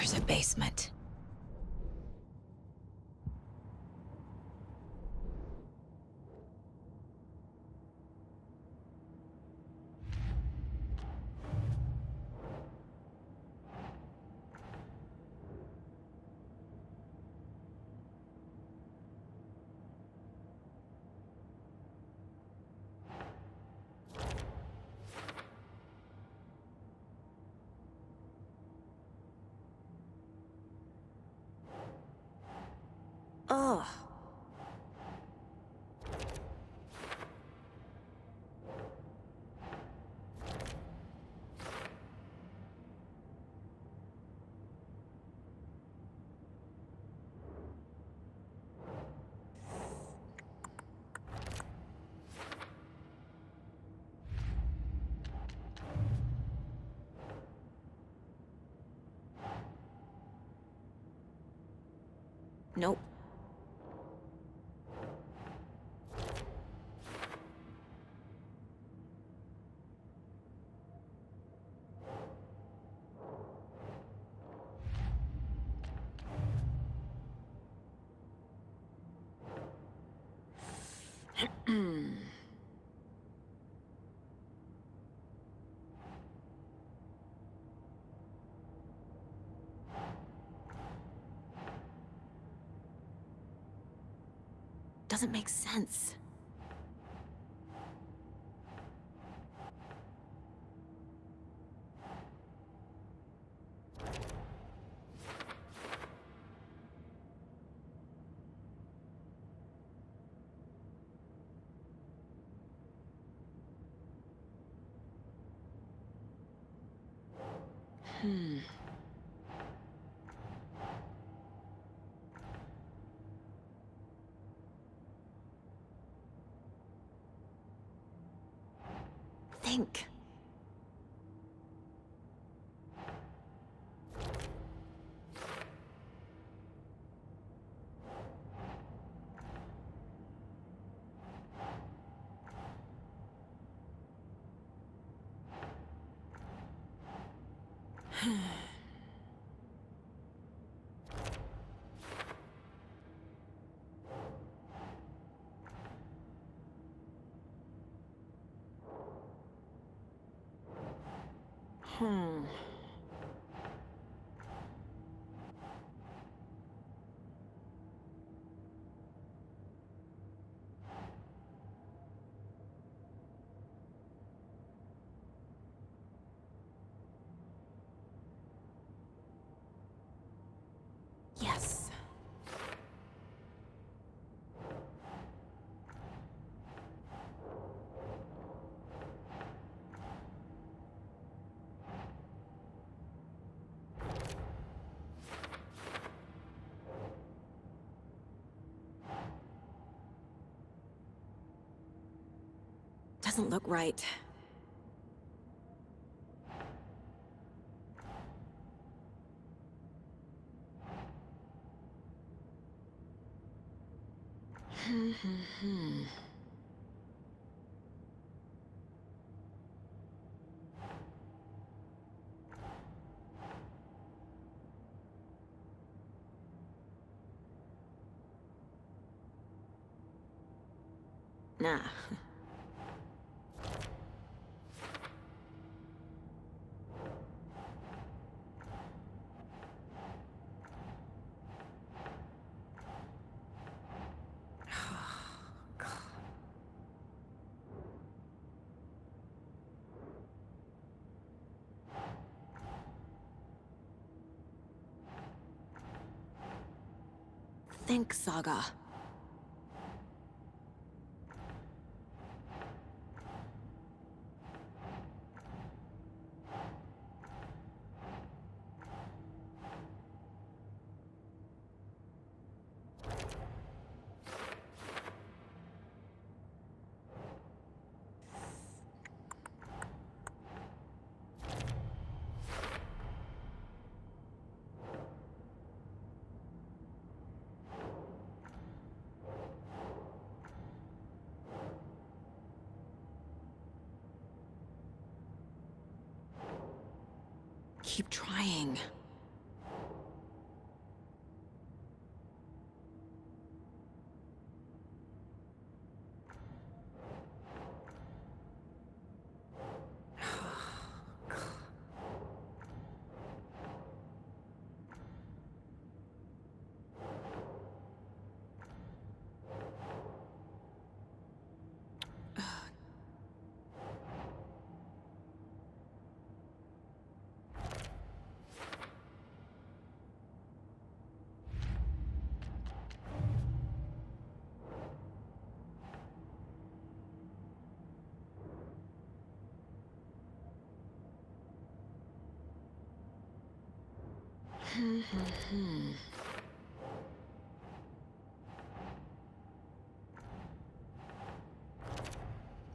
There's a basement. Oh. Nope. Doesn't make sense. Hmm. Think. Hmm. Yes. Doesn't look right. Nah. Think, Saga. Keep trying.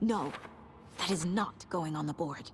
No, that is not going on the board.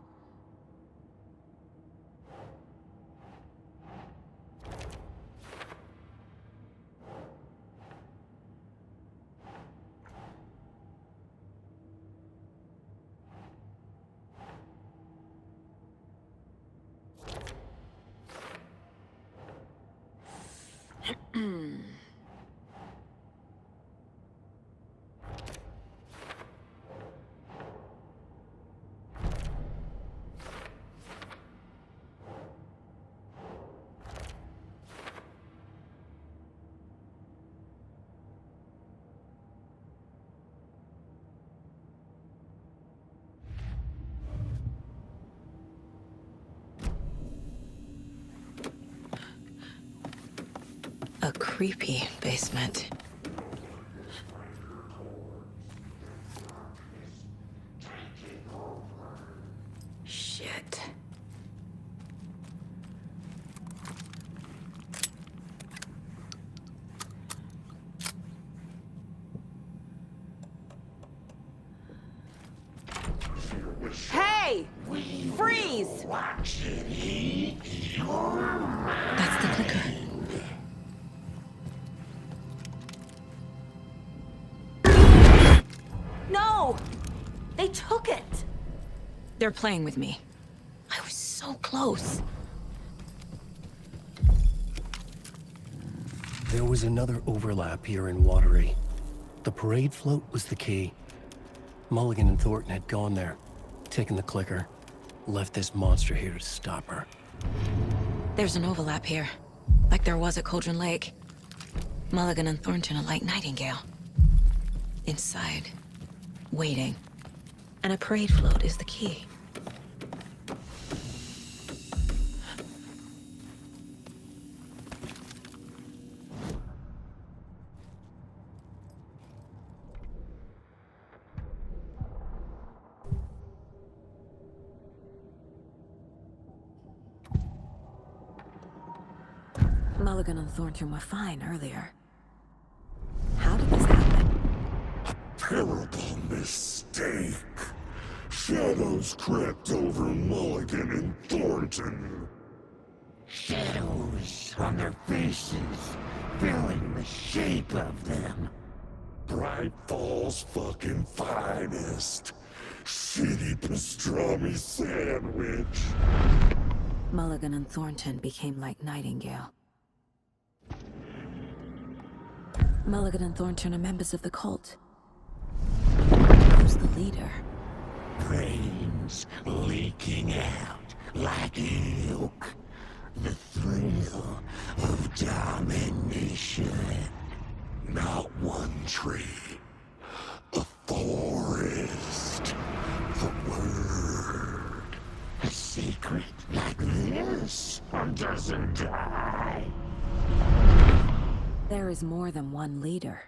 A creepy basement. Shit. Hey! Freeze! That's the clicker. No! They took it! They're playing with me. I was so close. There was another overlap here in Watery. The parade float was the key. Mulligan and Thornton had gone there, taken the clicker, left this monster here to stop her. There's an overlap here, like there was at Cauldron Lake. Mulligan and Thornton are like Nightingale. Inside, waiting. And a parade float is the key. Mulligan and Thornton were fine earlier. How did this happen? Terrible mistake. Shadows crept over Mulligan and Thornton. Shadows on their faces, filling the shape of them. Bright Falls fucking finest. Shitty pastrami sandwich. Mulligan and Thornton became like Nightingale. Mulligan and Thornton are members of the cult. Who's the leader? Brains leaking out like ilk. The thrill of domination. Not one tree. A forest. The word. A secret like this doesn't die. There is more than one leader.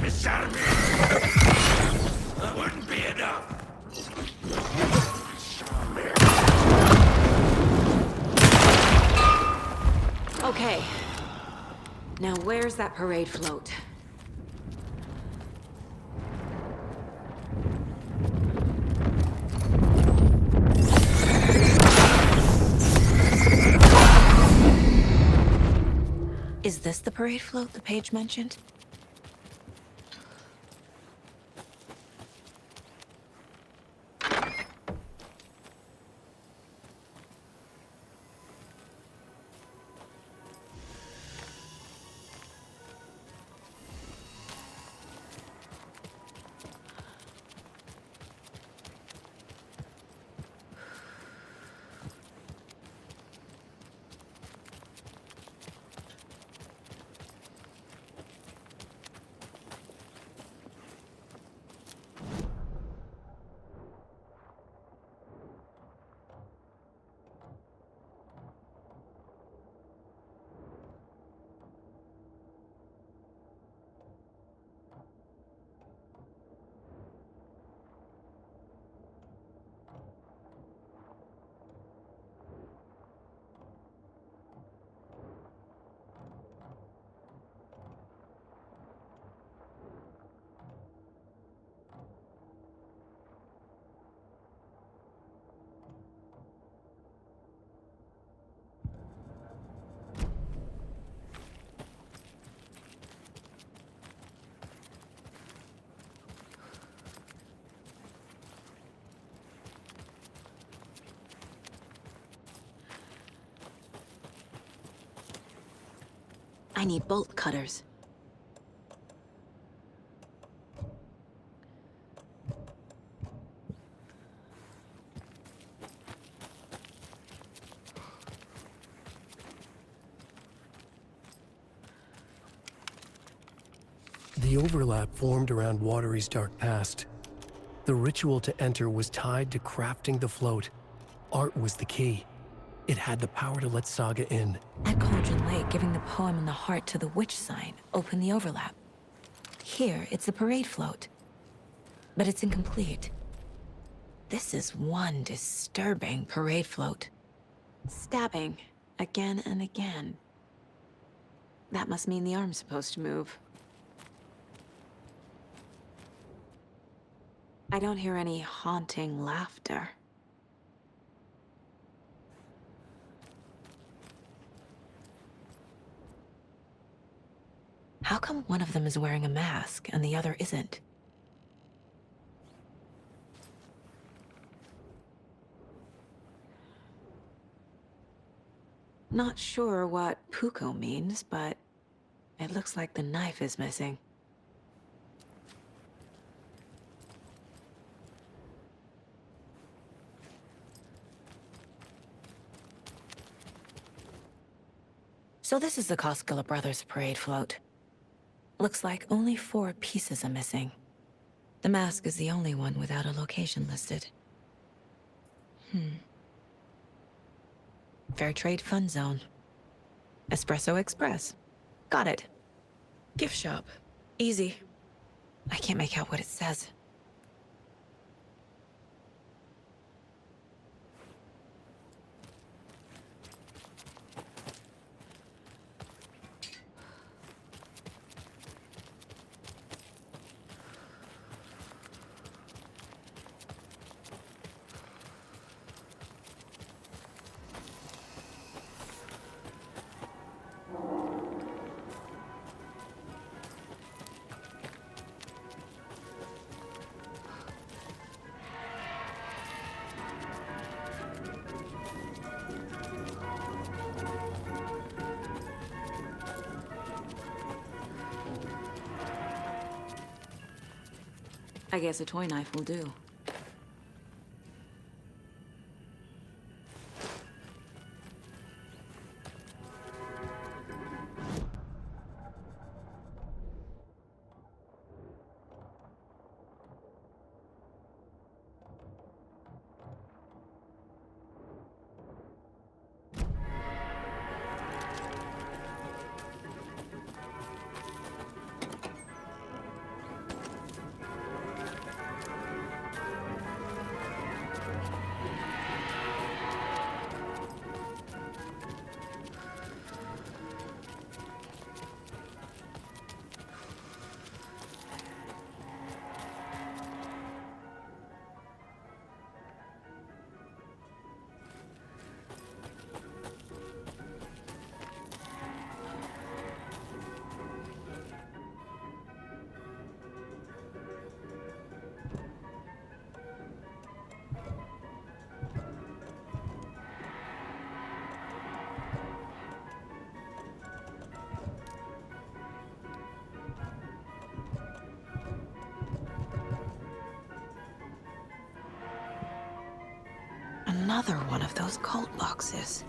It's out of me! That wouldn't be enough! Okay. Now where's that parade float? Is this the parade float the page mentioned? I need bolt cutters. The overlap formed around Watery's dark past. The ritual to enter was tied to crafting the float. Art was the key. It had the power to let Saga in. At Cauldron Lake, giving the poem and the heart to the witch sign opened the overlap. Here, it's the parade float. But it's incomplete. This is one disturbing parade float. Stabbing, again and again. That must mean the arm's supposed to move. I don't hear any haunting laughter. How come one of them is wearing a mask and the other isn't? Not sure what Puko means, but it looks like the knife is missing. So this is the Koskela Brothers parade float. Looks like only 4 pieces are missing. The mask is the only one without a location listed. Fair Trade Fun Zone. Espresso Express. Got it. Gift shop. Easy. I can't make out what it says. I guess a toy knife will do. Another one of those cult boxes.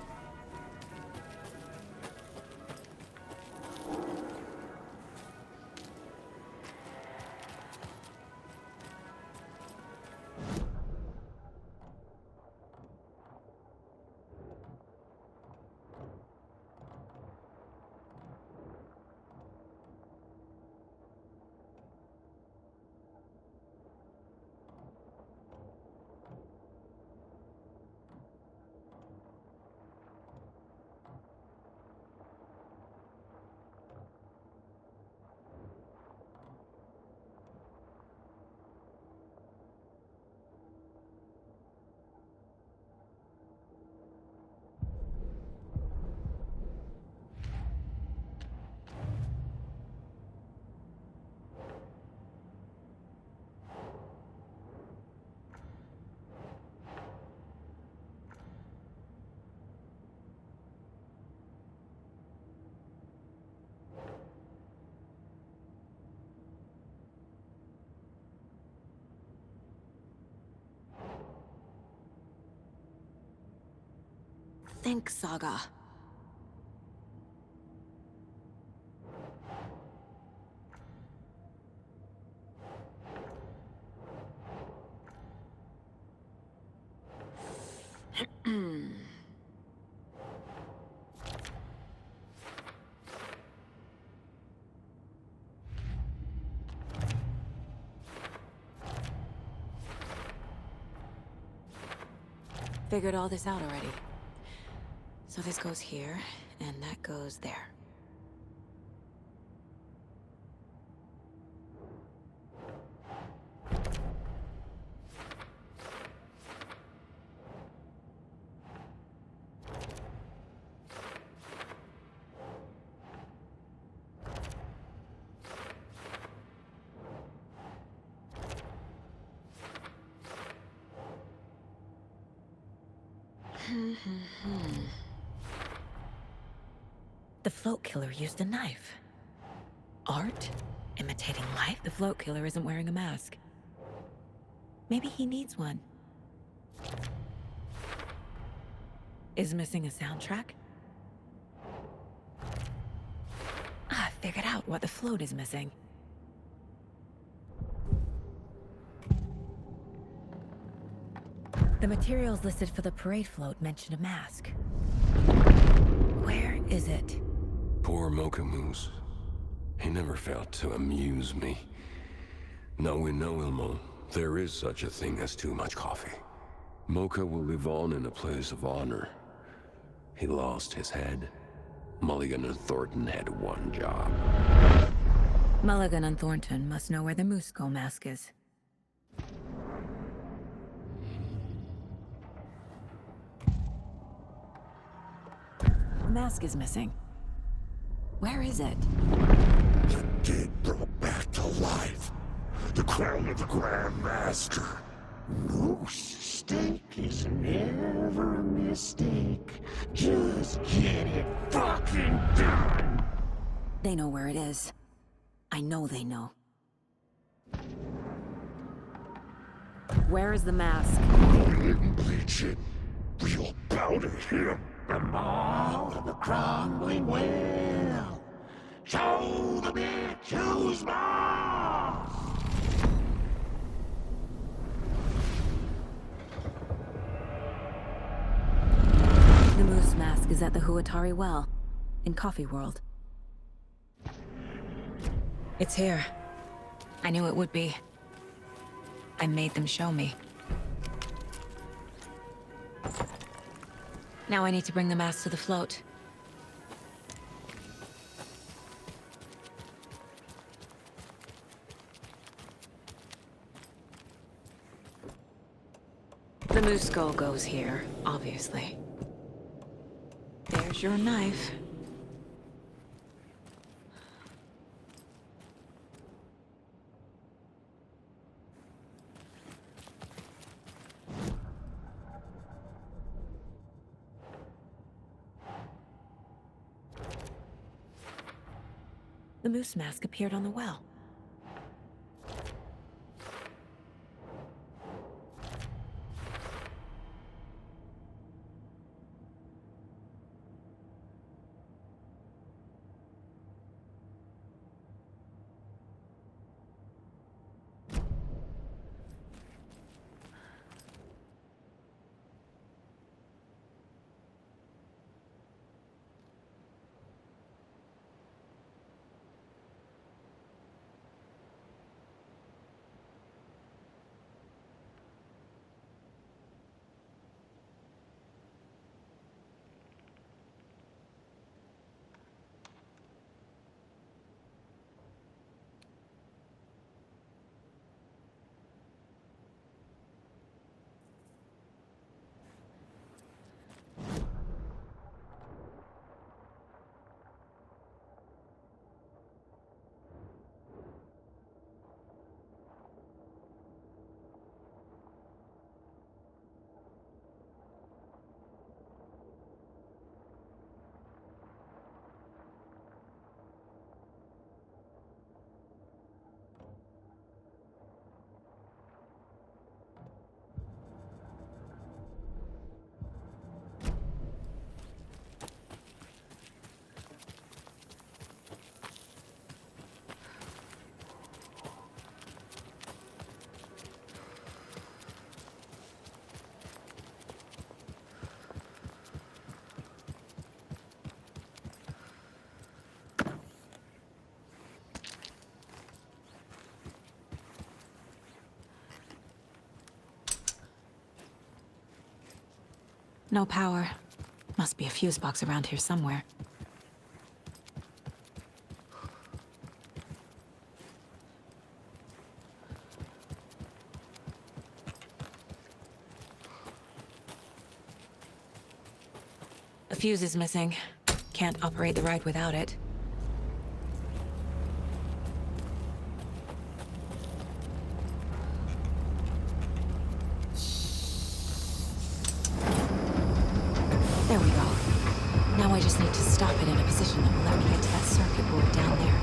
think, Saga. Figured all this out already. So this goes here, and that goes there. The float killer used a knife. Art? Imitating life? The float killer isn't wearing a mask. Maybe he needs one. Is missing a soundtrack? I figured out what the float is missing. The materials listed for the parade float mention a mask. Where is it? Poor Mocha Moose. He never failed to amuse me. Now we know, Ilmo, there is such a thing as too much coffee. Mocha will live on in a place of honor. He lost his head. Mulligan and Thornton had one job. Mulligan and Thornton must know where the Moose Skull mask is. The mask is missing. Where is it? The dead brought back to life. The crown of the Grand Master. Moose steak is never a mistake. Just get it fucking done. They know where it is. I know they know. Where is the mask? We didn't bleach it. We'll bow to him. The maw of the crumbling well. Show the bitch who's boss. The Moose mask is at the Huatari Well, in Coffee World. It's here. I knew it would be. I made them show me. Now I need to bring the mask to the float. The Moose Skull goes here, obviously. There's your knife. The moose mask appeared on the well. No power. Must be a fuse box around here somewhere. A fuse is missing. Can't operate the ride without it. There we go. Now I just need to stop it in a position that will let me get to that circuit board down there.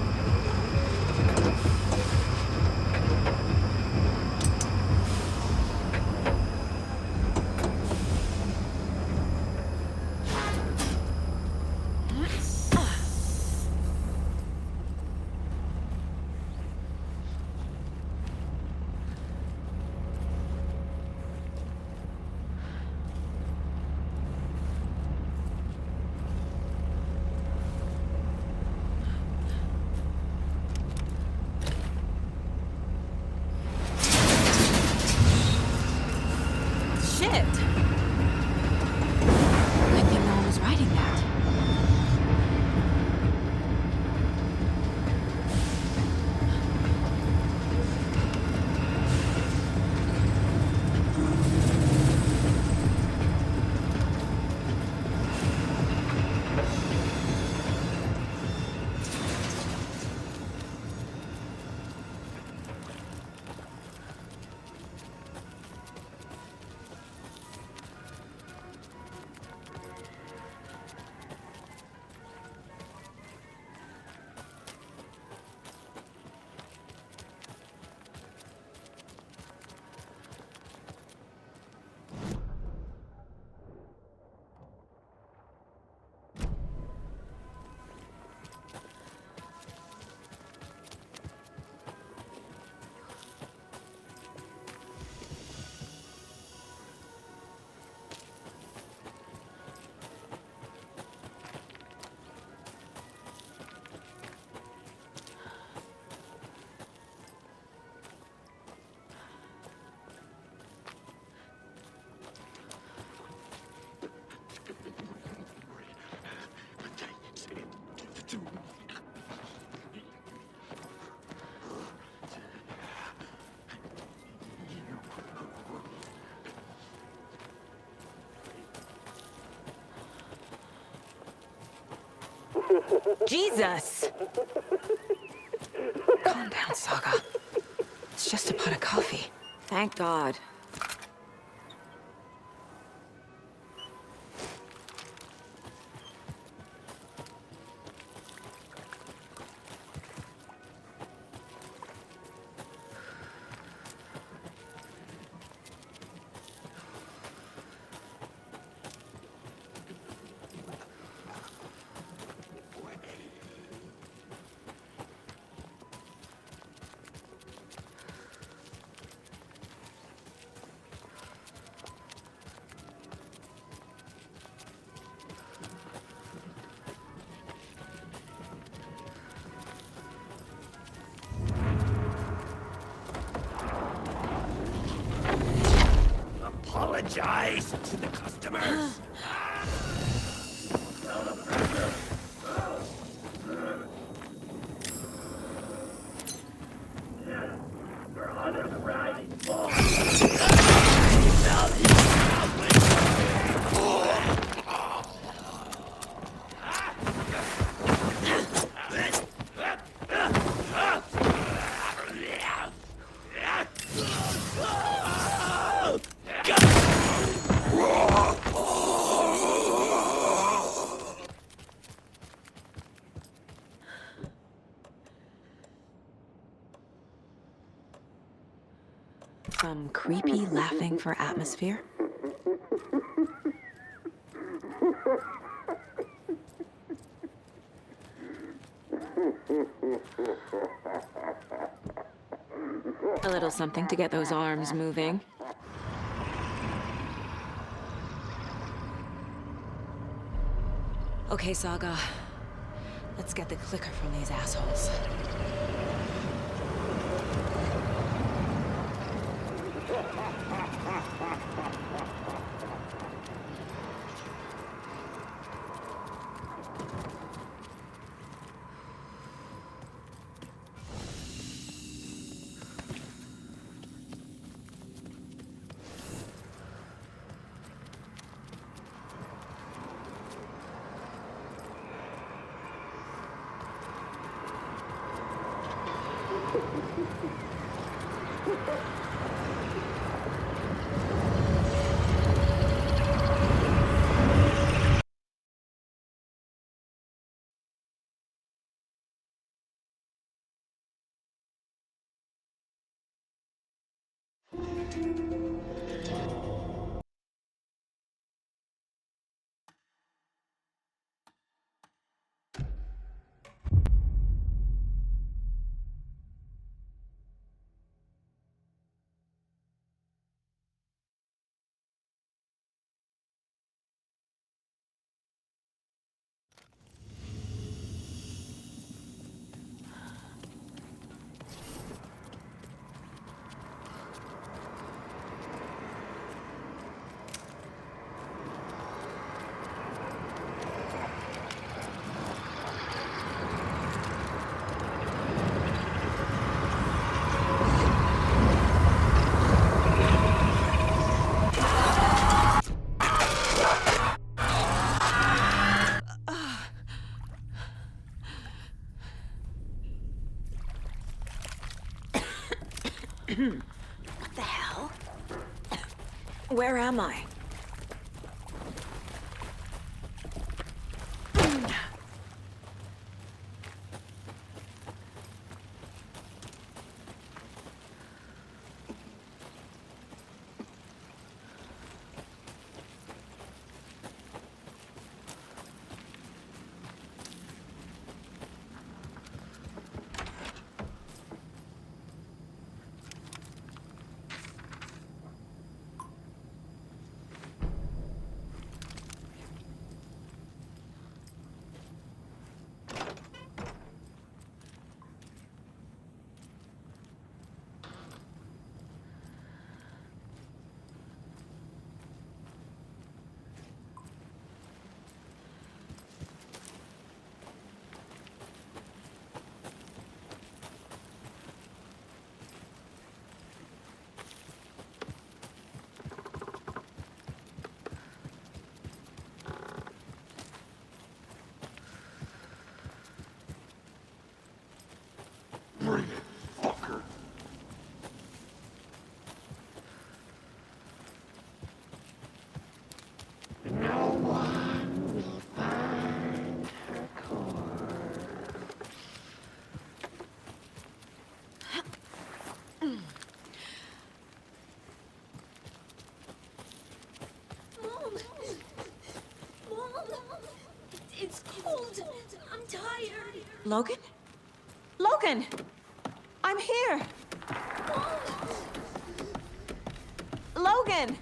Shit! Good thing no one was riding that. Jesus! Calm down, Saga. It's just a pot of coffee. Thank God. Apologize to the customers. Some creepy laughing for atmosphere. A little something to get those arms moving. Okay, Saga. Let's get the clicker from these assholes. What the hell? Where am I? Bring it, fucker. No one will find her corpse. Mom! Mom! It's cold. I'm tired. Logan? Logan! I'm here! Logan!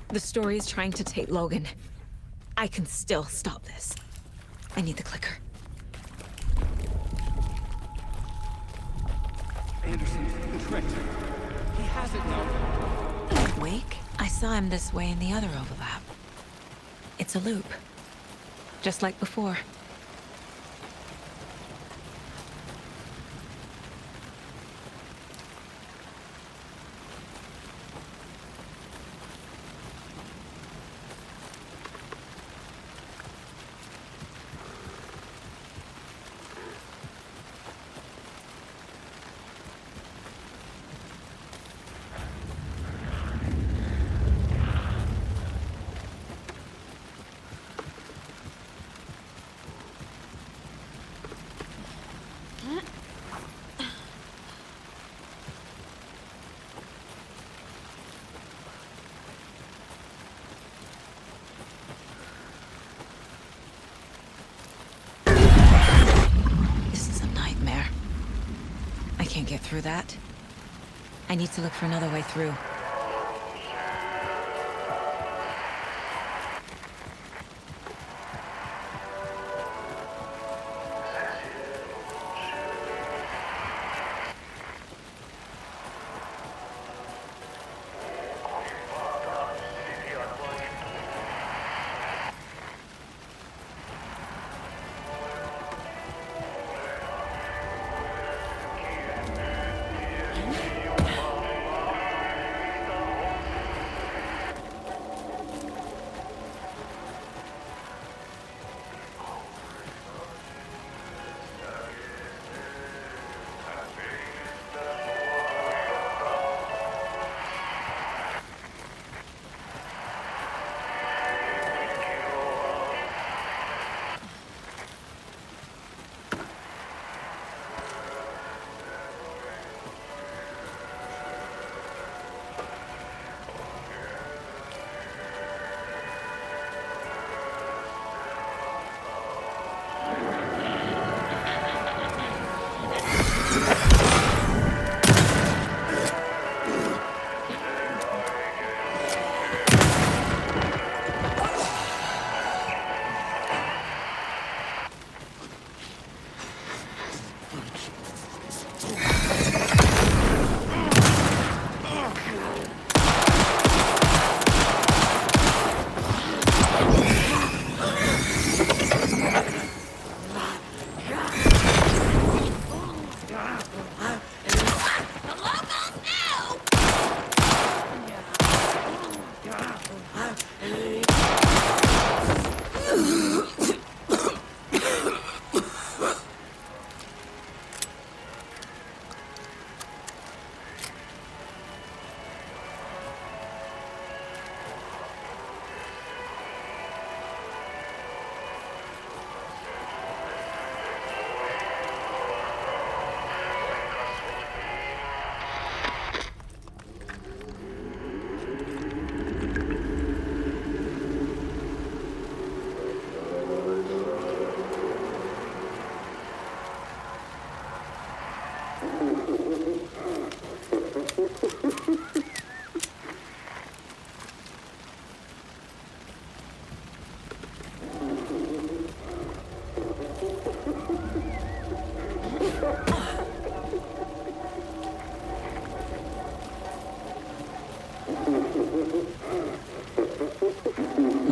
The story is trying to take Logan. I can still stop this. I need the clicker. Anderson's been tricked. He has it now. Wake? I saw him this way in the other overlap. It's a loop. Just like before. Can't get through that. I need to look for another way through.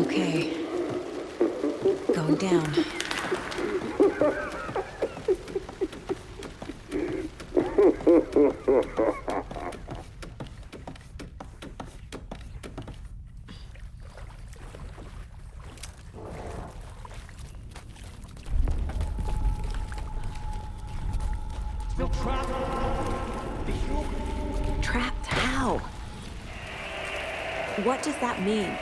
Okay. Going down. Still trapped? Trapped? How? What does that mean?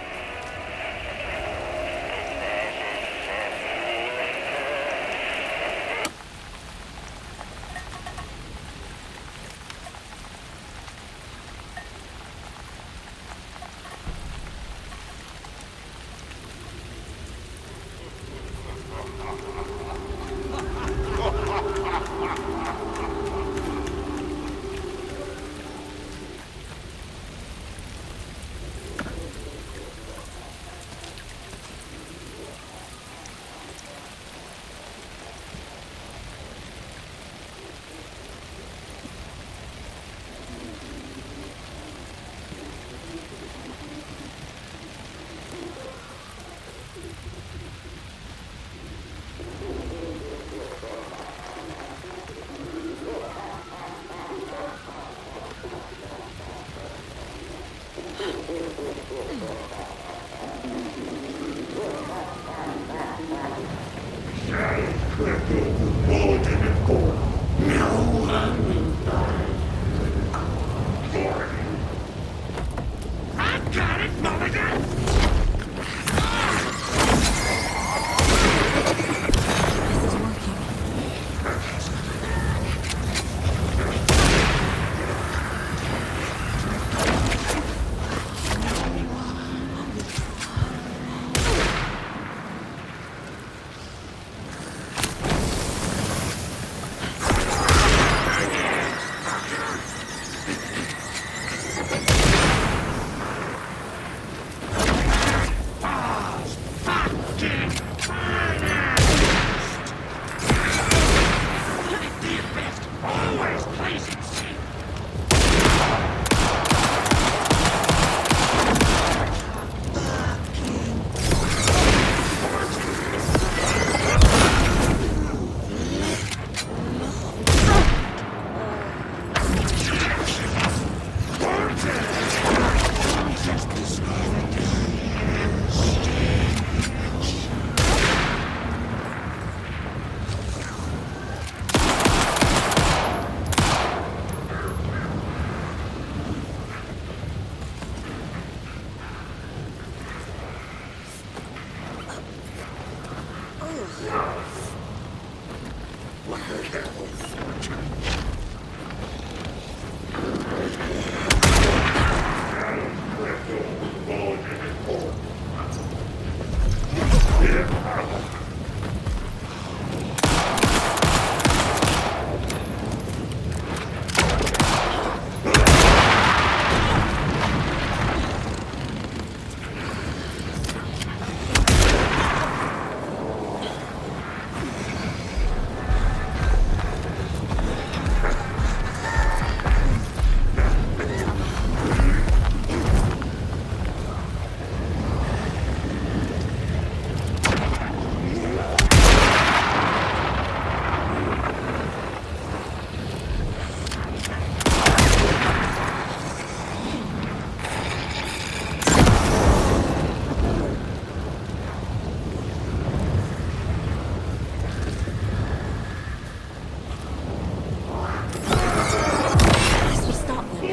This is working. This will stop them.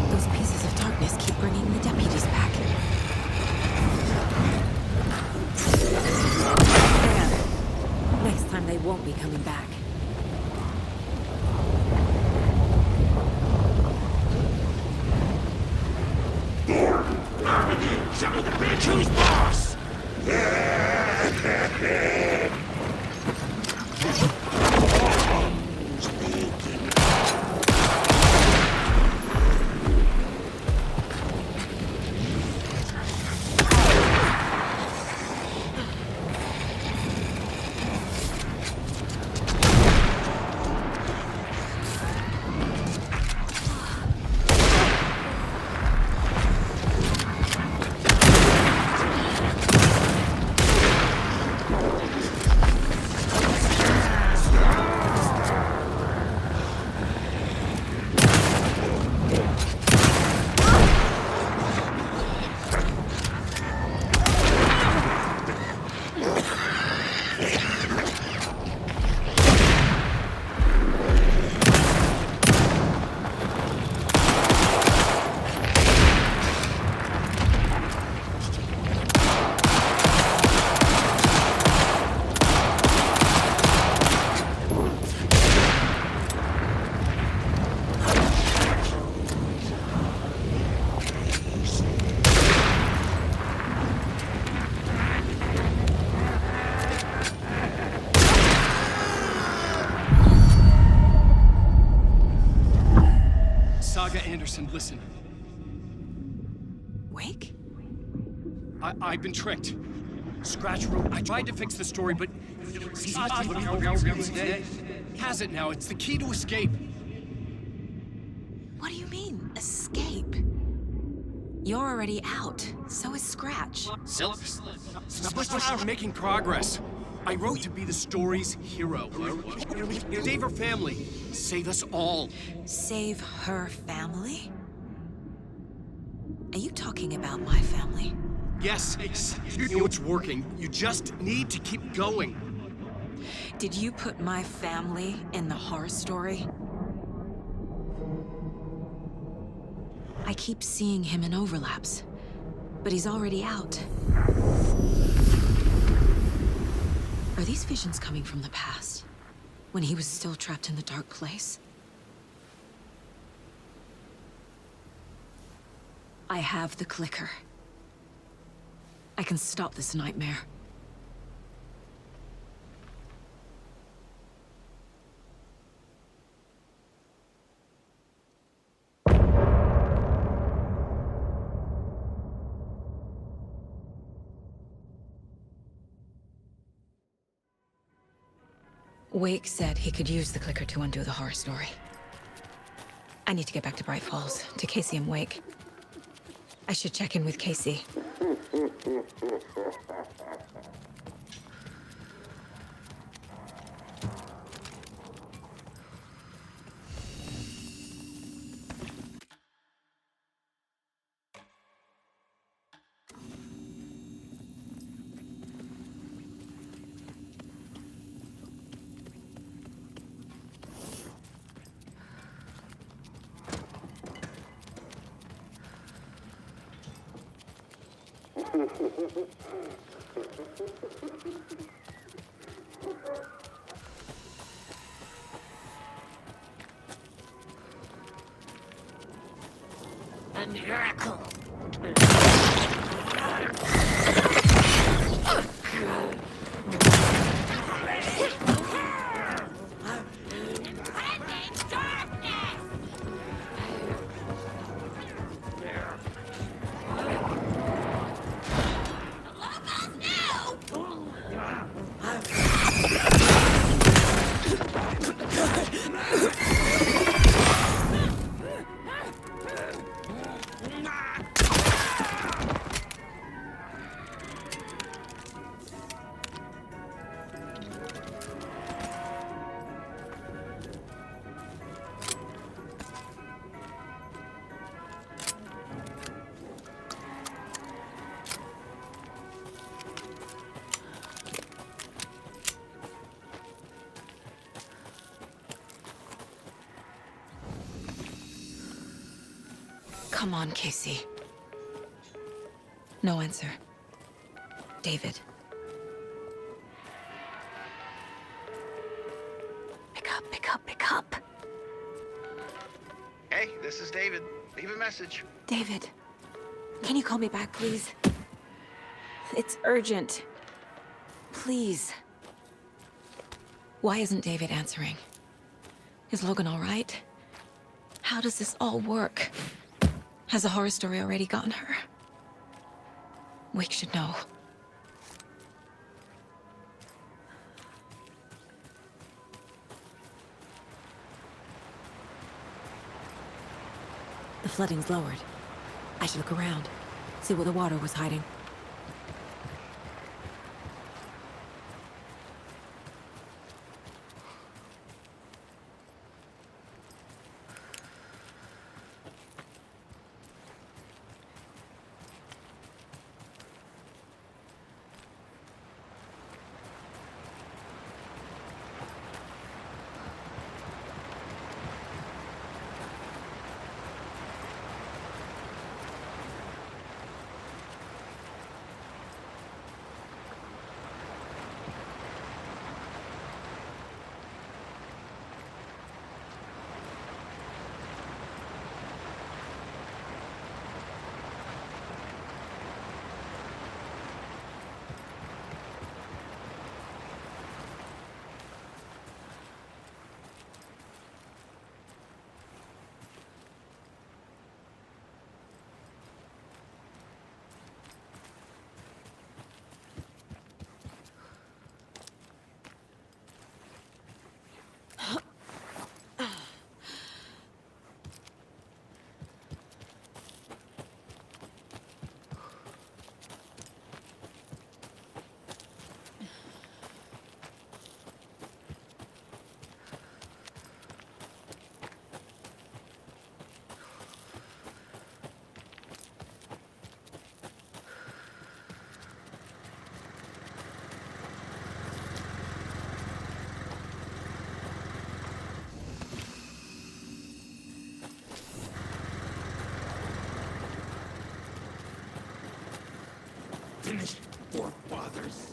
Those pieces of darkness keep bringing the deputies back. Man, next time they won't be coming back. Tell the bitch who's boss! Saga Anderson, listen. Wake? I've been tricked. Scratch wrote. I tried to fix the story, but he has it now. It's the key to escape. What do you mean, escape? You're already out. So is Scratch. We're making progress. I wrote to be the story's hero. Save her family. Save us all. Save her family? Are you talking about my family? Yes, you know it's working. You just need to keep going. Did you put my family in the horror story? I keep seeing him in overlaps, but he's already out. Are these visions coming from the past? When he was still trapped in the dark place? I have the clicker. I can stop this nightmare. Wake said he could use the clicker to undo the horror story. I need to get back to Bright Falls, to Casey and Wake. I should check in with Casey. A miracle. Come on, Casey. No answer. David. Pick up, pick up, pick up. Hey, this is David. Leave a message. David, can you call me back, please? It's urgent. Please. Why isn't David answering? Is Logan all right? How does this all work? Has the horror story already gotten her? Wake should know. The flooding's lowered. I should look around, see where the water was hiding. Finished, forefathers.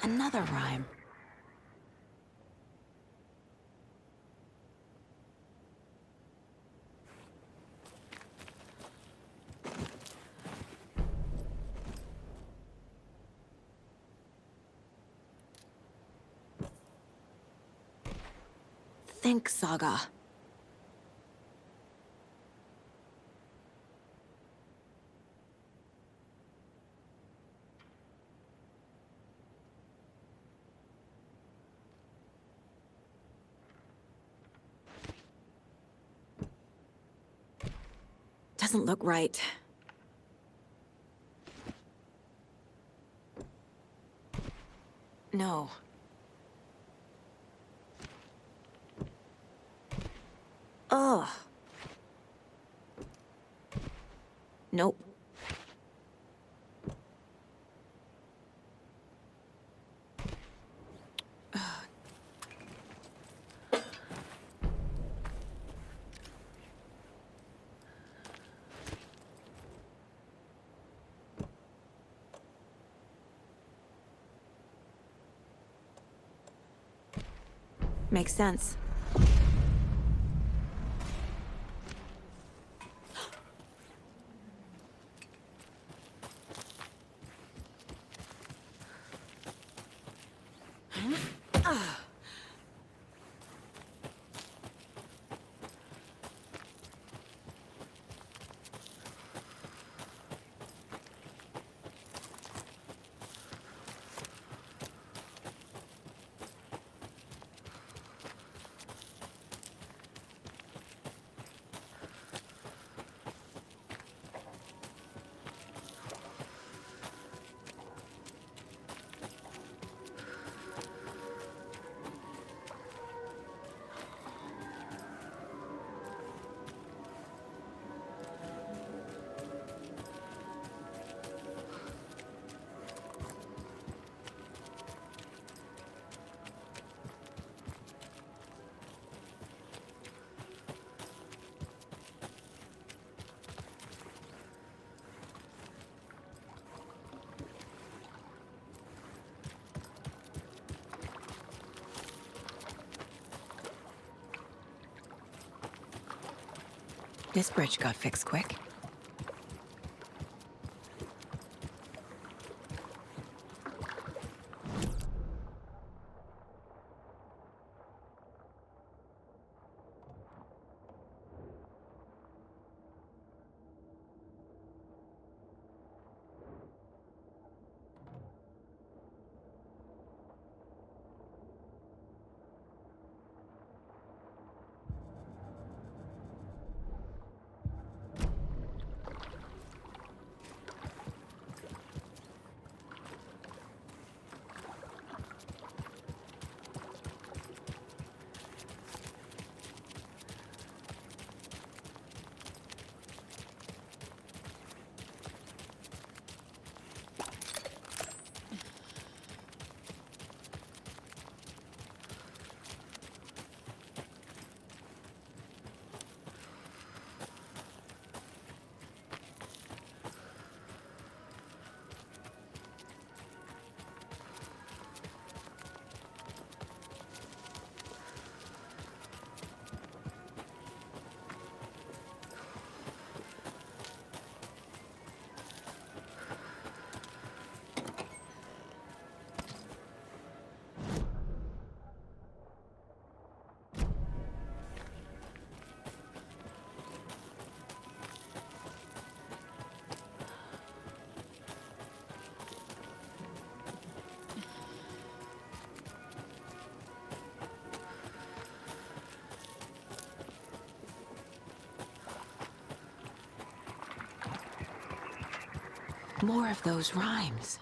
Another rhyme. Think, Saga. Doesn't look right. No. Ugh. Nope. Makes sense. This bridge got fixed quick. More of those rhymes.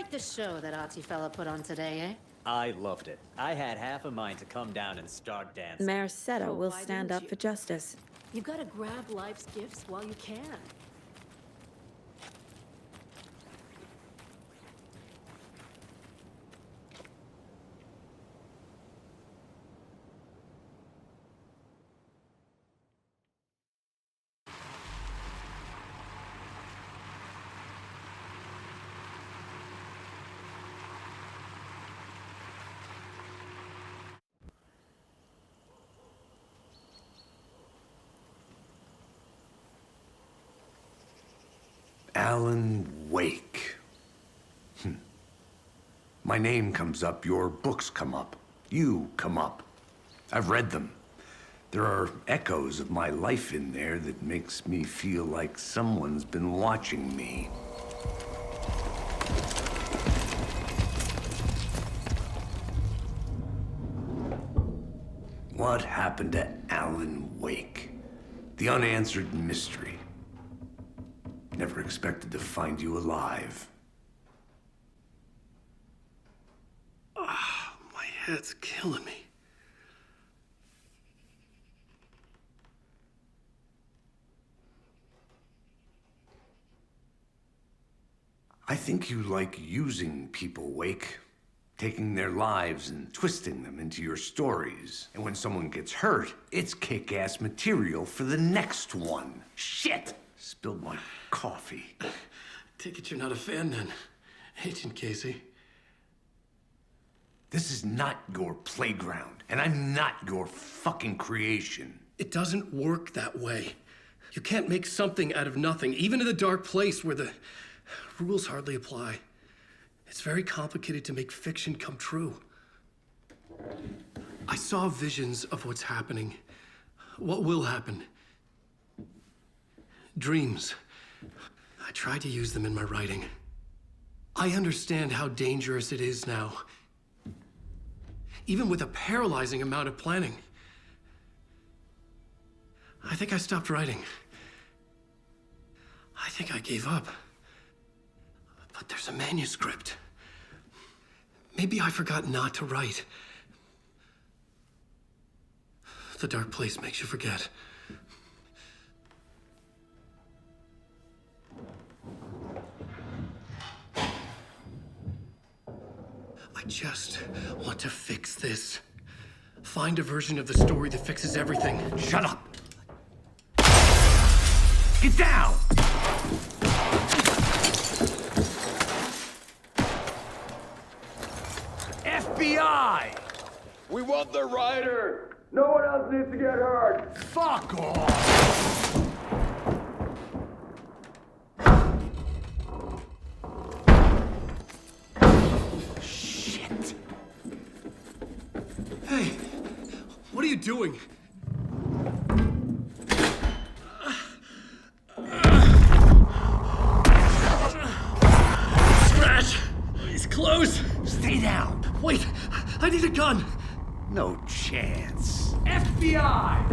Quite the show that Archie fella put on today, eh? I loved it. I had half a mind to come down and start dancing. Mayor Seta Well, will why stand didn't up you? for justice. You've got to grab life's gifts while you can. Alan Wake. My name comes up, your books come up, you come up. I've read them. There are echoes of my life in there that makes me feel like someone's been watching me. What happened to Alan Wake? The unanswered mystery. Never expected to find you alive. My head's killing me. I think you like using people, Wake. Taking their lives and twisting them into your stories. And when someone gets hurt, it's kick-ass material for the next one. Shit! Spilled my coffee. Take it you're not a fan then, Agent Casey. This is not your playground, and I'm not your fucking creation. It doesn't work that way. You can't make something out of nothing, even in the dark place where the rules hardly apply. It's very complicated to make fiction come true. I saw visions of what's happening, what will happen. Dreams. I tried to use them in my writing. I understand how dangerous it is now, even with a paralyzing amount of planning. I think I stopped writing. I think I gave up. But there's a manuscript. Maybe I forgot not to write. The dark place makes you forget. I just want to fix this. Find a version of the story that fixes everything. Shut up! Get down! FBI! We want the rider! No one else needs to get hurt! Fuck off! Shit! Hey, what are you doing? Scratch! He's close! Stay down! Wait, I need a gun! No chance. FBI!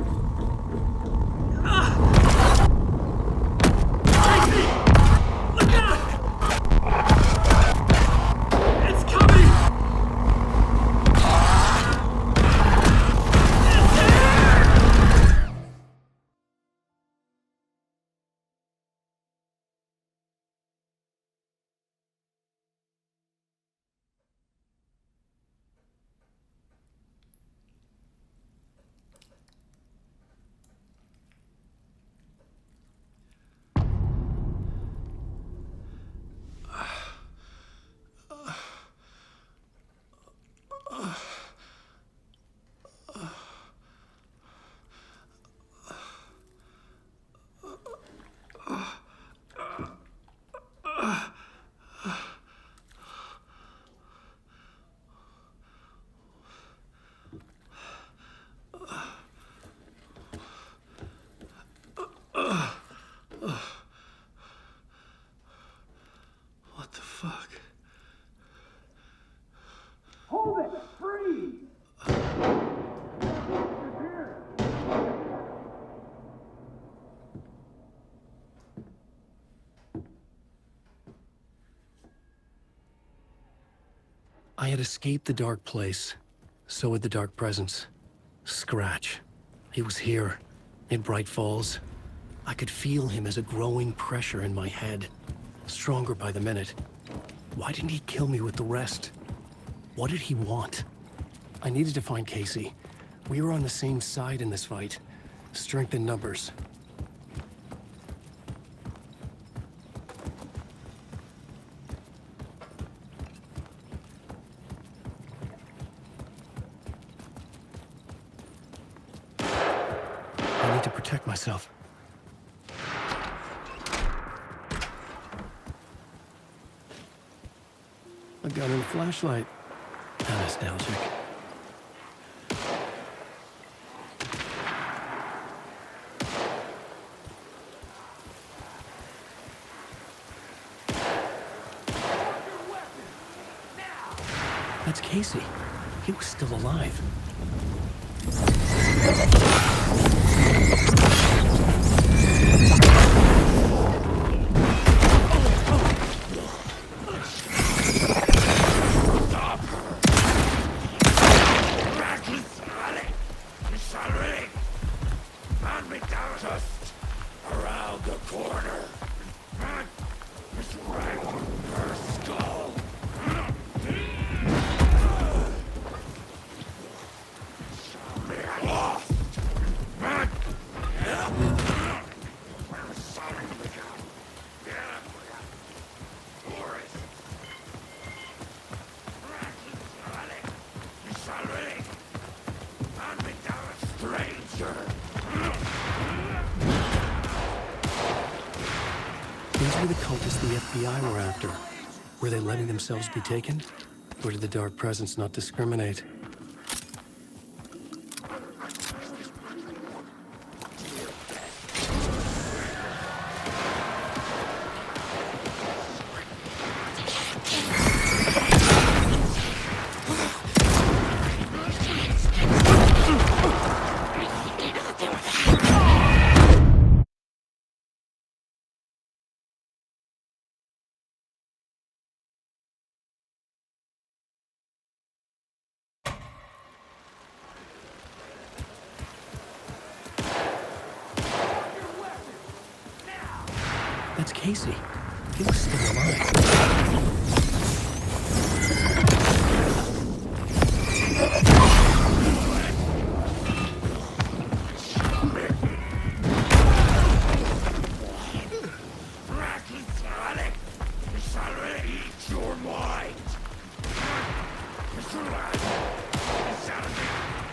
Look out! It's coming! It's here! I had escaped the dark place. So had the dark presence. Scratch. He was here, in Bright Falls. I could feel him as a growing pressure in my head. Stronger by the minute. Why didn't he kill me with the rest? What did he want? I needed to find Casey. We were on the same side in this fight. Strength in numbers. I need to protect myself. A gun and a flashlight. How nostalgic. That's Casey. He was still alive. Around the corner. It's right on her skull. We're lost. Stranger. These were the cultists the FBI were after. Were they letting themselves be taken? Or did the dark presence not discriminate? That's Casey. He was still alive.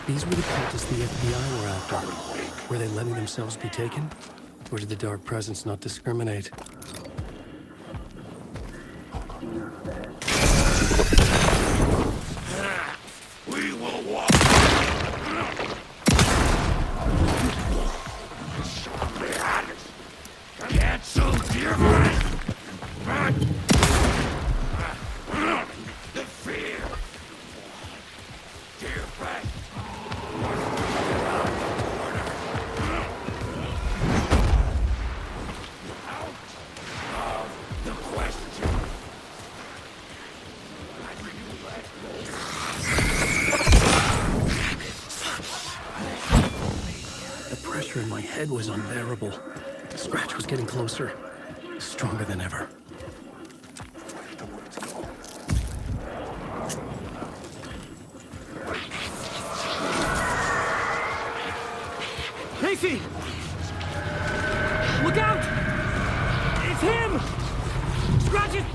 These were the cultists the FBI were after. Were they letting themselves be taken? Or did the dark presence not discriminate? We will walk. Cancel your mind. The fear. Dear friend. The question. The pressure in my head was unbearable. Scratch was getting closer. Stronger than ever. Casey! Look out! It's him! Scratch it!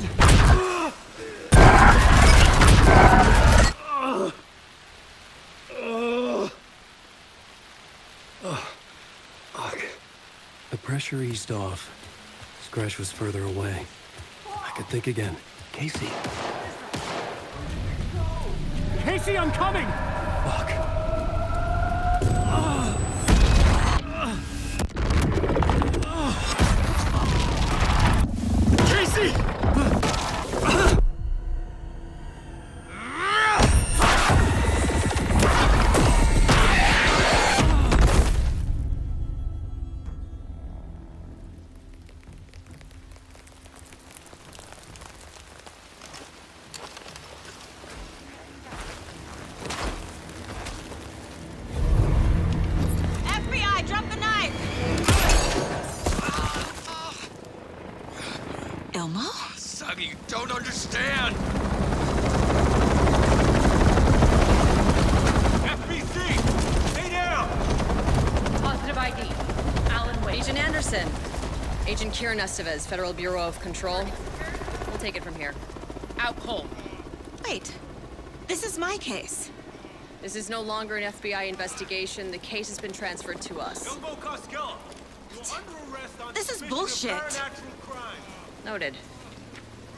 The pressure eased off. Scratch was further away. I could think again. Casey. Casey, I'm coming! Fuck. Casey! Ilmo? Suggy, you don't understand! FBC! Stay down! Positive ID. Alan Wade. Agent Anderson. Agent Kieran Estevez, Federal Bureau of Control. We'll take it from here. Out cold. Wait. This is my case. This is no longer an FBI investigation. The case has been transferred to us. Elmo Costello, you're under arrest on This is suspicion of bullshit. paranatural crime. Noted.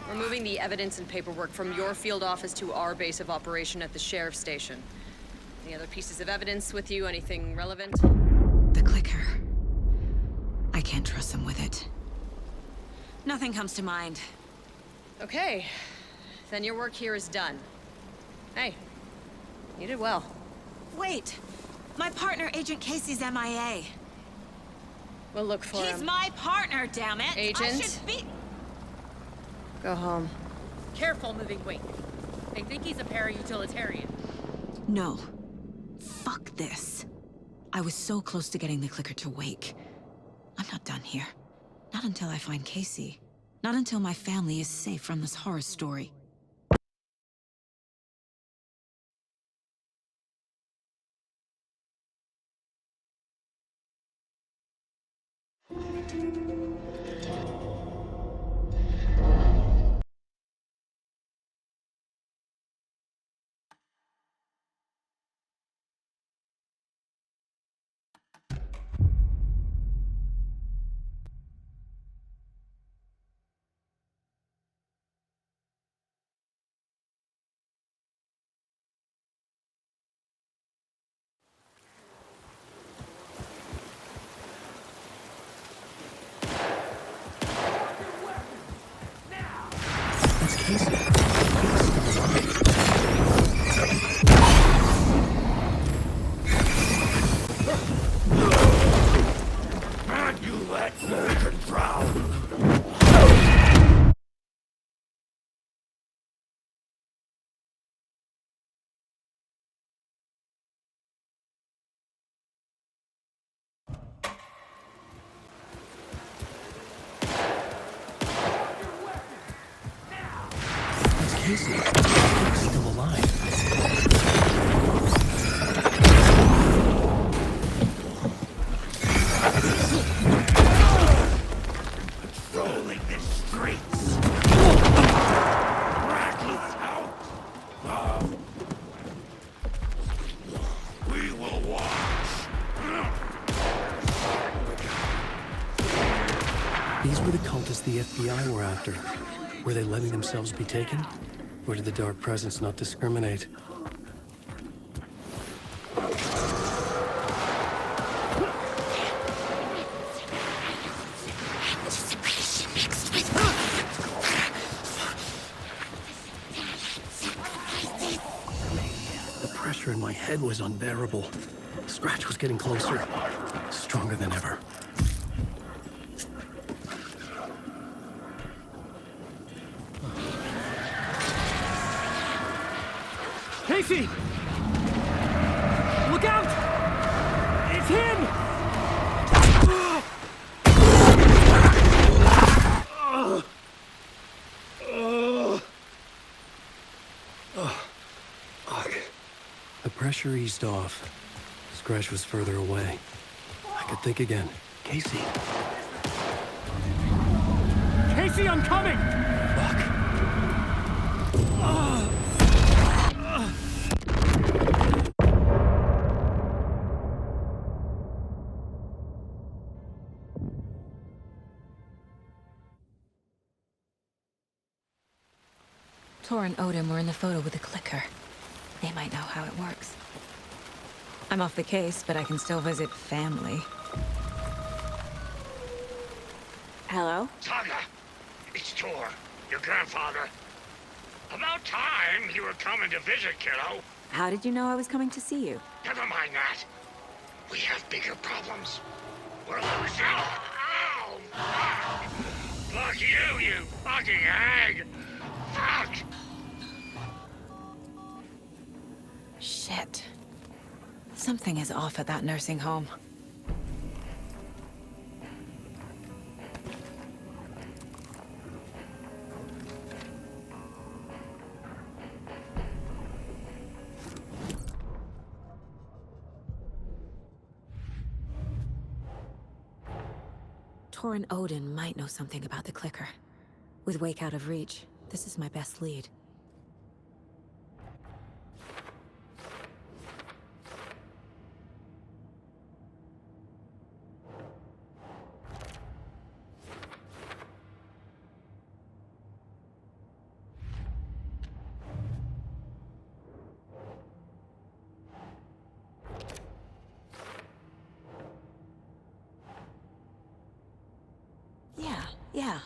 We're moving the evidence and paperwork from your field office to our base of operation at the sheriff's station. Any other pieces of evidence with you? Anything relevant? The clicker. I can't trust them with it. Nothing comes to mind. Okay. Then your work here is done. Hey, you did well. Wait! My partner, Agent Casey's MIA. We'll look for He's him. my partner, damn it! I Agent? should be... Go home. Careful moving weight. They think he's a para-utilitarian. No. Fuck this. I was so close to getting the clicker to wake. I'm not done here. Not until I find Casey. Not until my family is safe from this horror story. That's Casey. And you let Morgan drown. That's Casey. He's still alive. Patrolling the streets. Rattles out. We will watch. These were the cultists the FBI were after. Were they letting themselves be taken? Or did the Dark Presence not discriminate? The pressure in my head was unbearable. Scratch was getting closer, stronger than ever. Casey! Look out! It's him! The pressure eased off. Scratch was further away. I could think again. Casey. Casey, I'm coming! Fuck. Tor and Odin were in the photo with the clicker. They might know how it works. I'm off the case, but I can still visit family. Hello? Saga, it's Tor, your grandfather. About time you were coming to visit, kiddo. How did you know I was coming to see you? Never mind that. We have bigger problems. We're losing. Ow! Fuck! Fuck you, you fucking hag! Fuck! Shit. Something is off at that nursing home. Torin Odin might know something about the clicker. With Wake out of reach, this is my best lead. Yeah.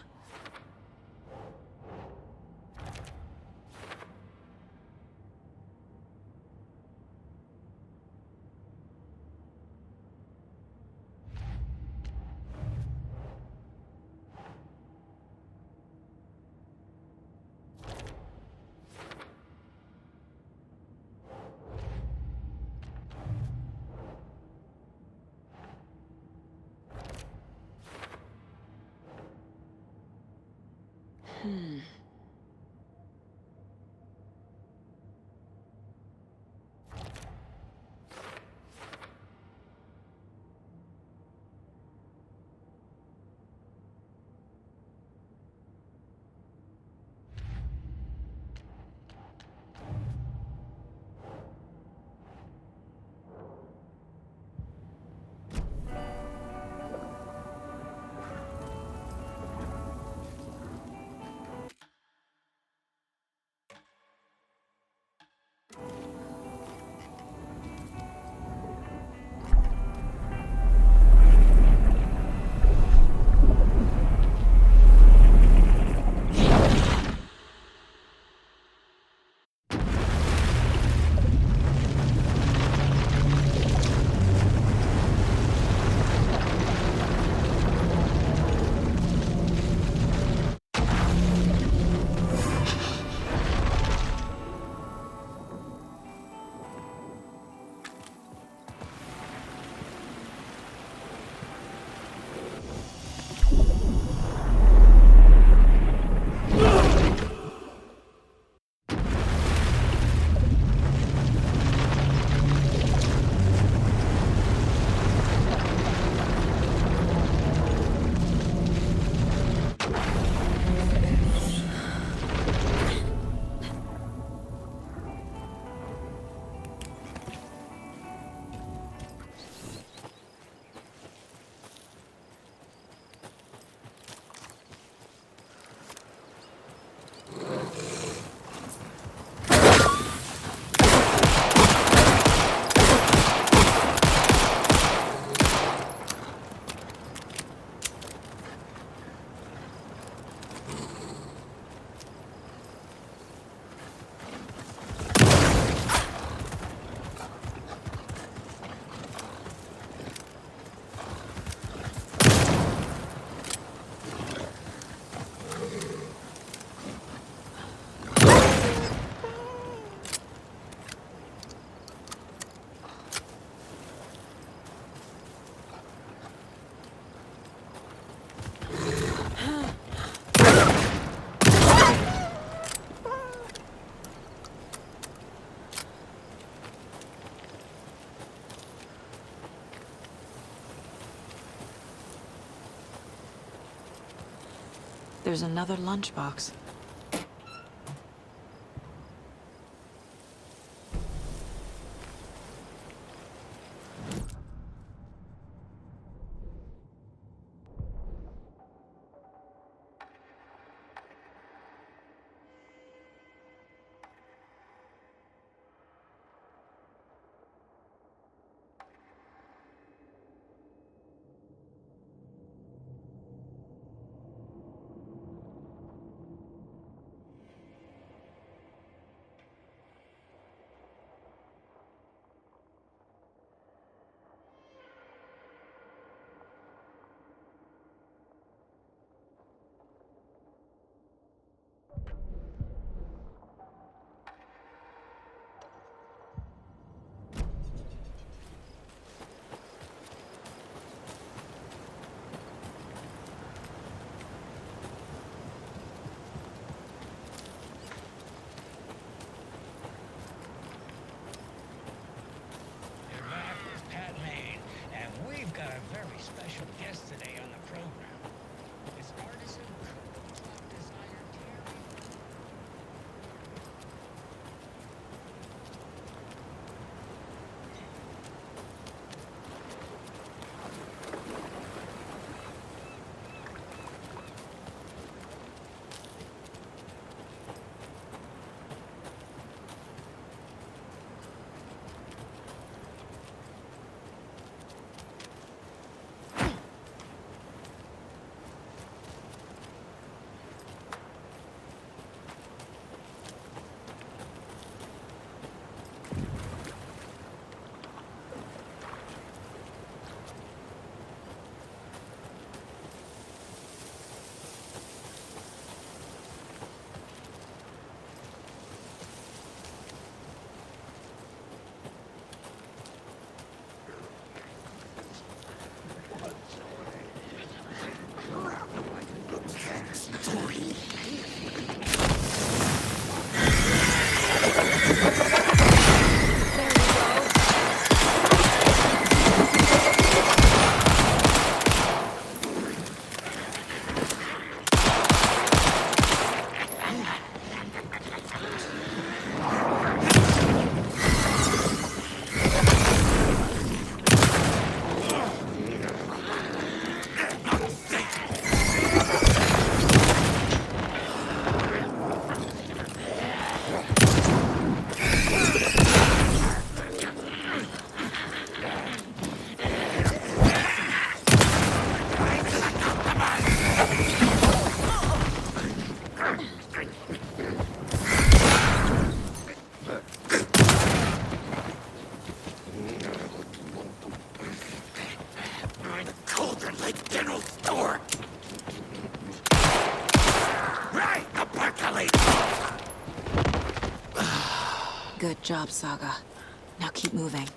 There's another lunchbox. door! Right! Apocalypse! Good job, Saga. Now keep moving.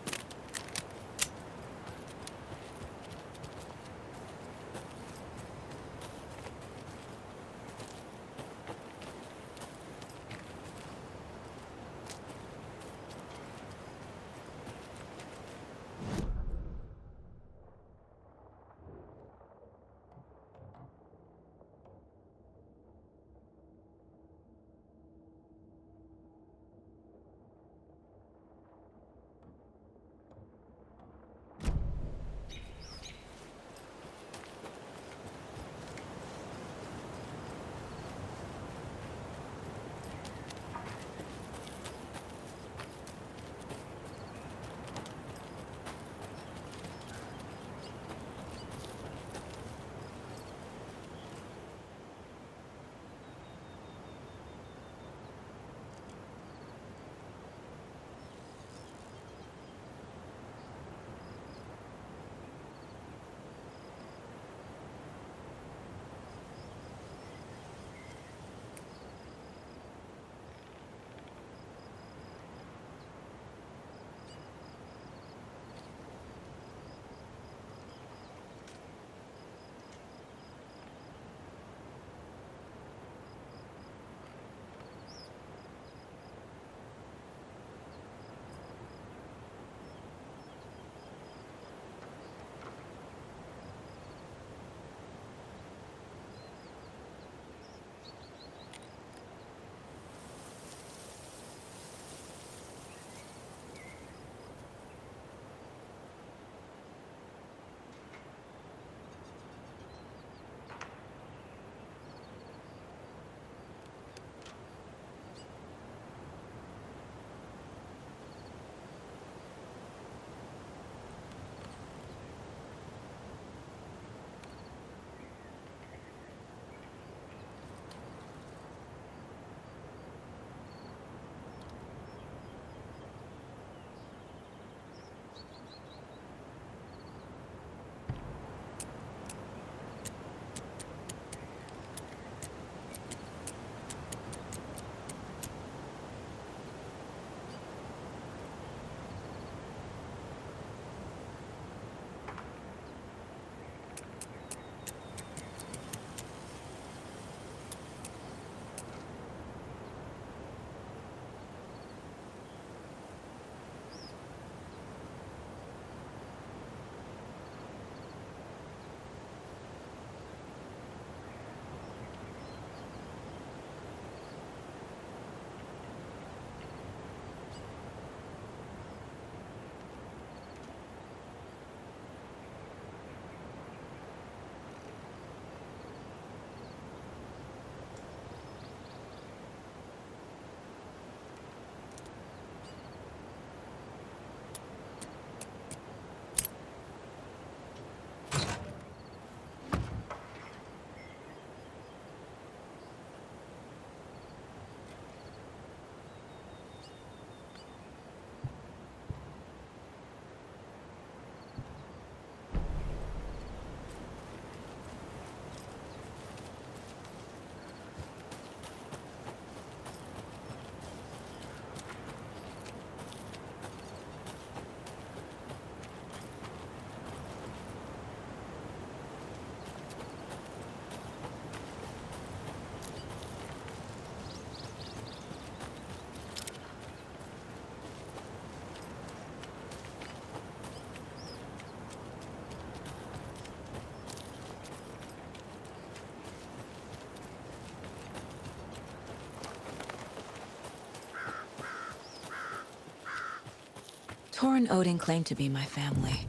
Tor and Odin claim to be my family.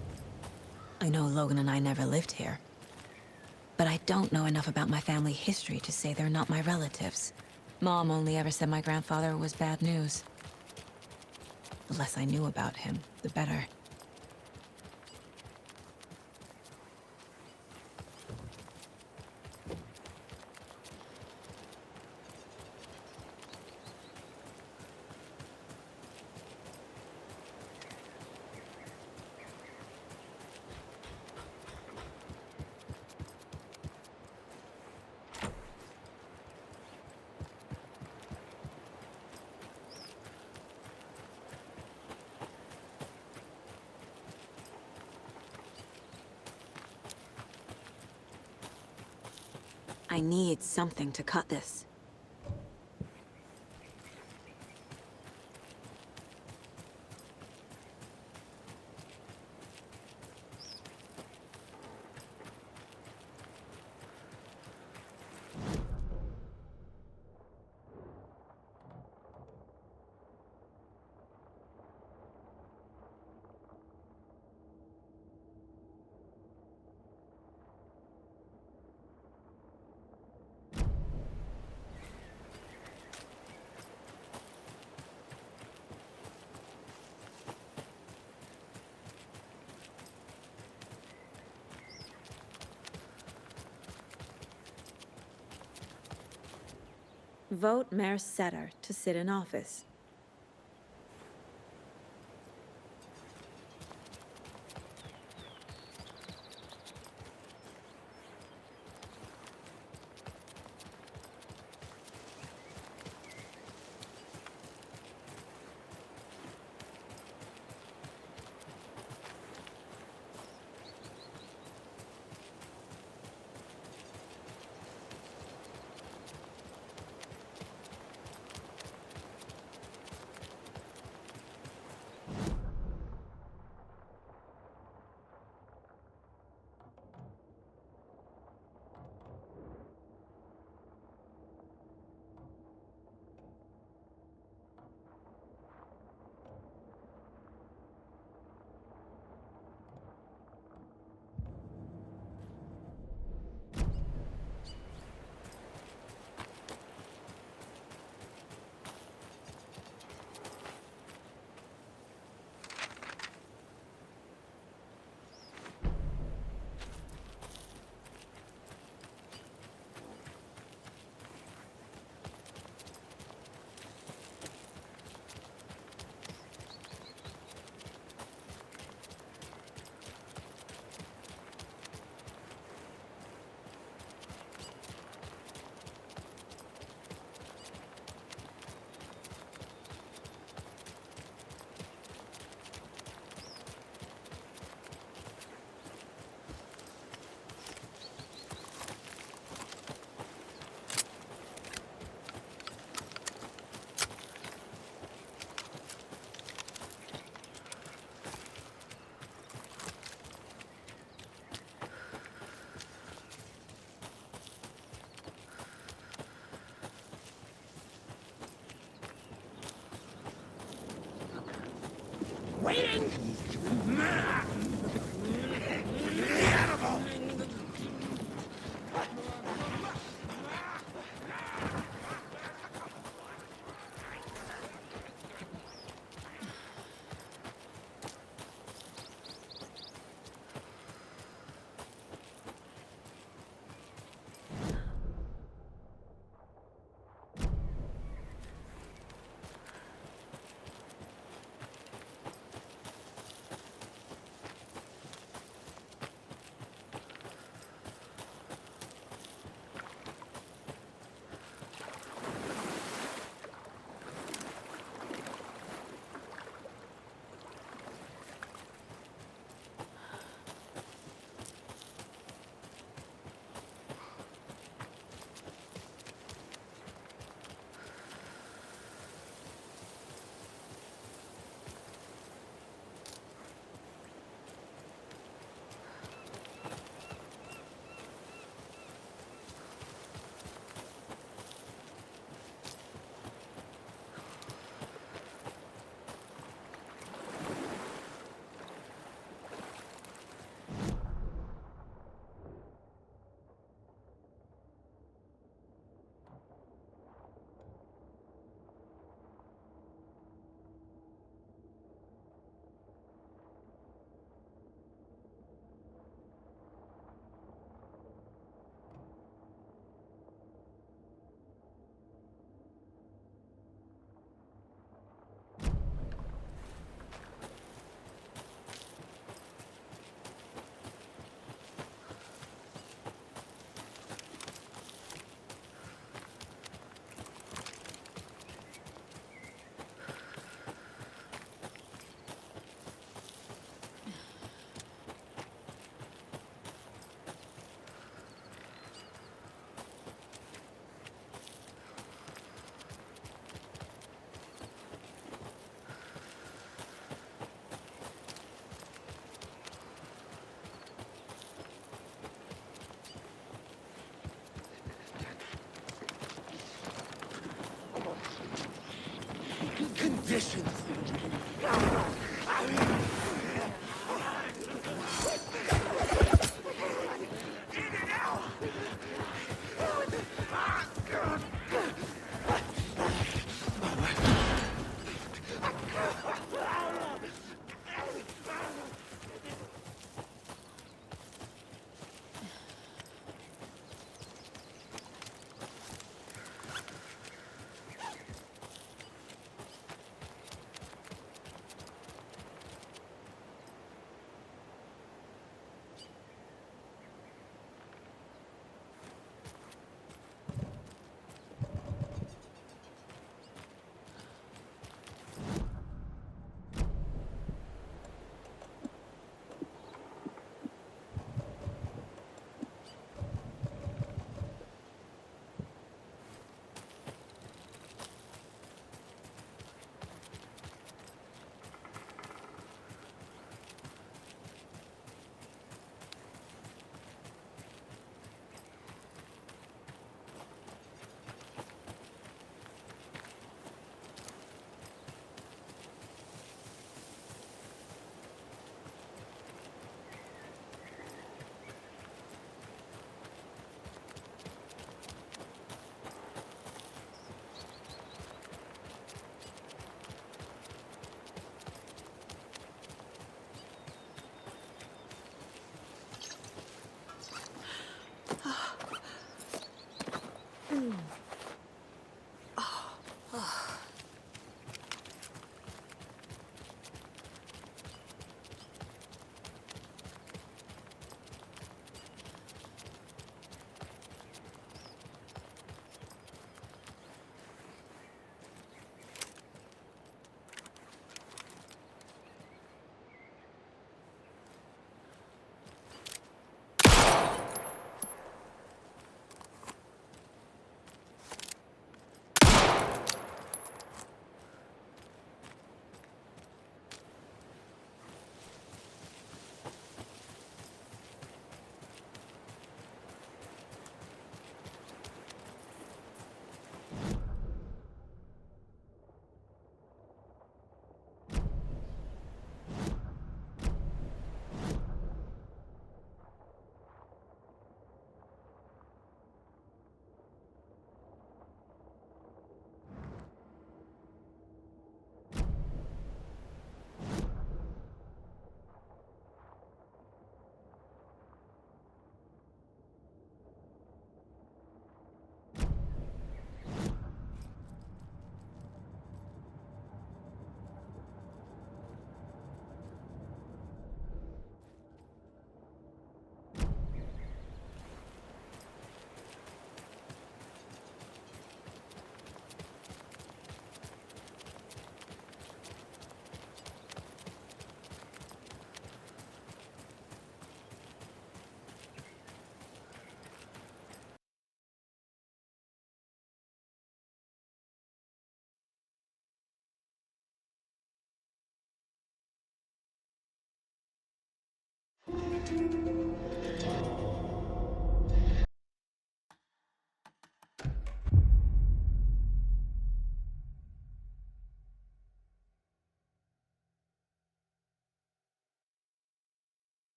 I know Logan and I never lived here. But I don't know enough about my family history to say they're not my relatives. Mom only ever said my grandfather was bad news. The less I knew about him, the better. I need something to cut this. Vote Mayor Setter to sit in office.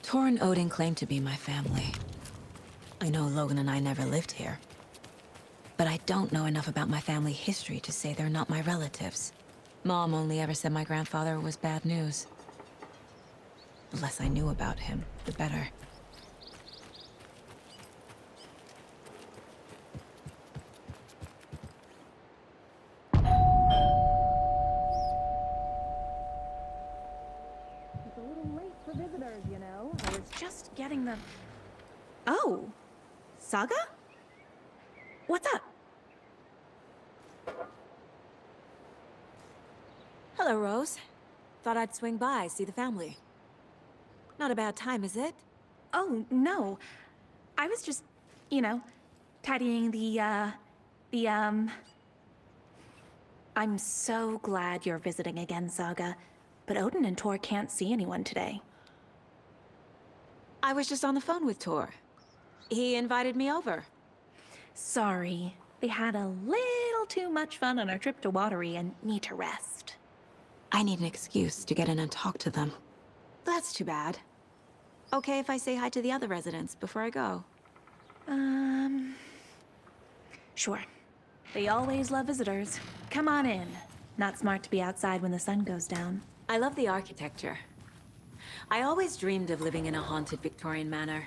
Tor and Odin claim to be my family. I know Logan and I never lived here. But I don't know enough about my family history to say they're not my relatives. Mom only ever said my grandfather was bad news. The less I knew about him, the better. It's a little late for visitors, you know. I was just getting the... Oh, Saga? What's up? Hello, Rose. Thought I'd swing by, see the family. Not a bad time, is it? Oh, no. I was just, you know, tidying I'm so glad you're visiting again, Saga. But Odin and Tor can't see anyone today. I was just on the phone with Tor. He invited me over. Sorry. They had a little too much fun on our trip to Watery and need to rest. I need an excuse to get in and talk to them. That's too bad. Okay if I say hi to the other residents before I go? Sure. They always love visitors. Come on in. Not smart to be outside when the sun goes down. I love the architecture. I always dreamed of living in a haunted Victorian manor.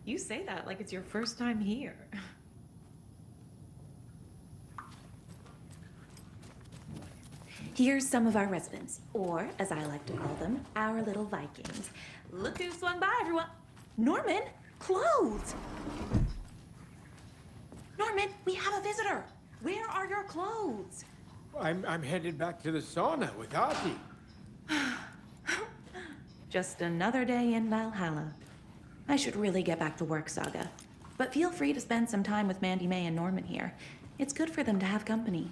You say that like it's your first time here. Here's some of our residents, or as I like to call them, our little Vikings. Look who swung by, everyone. Norman, clothes! Norman, we have a visitor. Where are your clothes? I'm headed back to the sauna with Ati. Just another day in Valhalla. I should really get back to work, Saga. But feel free to spend some time with Mandy May and Norman here. It's good for them to have company.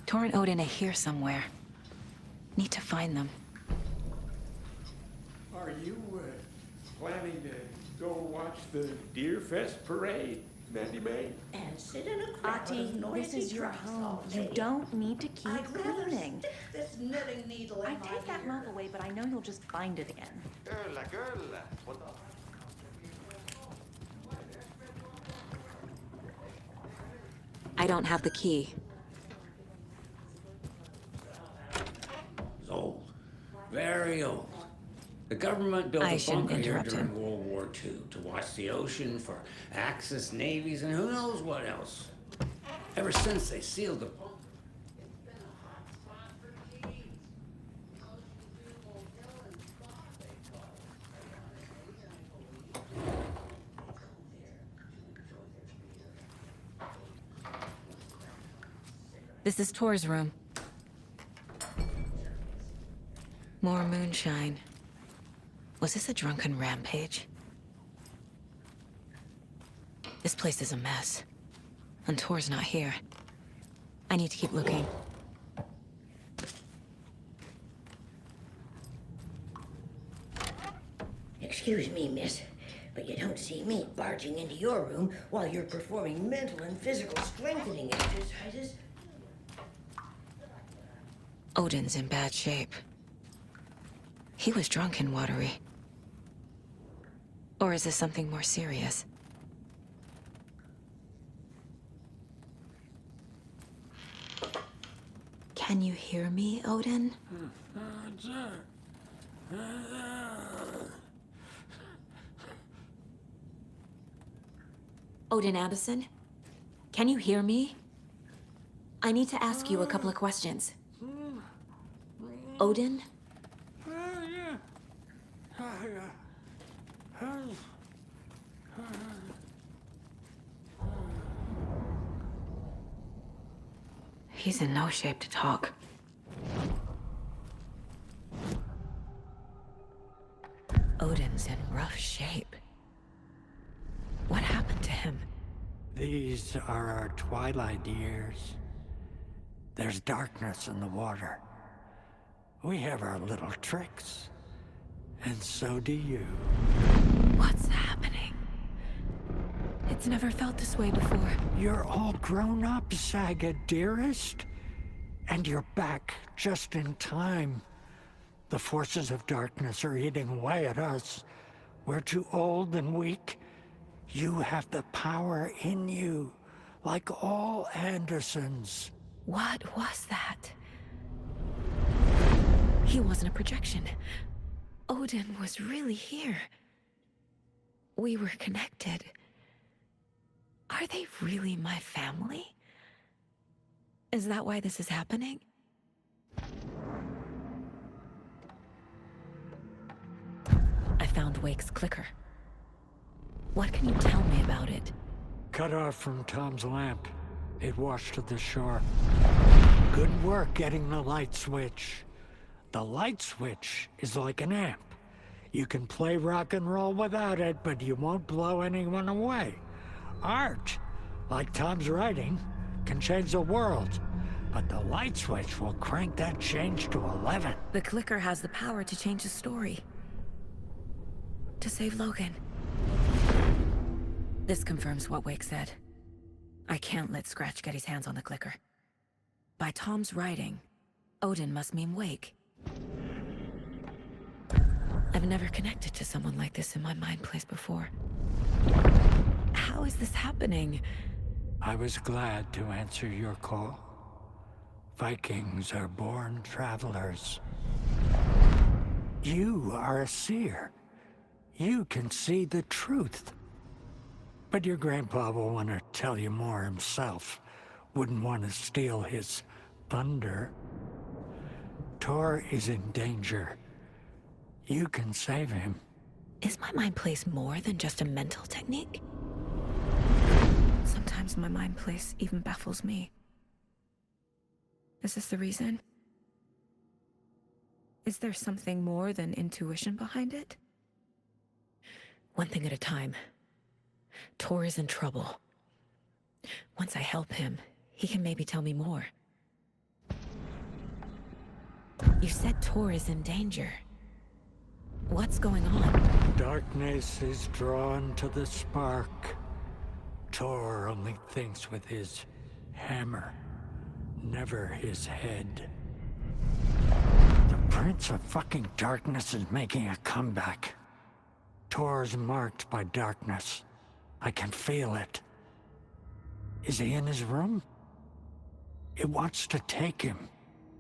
Tor and Odin are here somewhere. Need to find them. Are you planning to go watch the Deer Fest parade, Mandy May? And sit in a crowd Ati, of noisy this is your trucks home. all You day. don't need to keep I'd rather cleaning. stick this knitting needle in I my take that ear. mop away, but I know you'll just find it again. Girl, what the... I don't have the key. It's old. Very old. The government built I a shouldn't bunker here interrupt during him. World War II to watch the ocean for Axis navies and who knows what else. Ever since they sealed the bunker. This is Tor's room. More moonshine. Was this a drunken rampage? This place is a mess. And Tor's not here. I need to keep looking. Excuse me, miss, but you don't see me barging into your room while you're performing mental and physical strengthening exercises. Odin's in bad shape. He was drunk in Watery. Or is this something more serious? Can you hear me, Odin? Odin Addison? Can you hear me? I need to ask you a couple of questions. Odin? He's in no shape to talk. Odin's in rough shape. What happened to him? These are our twilight years. There's darkness in the water. We have our little tricks. And so do you. What's happening? It's never felt this way before. You're all grown up, Saga, dearest. And you're back just in time. The forces of darkness are eating away at us. We're too old and weak. You have the power in you, like all Andersons. What was that? He wasn't a projection. Odin was really here. We were connected. Are they really my family? Is that why this is happening? I found Wake's clicker. What can you tell me about it? Cut off from Tom's lamp. It washed to the shore. Good work getting the light switch. The light switch is like an amp. You can play rock and roll without it, but you won't blow anyone away. Art, like Tom's writing, can change the world. But the light switch will crank that change to 11. The clicker has the power to change the story. To save Logan. This confirms what Wake said. I can't let Scratch get his hands on the clicker. By Tom's writing, Odin must mean Wake. I've never connected to someone like this in my mind place before. How is this happening? I was glad to answer your call. Vikings are born travelers. You are a seer. You can see the truth. But your grandpa will want to tell you more himself. Wouldn't want to steal his thunder. Tor is in danger. You can save him. Is my mind place more than just a mental technique? Sometimes my mind place even baffles me. Is this the reason? Is there something more than intuition behind it? One thing at a time. Tor is in trouble. Once I help him, he can maybe tell me more. You said Tor is in danger. What's going on? Darkness is drawn to the spark. Tor only thinks with his hammer, never his head. The Prince of fucking Darkness is making a comeback. Tor's marked by darkness. I can feel it. Is he in his room? It wants to take him,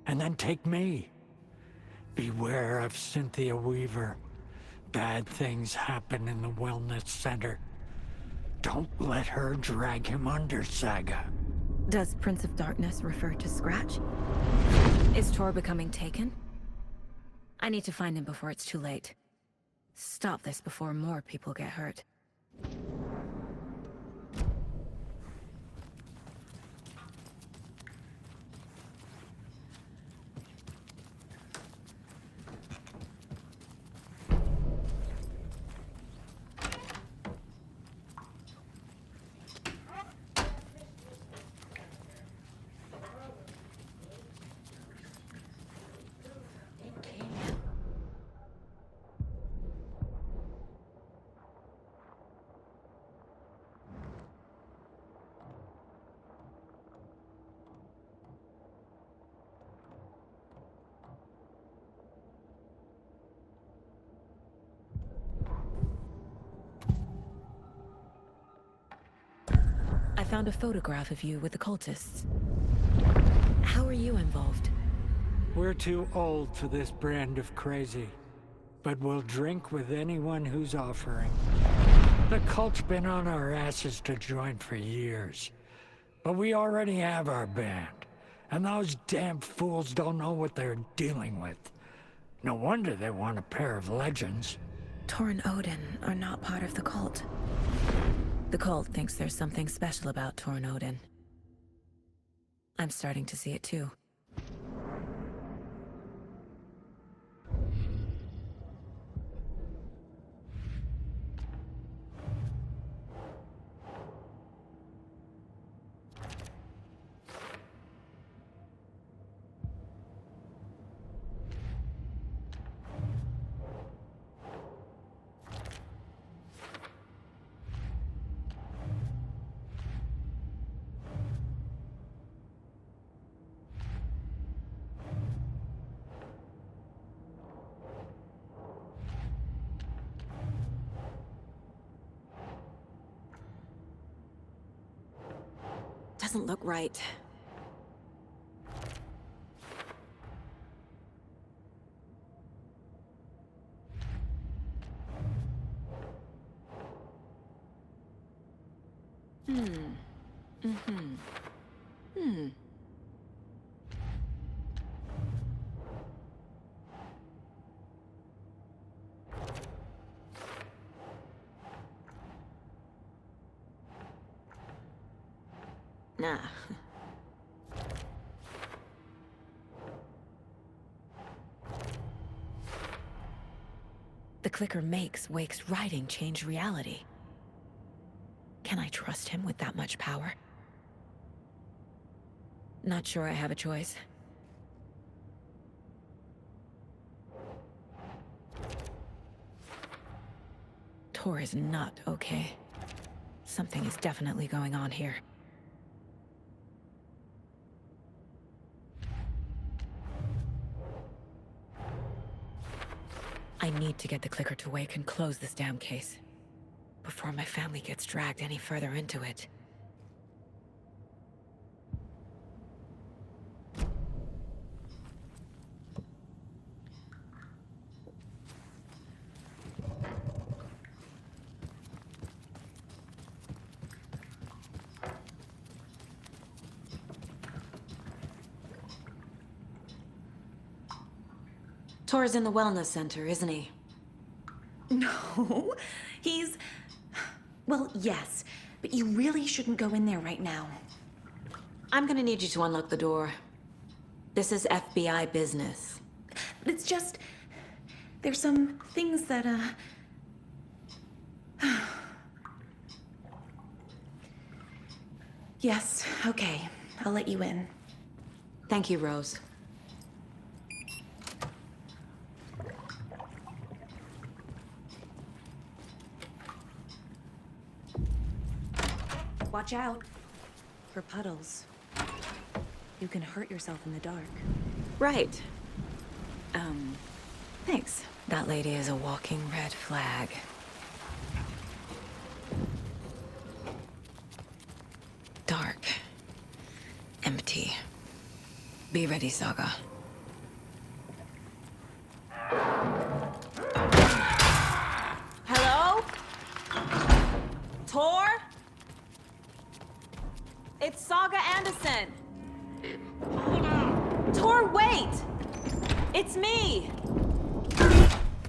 and then take me. Beware of Cynthia Weaver. Bad things happen in the wellness center. Don't let her drag him under, Saga. Does Prince of Darkness refer to Scratch? Is Tor becoming taken? I need to find him before it's too late. Stop this before more people get hurt. I found a photograph of you with the cultists. How are you involved? We're too old for this brand of crazy, but we'll drink with anyone who's offering. The cult's been on our asses to join for years, but we already have our band, and those damn fools don't know what they're dealing with. No wonder they want a pair of legends. Tor and Odin are not part of the cult. The cult thinks there's something special about Tor and Odin. I'm starting to see it too. doesn't look right. Nah. The clicker makes Wake's writing change reality. Can I trust him with that much power? Not sure I have a choice. Tor is not okay. Something is definitely going on here. I need to get the clicker to Wake and close this damn case before my family gets dragged any further into it. Tor's in the wellness center, isn't he? No, he's... Well, yes, but you really shouldn't go in there right now. I'm gonna need you to unlock the door. This is FBI business. It's just... There's some things that, Yes, okay. I'll let you in. Thank you, Rose. Watch out for puddles. You can hurt yourself in the dark. Right. Thanks. That lady is a walking red flag. Dark. Empty. Be ready, Saga. Hello? Tor? It's Saga Anderson. Tor, wait! It's me!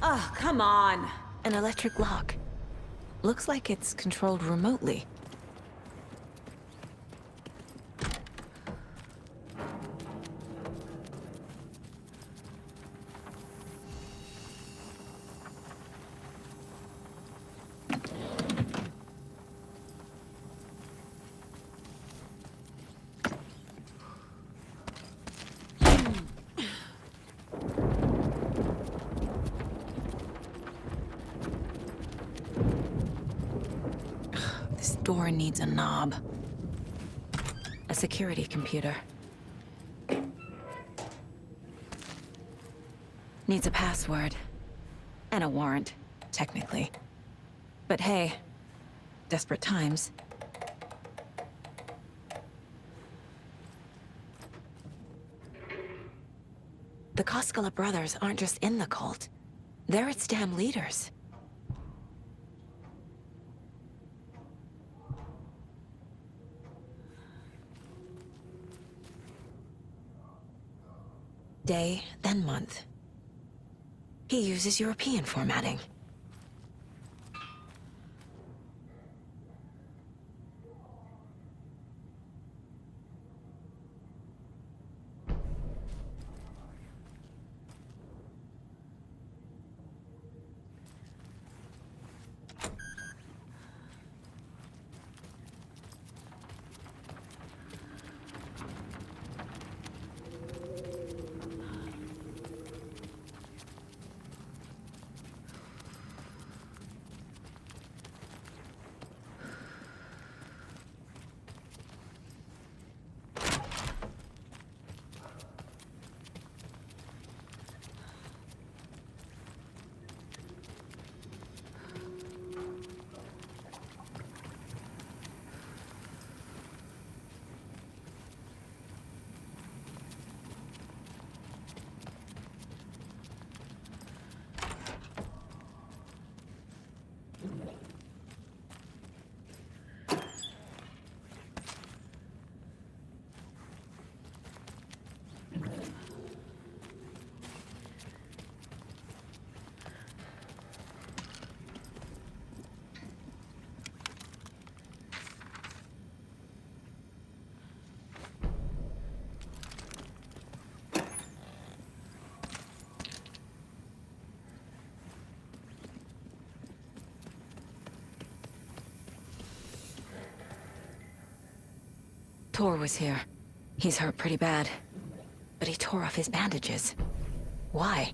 Oh, come on. An electric lock. Looks like it's controlled remotely. This door needs a knob. A security computer. Needs a password. And a warrant, technically. But hey, desperate times. The Koskela brothers aren't just in the cult. They're its damn leaders. Day, then month. He uses European formatting. Tor was here. He's hurt pretty bad. But he tore off his bandages. Why?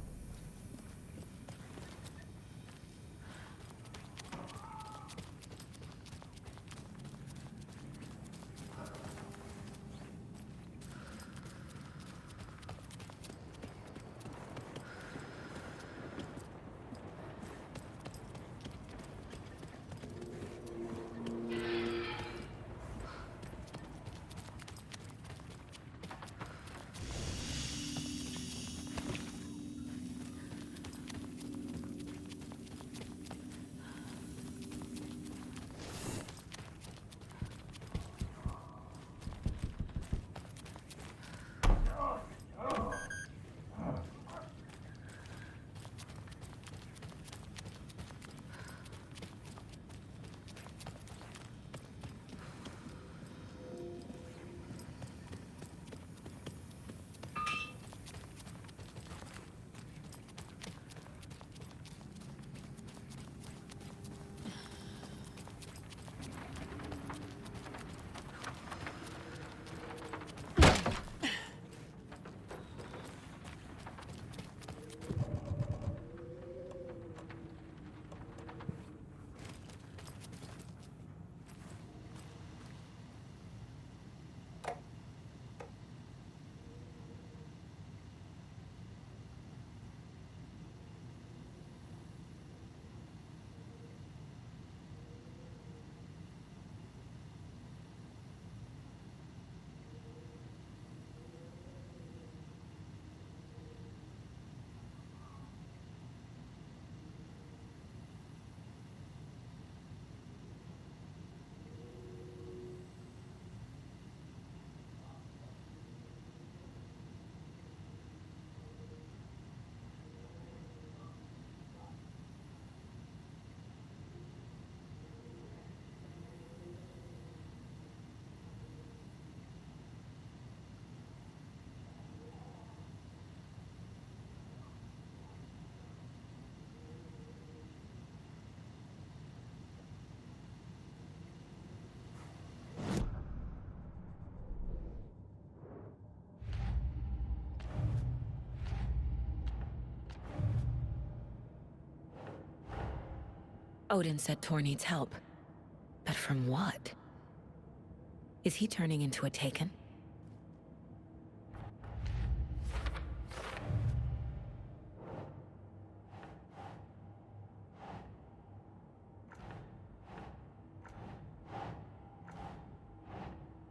Odin said Tor needs help. But from what? Is he turning into a Taken?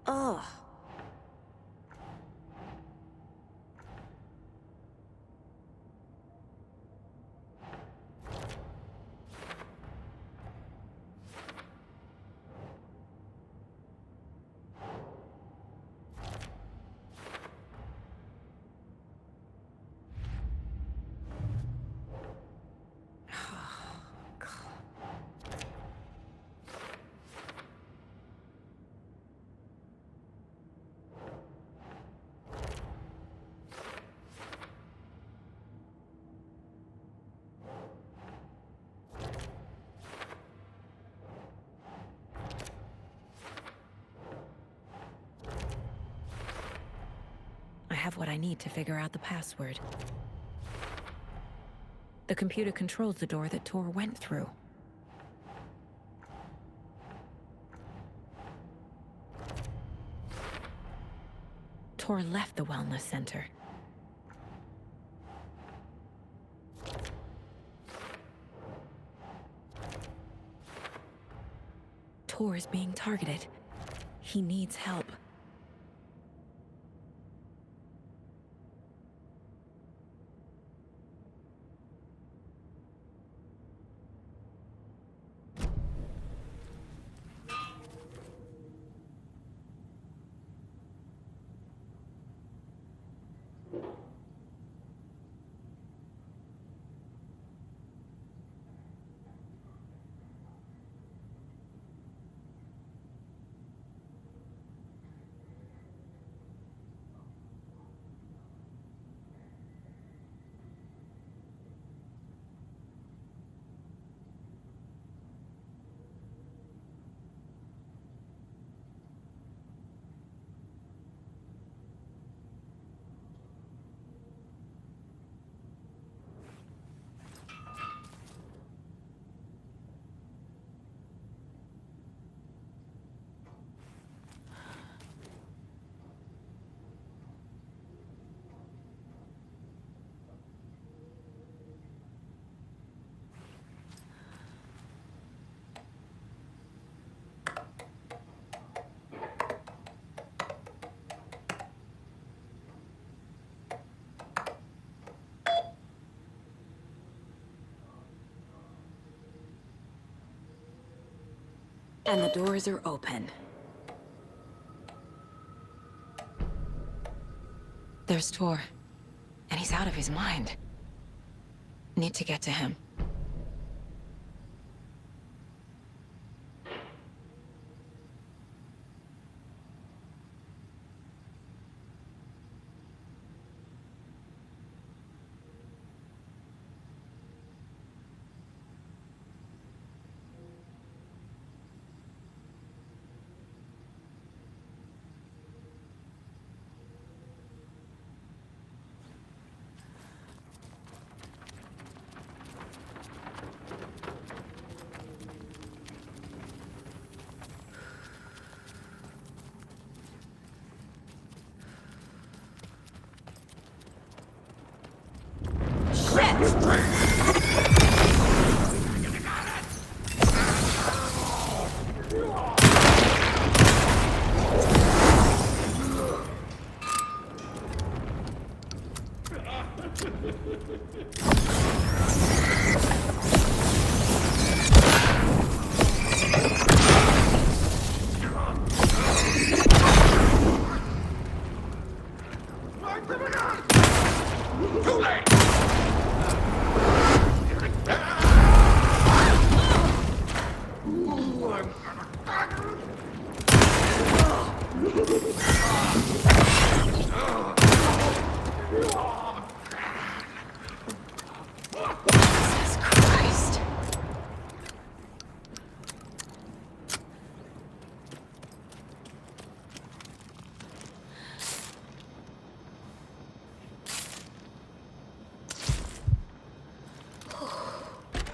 Ugh. I have what I need to figure out the password. The computer controls the door that Tor went through. Tor left the wellness center. Tor is being targeted. He needs help. And the doors are open. There's Tor. And he's out of his mind. Need to get to him.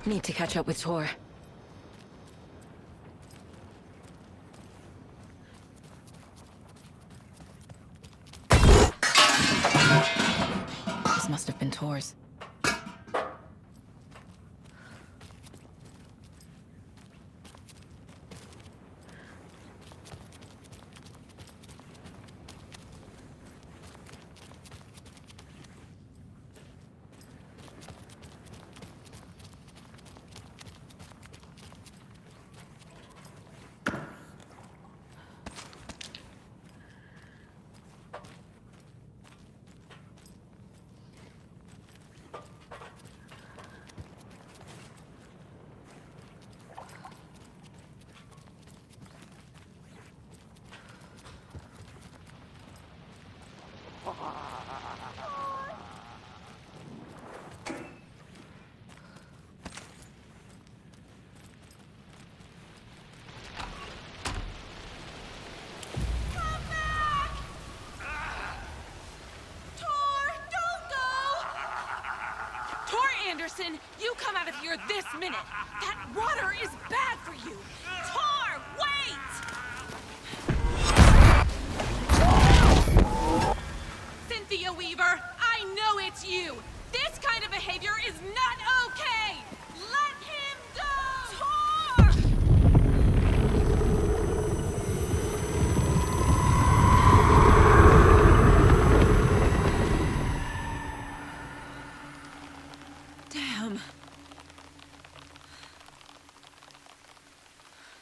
Need to catch up with Tor. This must have been Tor's. Anderson, you come out of here this minute. That water is bad for you. Tor, wait! Cynthia Weaver, I know it's you. This kind of behavior is not okay. Let him go! Tor! Damn.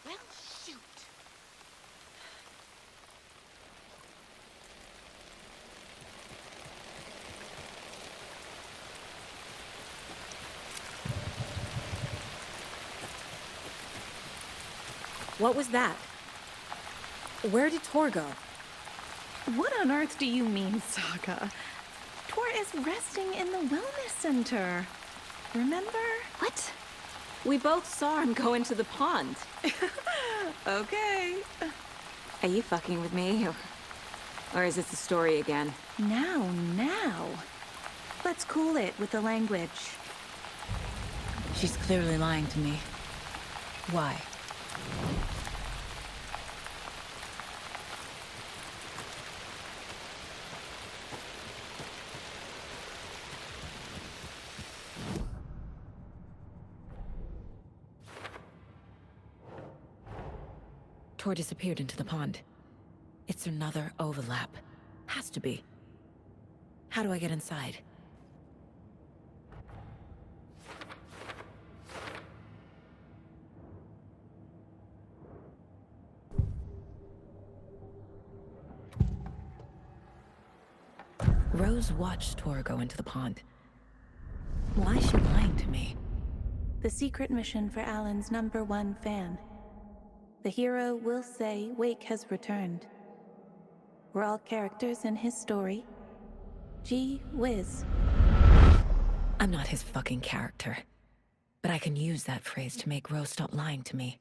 Well, shoot. What was that? Where did Tor go? What on earth do you mean, Saga? Tor is resting in the wellness center. Remember? What? We both saw him go into the pond. Okay. Are you fucking with me? Or is this the story again? Now. Let's cool it with the language. She's clearly lying to me. Why? Tor disappeared into the pond. It's another overlap. Has to be. How do I get inside? Rose watched Tor go into the pond. Why is she lying to me? The secret mission for Alan's #1 fan. The hero will say Wake has returned. We're all characters in his story. Gee whiz. I'm not his fucking character. But I can use that phrase to make Rose stop lying to me.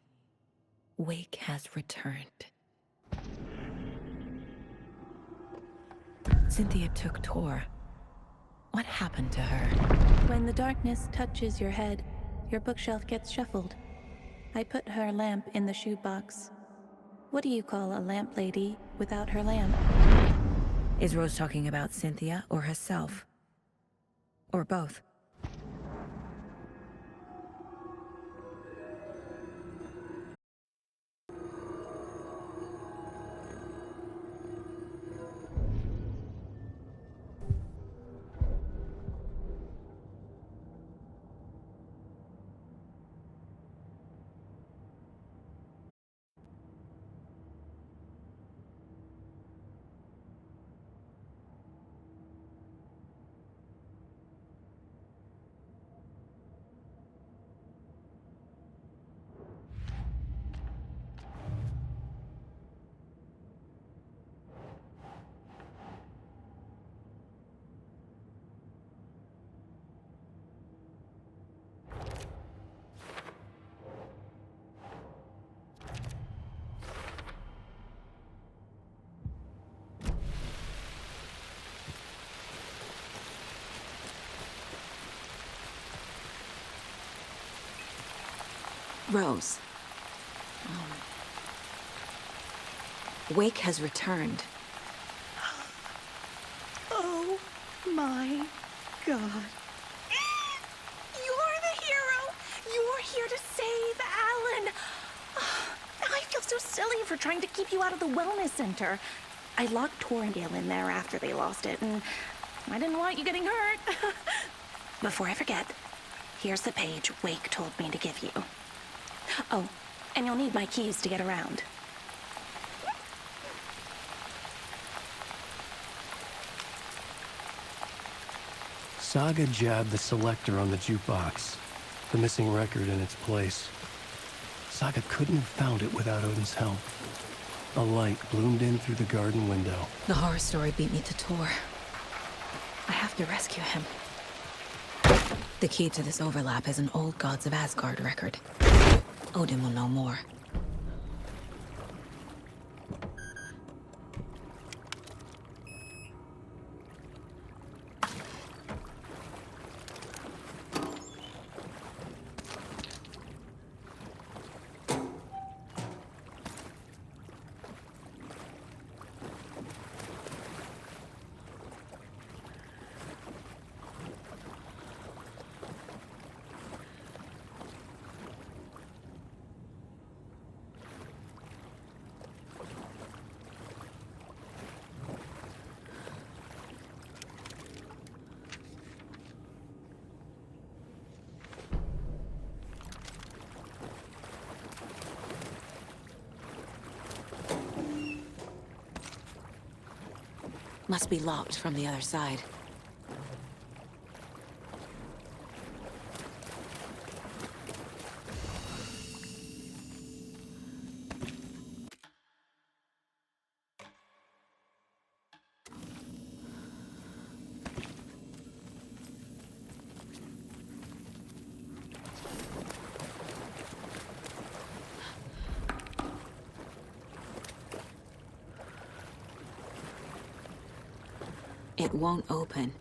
Wake has returned. Cynthia took Tor. What happened to her? When the darkness touches your head, your bookshelf gets shuffled. I put her lamp in the shoebox. What do you call a lamp lady without her lamp? Is Rose talking about Cynthia or herself? Or both? Rose. Wake has returned. Oh my God. You're the hero! You're here to save Alan! I feel so silly for trying to keep you out of the wellness center. I locked Tor and Gale in there after they lost it, and I didn't want you getting hurt. Before I forget, here's the page Wake told me to give you. Oh, and you'll need my keys to get around. Saga jabbed the selector on the jukebox, the missing record in its place. Saga couldn't have found it without Odin's help. A light bloomed in through the garden window. The horror story beat me to Tor. I have to rescue him. The key to this overlap is an old Gods of Asgard record. Odin will know more. Must be locked from the other side. It won't open.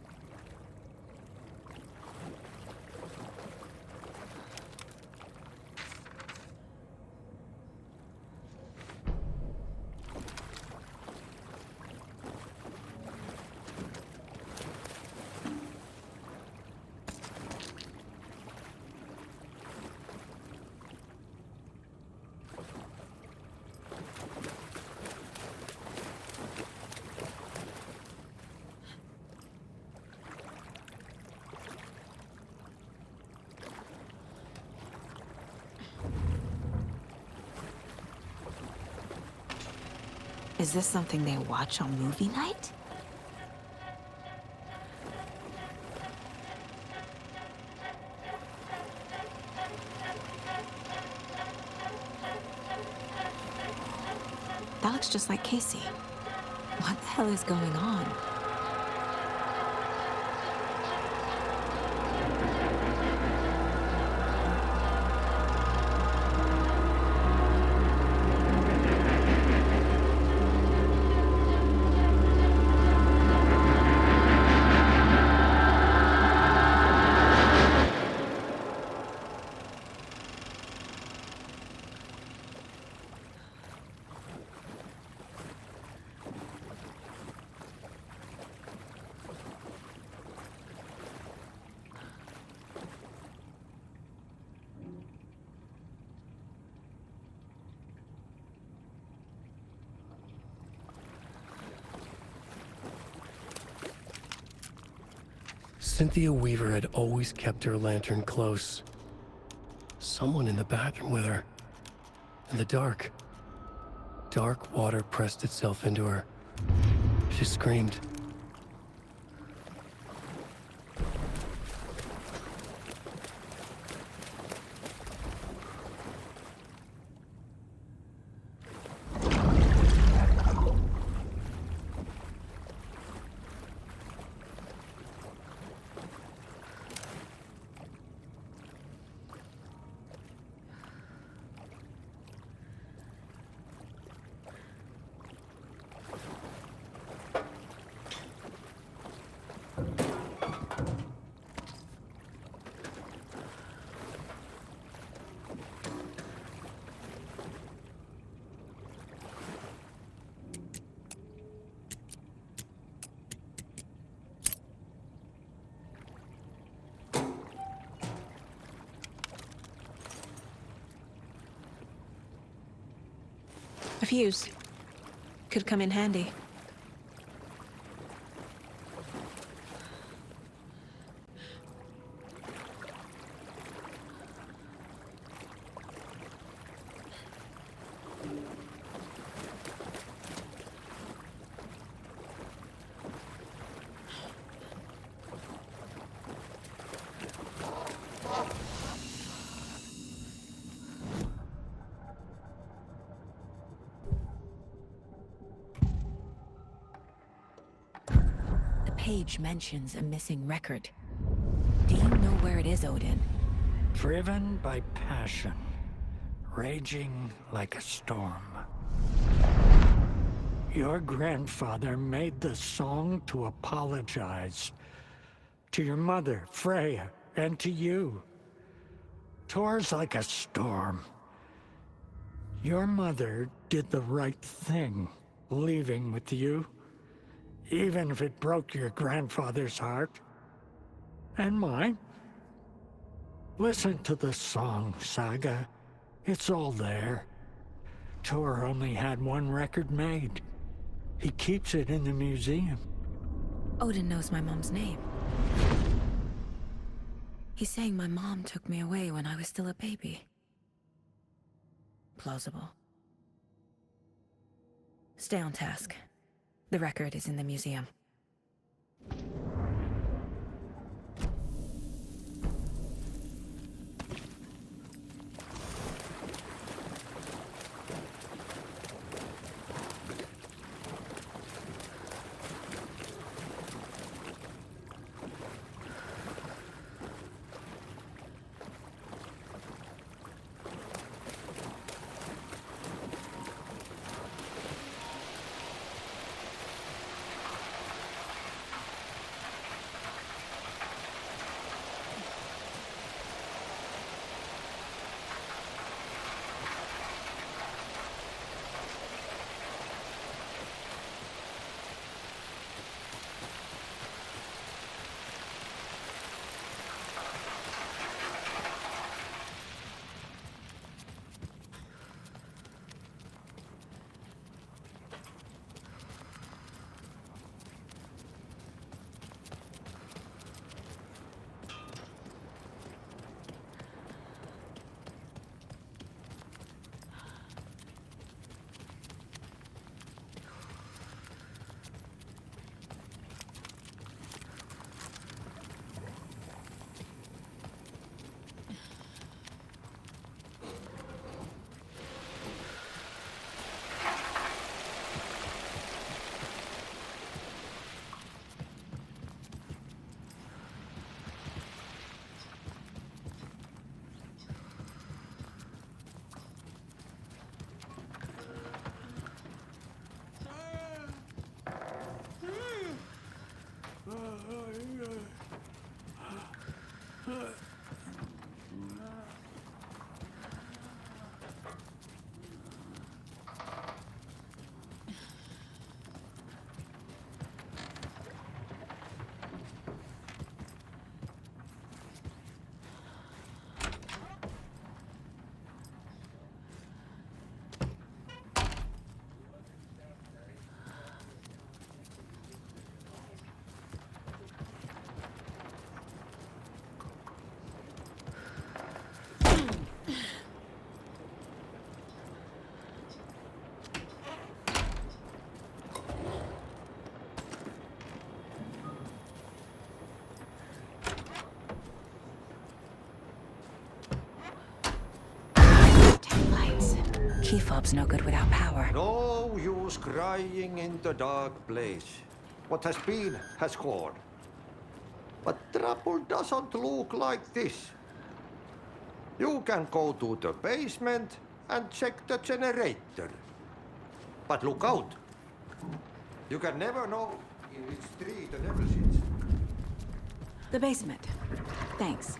Is this something they watch on movie night? looks just like Casey. What the hell is going on? Cynthia Weaver had always kept her lantern close. Someone in the bathroom with her. In the dark. Dark water pressed itself into her. She screamed. A fuse. Could come in handy. Page mentions a missing record. Do you know where it is, Odin? Driven by passion, raging like a storm. Your grandfather made the song to apologize to your mother, Freya, and to you. Tours like a storm. Your mother did the right thing, leaving with you. Even if it broke your grandfather's heart. And mine. Listen to the song, Saga. It's all there. Tor only had one record made. He keeps it in the museum. Odin knows my mom's name. He's saying my mom took me away when I was still a baby. Plausible. Stay on task. The record is in the museum. Key fob's no good without power. No use crying in the dark place. What has been has gone. But trouble doesn't look like this. You can go to the basement and check the generator. But look out. You can never know in which tree the devil sits. The basement. Thanks.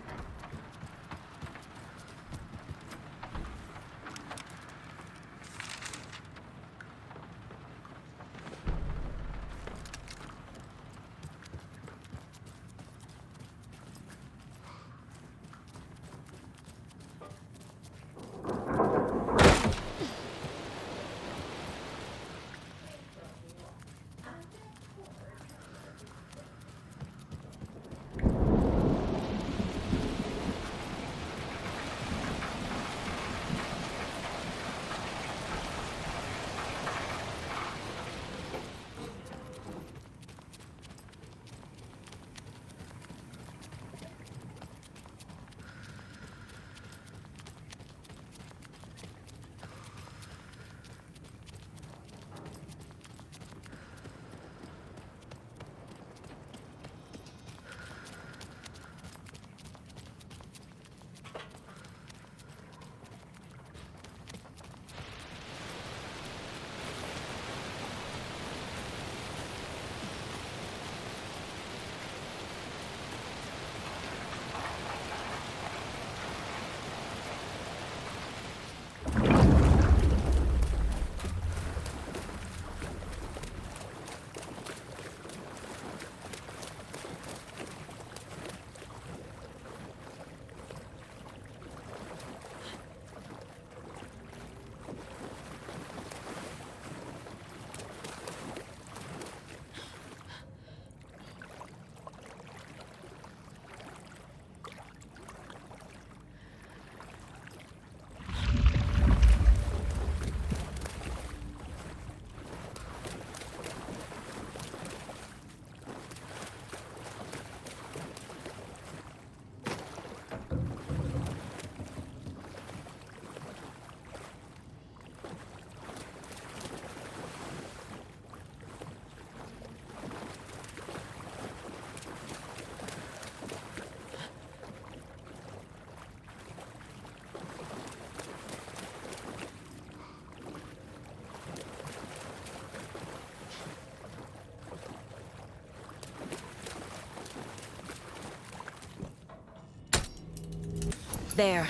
There.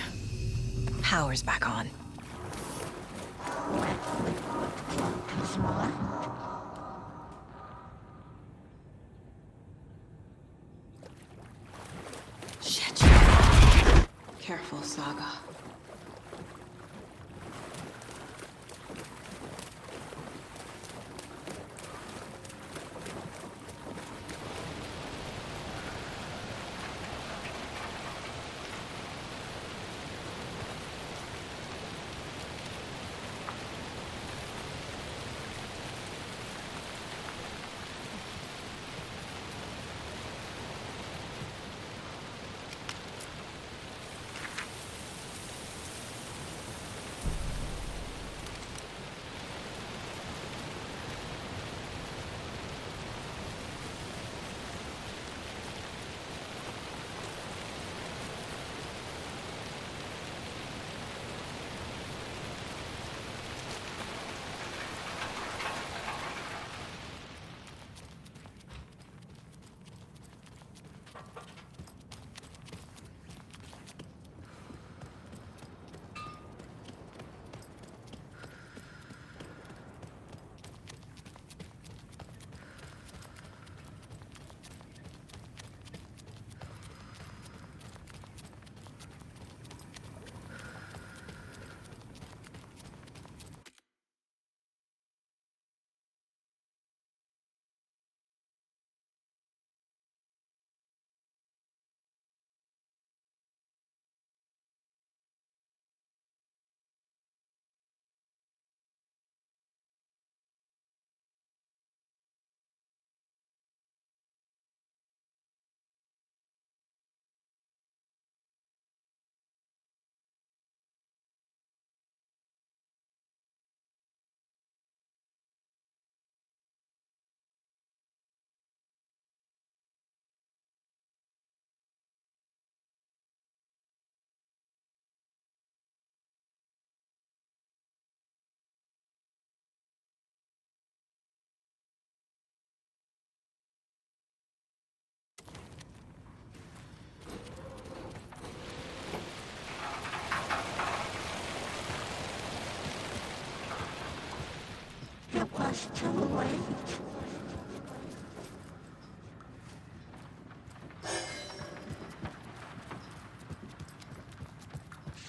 Power's back on. Shit. Careful, Saga.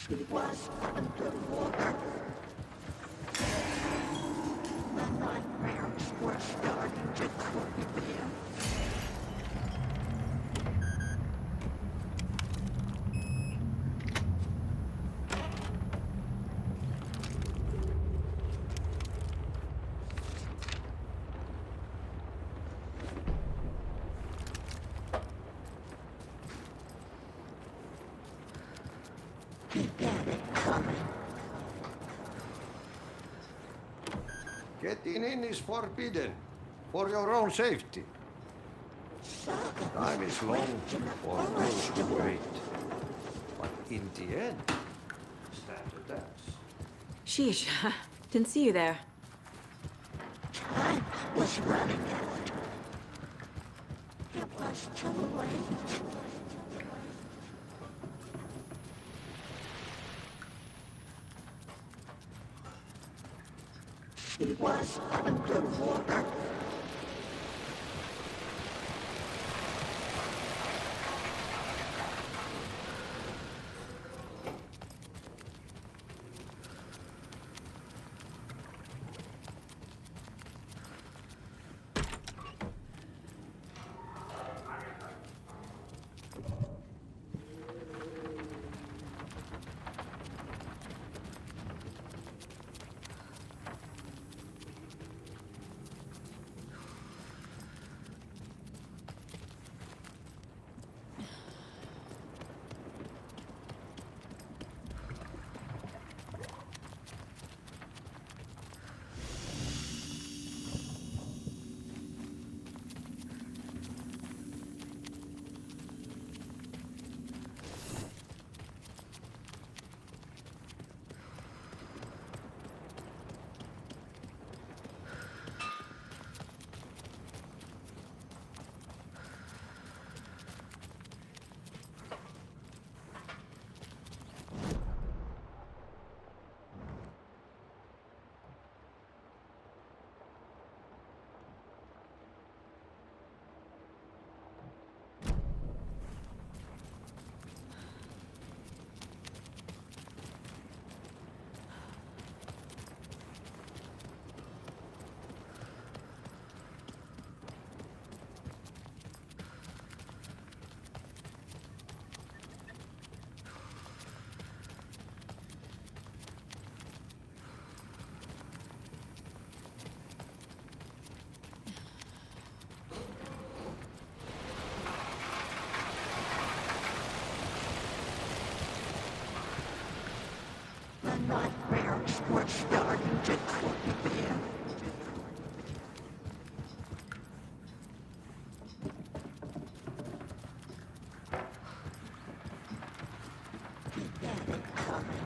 She was underwater. The nightmares were starting to creep in. Getting in is forbidden, for your own safety. Time is long for those who wait. But in the end, stand a dance. Sheesh, didn't see you there. Time was running out. It was too late. She was underwater. The nightmares were starting to creep in. He had it coming.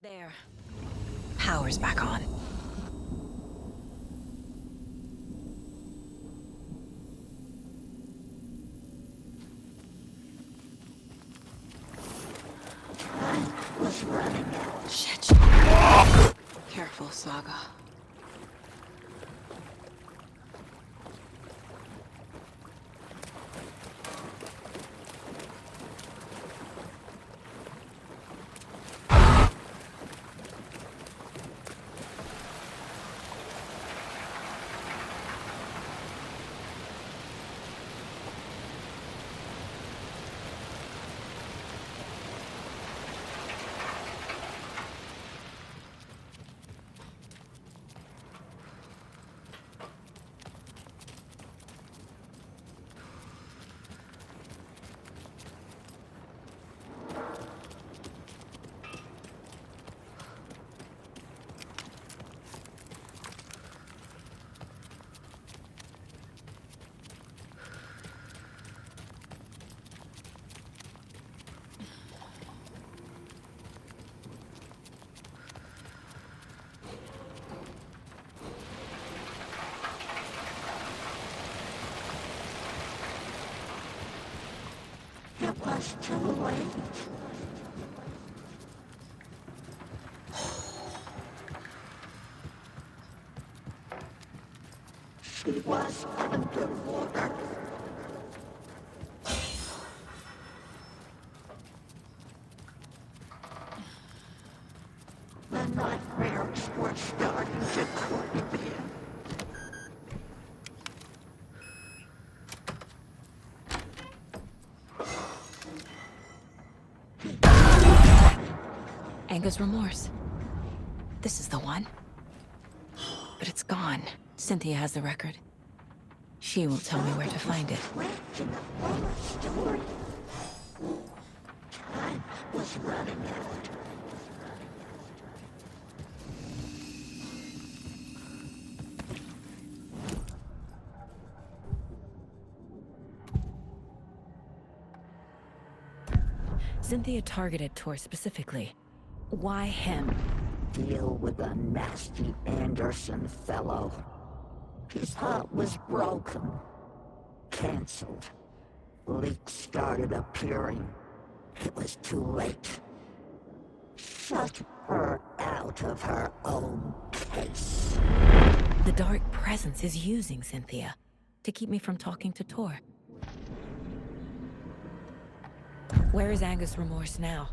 There. Power's back on. Time was running out. Shit. Careful, Saga. It was too late. She was underwater. The nightmares were starting to creep in. Anger's remorse. This is the one. But it's gone. Cynthia has the record. She will tell me where to find it. Time was running out. Cynthia targeted Tor specifically. Why him? Deal with the nasty Anderson fellow. His heart was broken. Cancelled. Leaks started appearing. It was too late. Shut her out of her own case. The Dark Presence is using Cynthia to keep me from talking to Tor. Where is Anger's remorse now?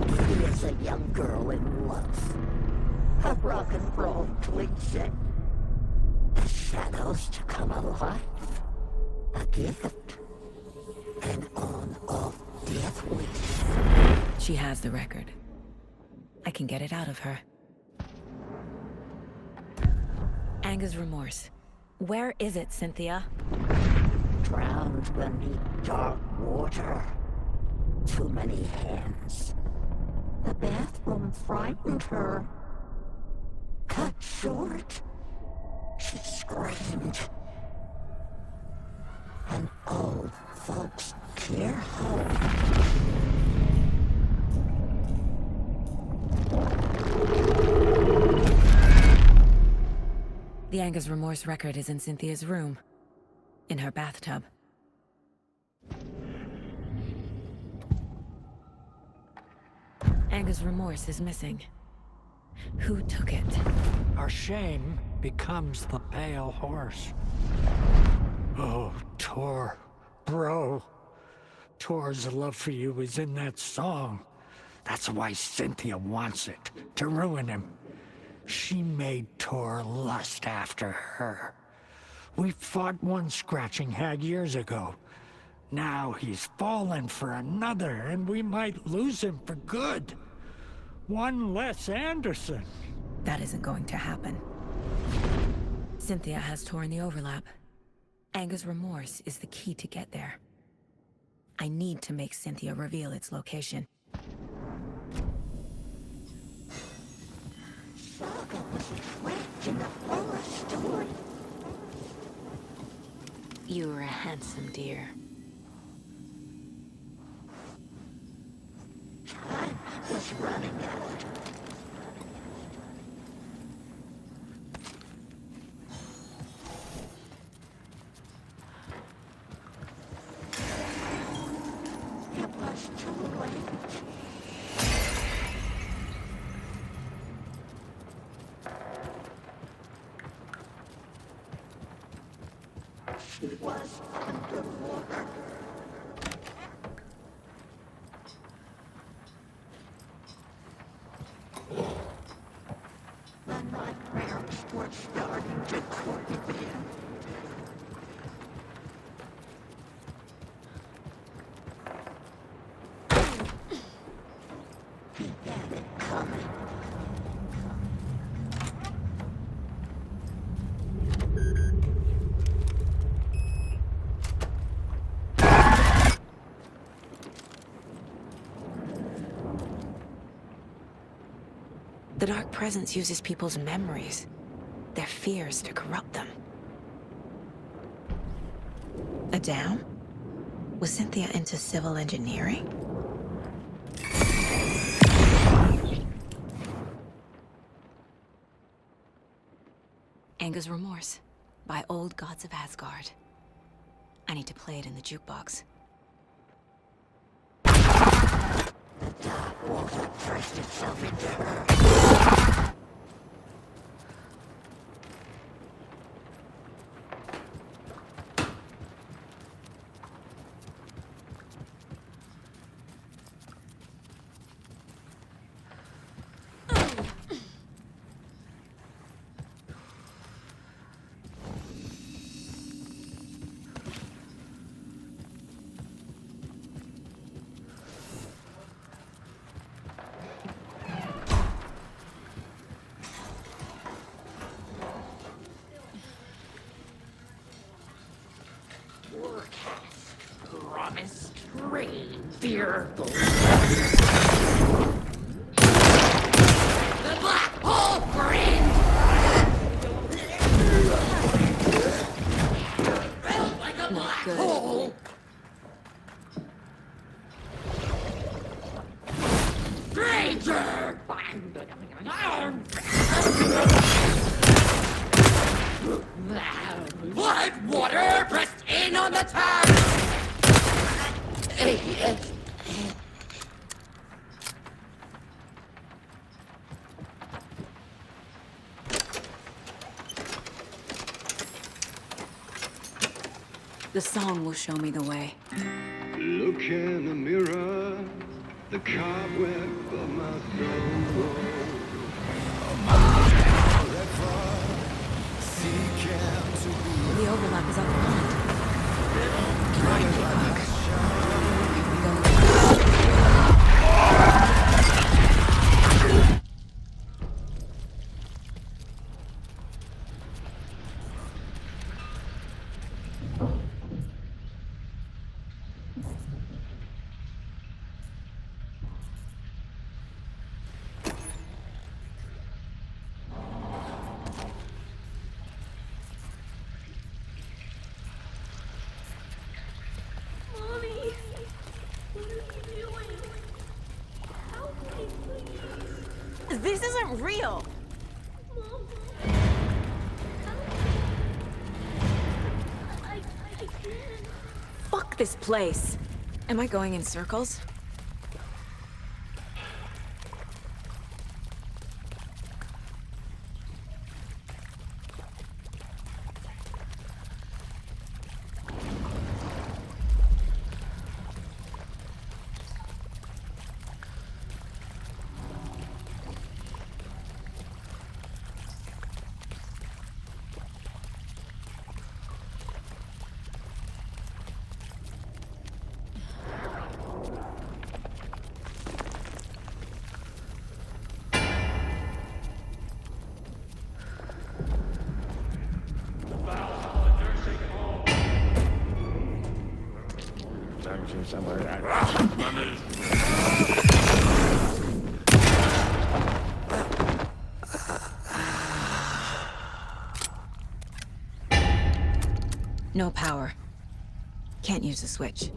She is a young girl in love. A rock and roll cliche. The shadows to come alive. A gift. An on-off death wish. She has the record. I can get it out of her. Anger's remorse. Where is it, Cynthia? Drowned beneath dark water. Too many hands. The bathroom frightened her. Cut short. She screamed. An old folks' care home. The Anger's remorse record is in Cynthia's room. In her bathtub. Anger's remorse is missing. Who took it? Our shame becomes the pale horse. Oh, Tor. Bro. Tor's love for you is in that song. That's why Cynthia wants it, to ruin him. She made Tor lust after her. We fought one scratching hag years ago. Now he's fallen for another, and we might lose him for good. One less Anderson. That isn't going to happen. Cynthia has Tor in the overlap. Anger's remorse is the key to get there. I need to make Cynthia reveal its location. Saga was trapped in the forest story. You were a handsome deer. Time was running out. It was too late. She was underwater. The nightmares were starting to creep in. He had it coming. The Dark Presence uses people's memories, their fears to corrupt them. A dam? Was Cynthia into civil engineering? Anger's Remorse by Old Gods of Asgard. I need to play it in the jukebox. dark water pressed itself into her. Promised rain, fearful. The black hole, friend! Felt like a black hole! Stranger! Blood water pressed in on the top! The song will show me the way. Look in the mirror, the cobweb of my soul. The overlap is up front. Fuck. Here we go. This isn't real! Fuck this place. Am I going in circles? No power. Can't use the switch.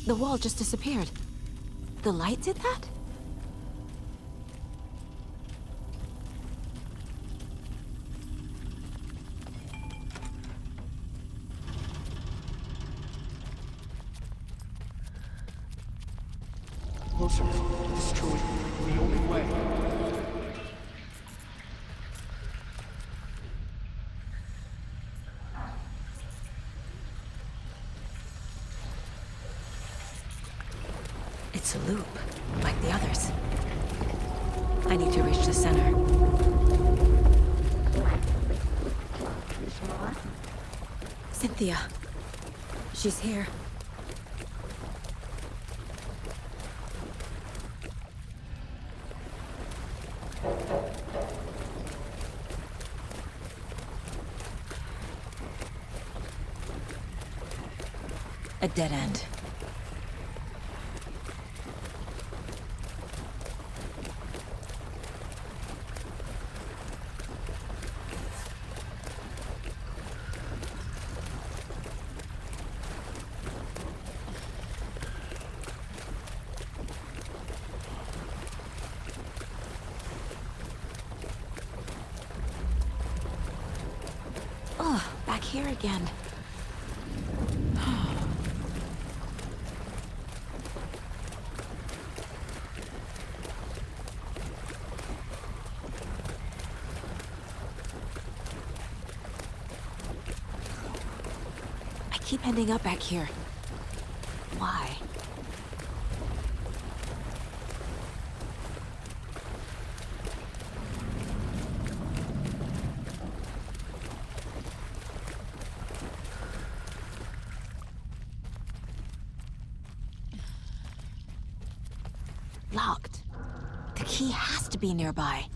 The wall just disappeared. The light did that? Closer. It's truly the only way. It's a loop, like the others. I need to reach the center. Cynthia. She's here. A dead end. here again. I keep ending up back here. Why? Locked. The key has to be nearby.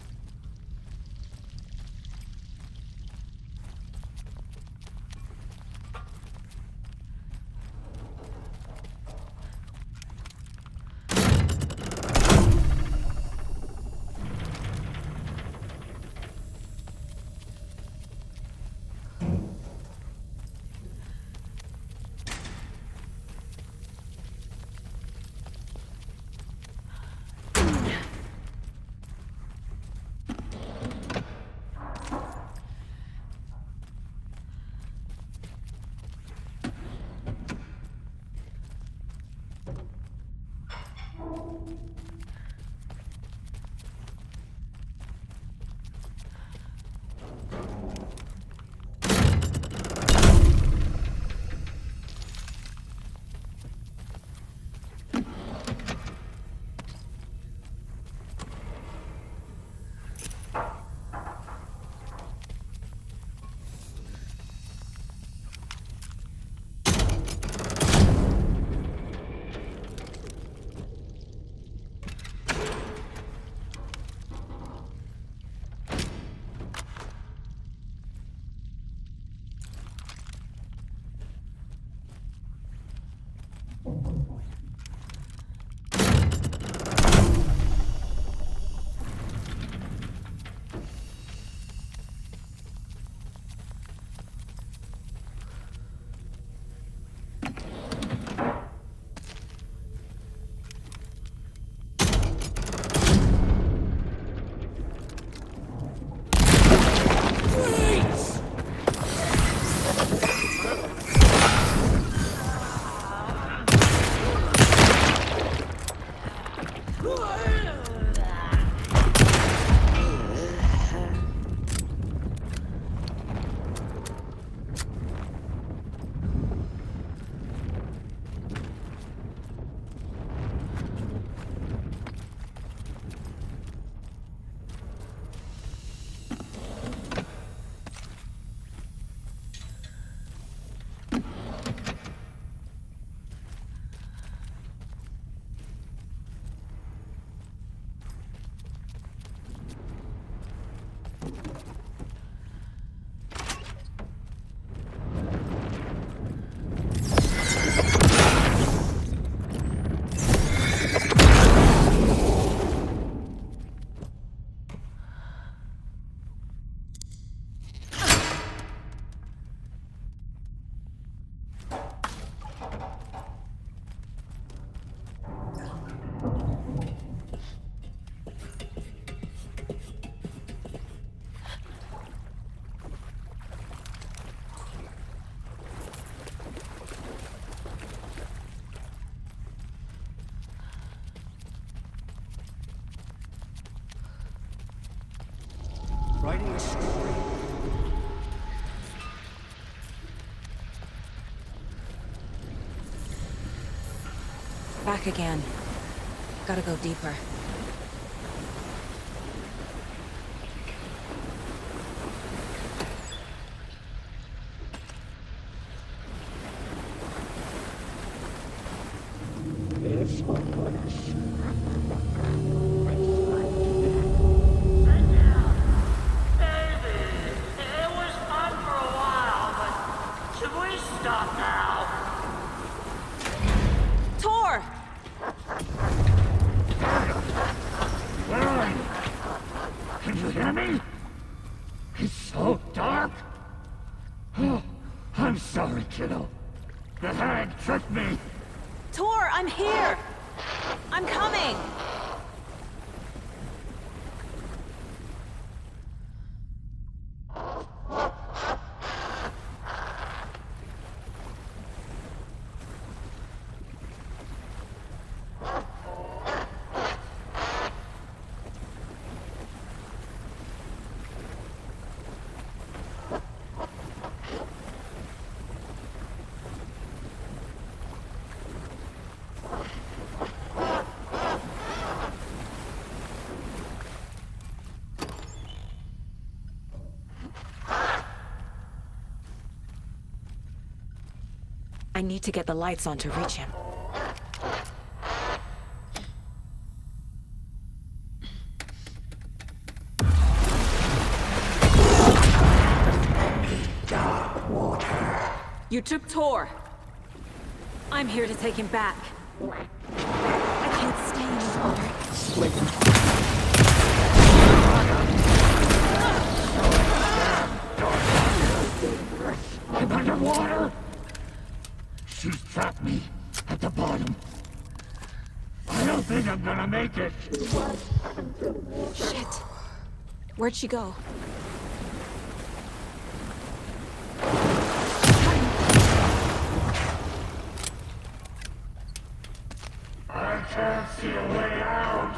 Writing a story. Back again. Gotta go deeper. Tor! Can you hear me? It's so dark. Oh, I'm sorry, kiddo. The hag tricked me. Tor, I'm here! I'm coming! I need to get the lights on to reach him. You took Tor. I'm here to take him back. I can't stay any longer. I'm underwater! She's trapped me at the bottom. I don't think I'm gonna make it. Shit. Where'd she go? I can't see a way out.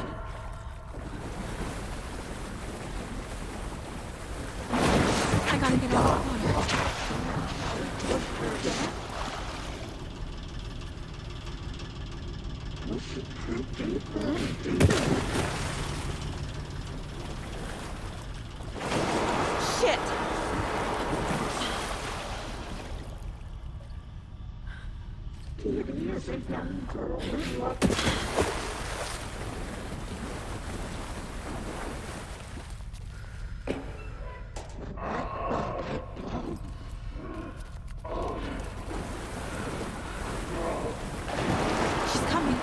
I gotta get out of the water. Shit! She's coming.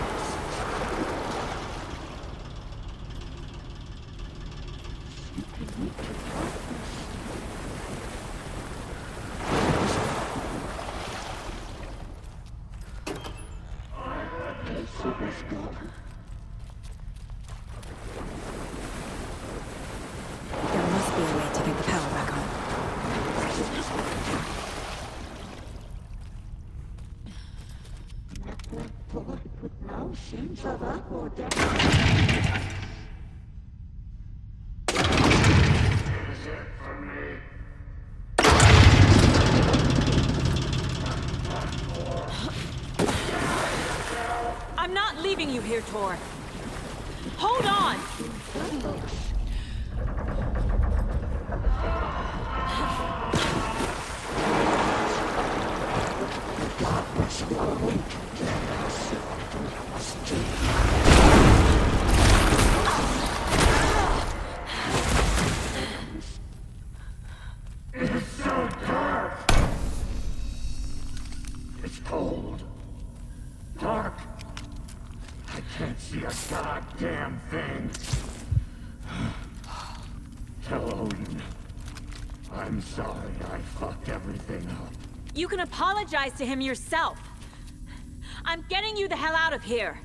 There must be a way to get the power back on. I'm not leaving you here, Tor. Hold on! It's so dark. It's cold. Dark. I can't see a goddamn thing. Tell Odin. I'm sorry I fucked everything up. You can apologize to him yourself. I'm getting you the hell out of here.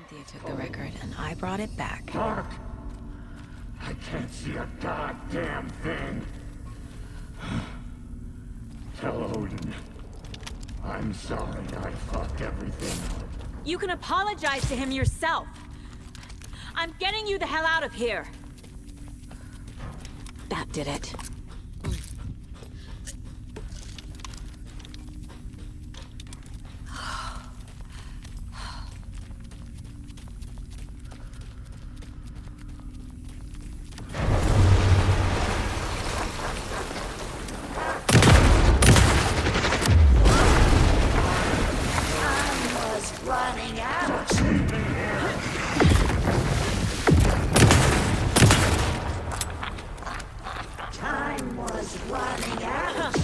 Cynthia took the record, and I brought it back. Dark! I can't see a goddamn thing. Tell Odin. I'm sorry I fucked everything up. You can apologize to him yourself. I'm getting you the hell out of here. That did it. Running out. Time was running out.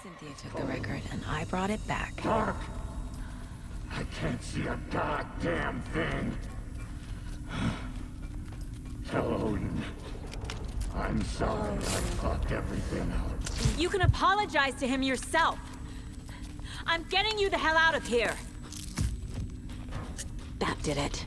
Cynthia took the record, and I brought it back. Dark! I can't see a goddamn thing. Tell Odin. I'm sorry I fucked everything up. You can apologize to him yourself. I'm getting you the hell out of here. That did it.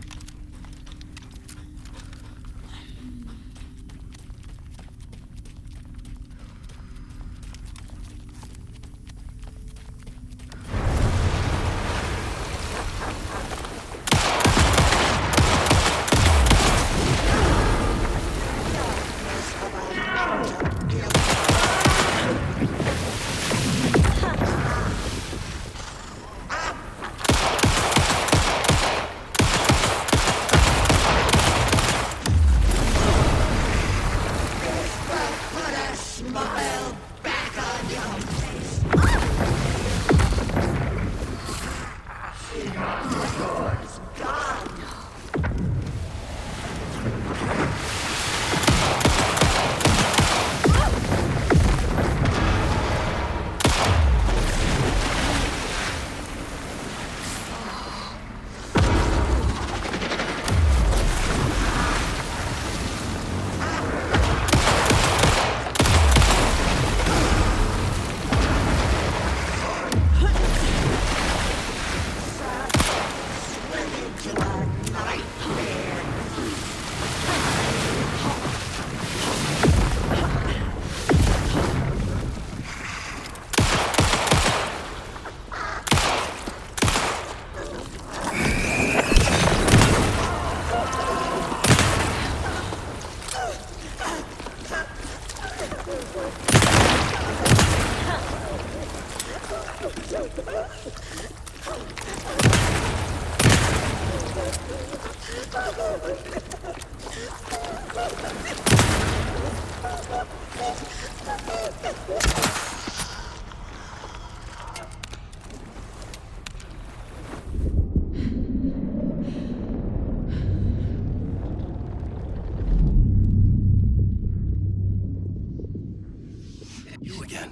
You again.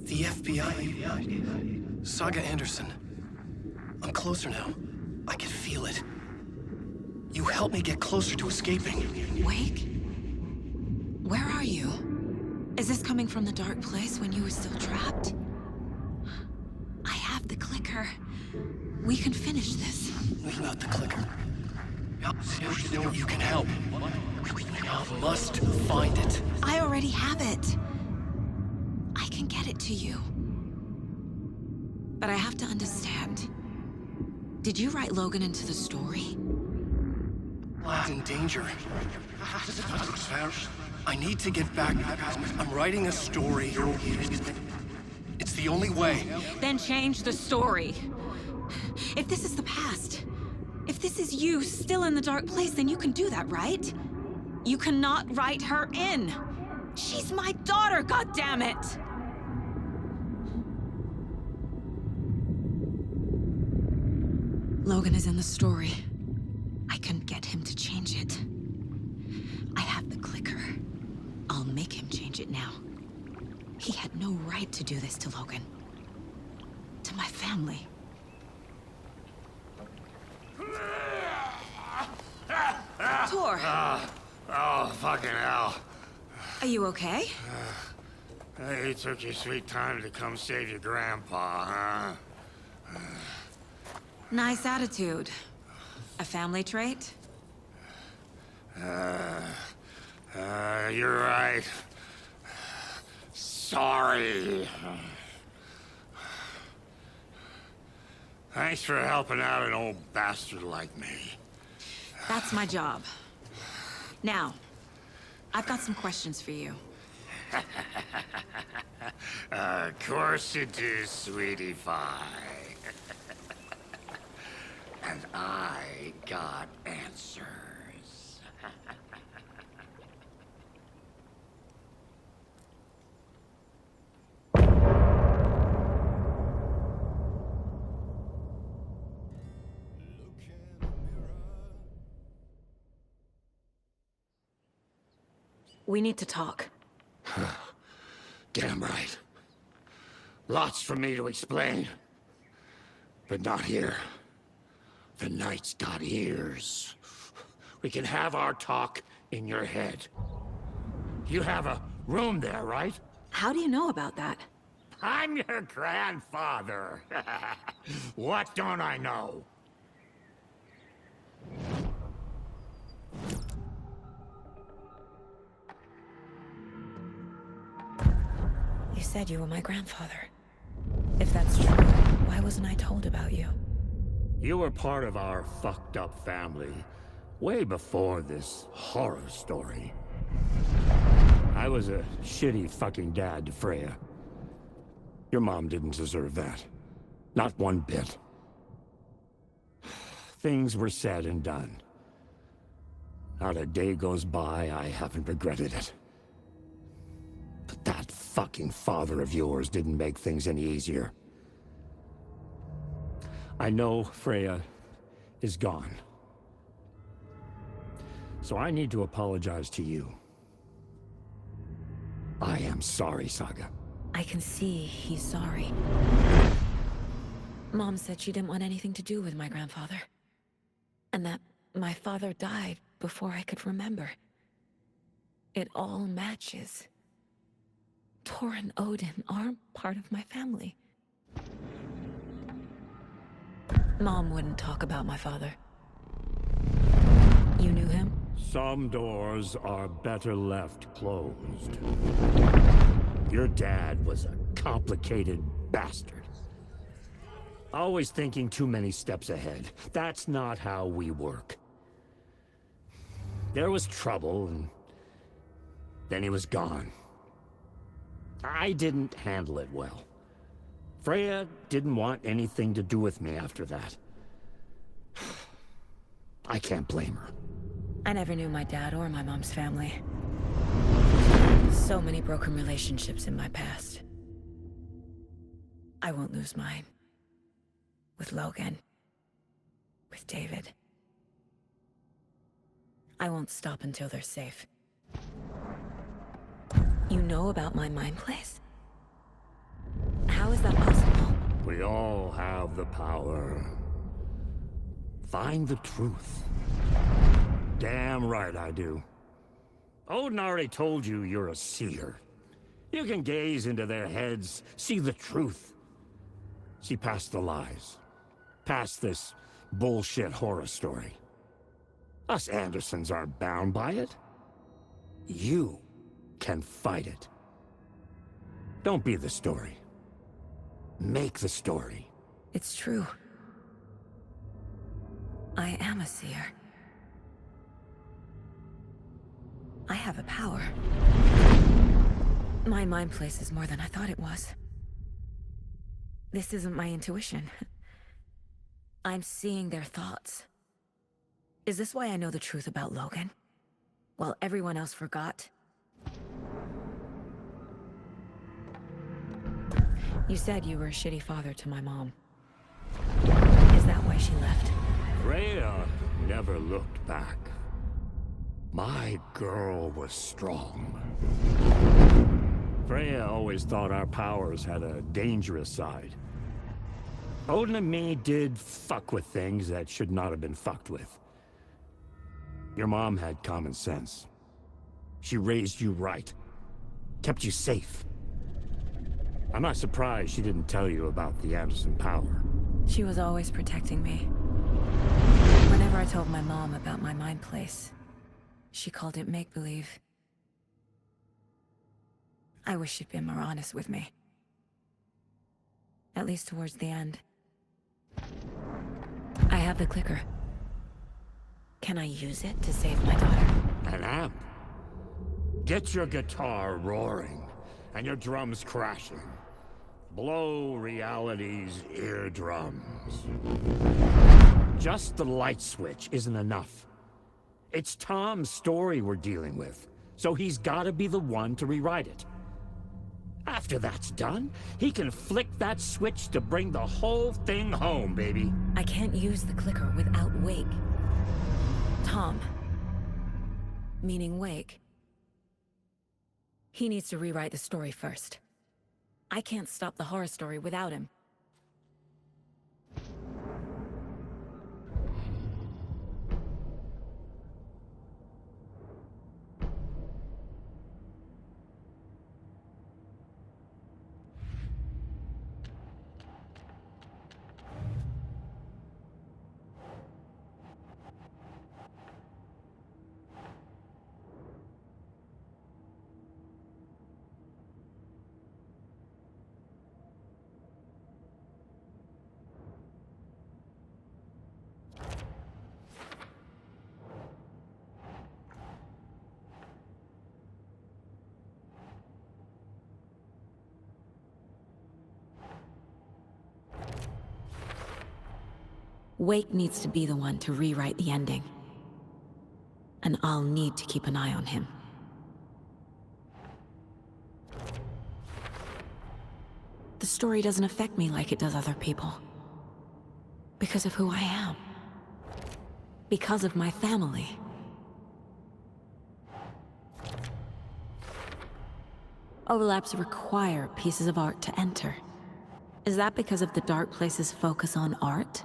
The FBI. Saga Anderson. I'm closer now. I can feel it. You helped me get closer to escaping. Wake? Where are you? Is this coming from the dark place when you were still trapped? I have the clicker. We can finish this. We've got the clicker. You can help. We must find it. I already have it. I can get it to you. But I have to understand. Did you write Logan into the story? He's in danger. I need to get back. I'm writing a story. It's the only way. Then change the story. If this is the past, If this is you still in the dark place, then you can do that, right? You cannot write her in. She's my daughter, goddammit! Logan is in the story. I couldn't get him to change it. I have the clicker. I'll make him change it now. He had no right to do this to Logan. To my family. Tor! Oh, fucking hell. Are you okay? Hey, you took your sweet time to come save your grandpa, huh? Nice attitude. A family trait? You're right. Sorry. Thanks for helping out an old bastard like me. That's my job. Now, I've got some questions for you. Of course you do, sweetie pie. And I got answers. We need to talk. Damn right. Lots for me to explain. But not here. The night's got ears. We can have our talk in your head. You have a room there, right? How do you know about that? I'm your grandfather. What don't I know? You said you were my grandfather. If that's true, why wasn't I told about you? You were part of our fucked up family way before this horror story. I was a shitty fucking dad to Freya. Your mom didn't deserve that. Not one bit. Things were said and done. Not a day goes by I haven't regretted it. But that fucking father of yours didn't make things any easier. I know Freya is gone. So I need to apologize to you. I am sorry, Saga. I can see he's sorry. Mom said she didn't want anything to do with my grandfather. And that my father died before I could remember. It all matches. Tor and Odin aren't part of my family. Mom wouldn't talk about my father. You knew him? Some doors are better left closed. Your dad was a complicated bastard. Always thinking too many steps ahead. That's not how we work. There was trouble, and then he was gone. I didn't handle it well. Freya didn't want anything to do with me after that. I can't blame her. I never knew my dad or my mom's family. So many broken relationships in my past. I won't lose mine. With Logan. With David. I won't stop until they're safe. You know about my mind place? How is that possible? We all have the power. Find the truth. Damn right I do. Odin already told you you're a seer. You can gaze into their heads, see the truth. See past the lies. Past this bullshit horror story. Us Andersons aren't bound by it. You can fight it. Don't be the story. Make the story. It's true. I am a seer. I have a power. My mind place is more than I thought it was. This isn't my intuition. I'm seeing their thoughts. Is this why I know the truth about Logan? While everyone else forgot? You said you were a shitty father to my mom. Is that why she left? Freya never looked back. My girl was strong. Freya always thought our powers had a dangerous side. Odin and me did fuck with things that should not have been fucked with. Your mom had common sense. She raised you right. Kept you safe. I'm not surprised she didn't tell you about the Anderson power. She was always protecting me. Whenever I told my mom about my mind place, she called it make-believe. I wish she'd been more honest with me. At least towards the end. I have the clicker. Can I use it to save my daughter? An amp? Get your guitar roaring, and your drums crashing. Blow reality's eardrums. Just the light switch isn't enough. It's Tom's story we're dealing with, so he's gotta be the one to rewrite it. After that's done, he can flick that switch to bring the whole thing home, baby. I can't use the clicker without Wake. Tom. Meaning Wake. He needs to rewrite the story first. I can't stop the horror story without him. Wake needs to be the one to rewrite the ending. And I'll need to keep an eye on him. The story doesn't affect me like it does other people. Because of who I am. Because of my family. Overlaps require pieces of art to enter. Is that because of the Dark Place's focus on art?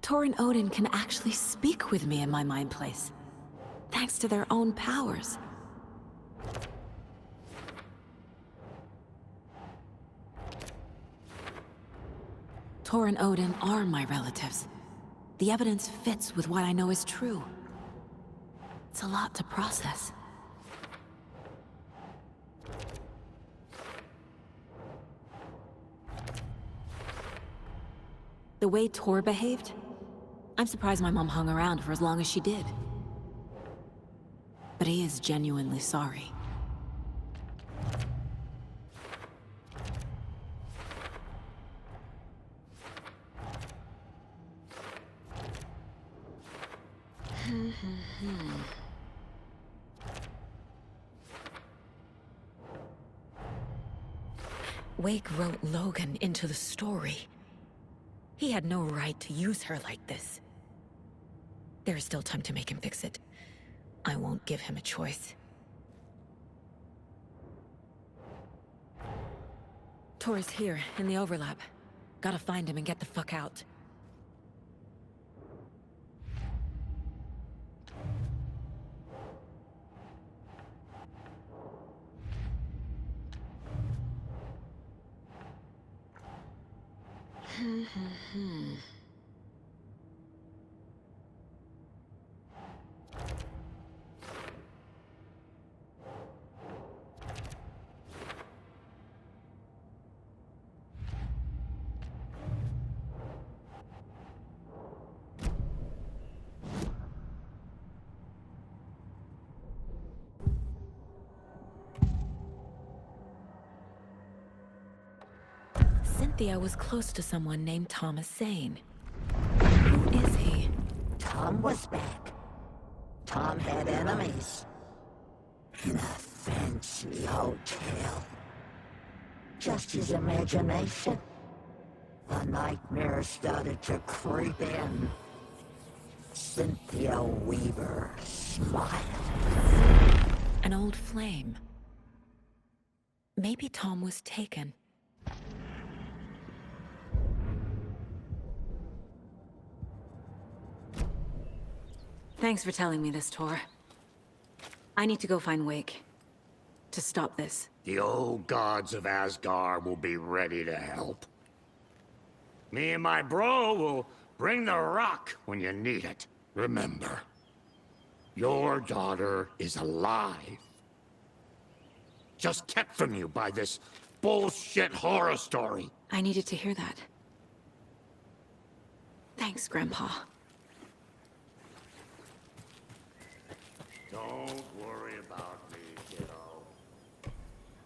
Tor and Odin can actually speak with me in my mind place, thanks to their own powers. Tor and Odin are my relatives. The evidence fits with what I know is true. It's a lot to process. The way Tor behaved, I'm surprised my mom hung around for as long as she did. But he is genuinely sorry. Wake wrote Logan into the story. He had no right to use her like this. There is still time to make him fix it. I won't give him a choice. Tor's here, in the overlap. Gotta find him and get the fuck out. Cynthia was close to someone named Thomas Zane. Who is he? Tom was back. Tom had enemies. In a fancy hotel. Just his imagination. The nightmare started to creep in. Cynthia Weaver smiled. An old flame. Maybe Tom was taken. Thanks for telling me this, Tor. I need to go find Wake. To stop this. The old gods of Asgard will be ready to help. Me and my bro will bring the rock when you need it. Remember, your daughter is alive. Just kept from you by this bullshit horror story. I needed to hear that. Thanks, Grandpa. Don't worry about me, kiddo.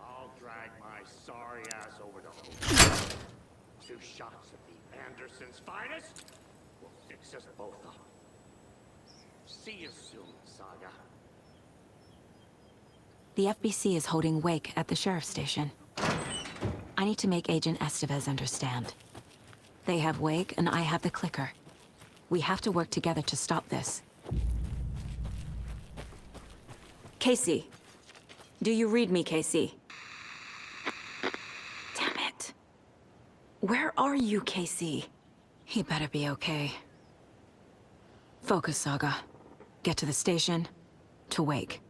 I'll drag my sorry ass over to Hope. 2 shots of the Andersons' finest will fix us both up. See you soon, Saga. The FBC is holding Wake at the sheriff's station. I need to make Agent Estevez understand. They have Wake, and I have the clicker. We have to work together to stop this. Casey. Do you read me, Casey? Damn it. Where are you, Casey? He better be okay. Focus, Saga. Get to the station, to Wake.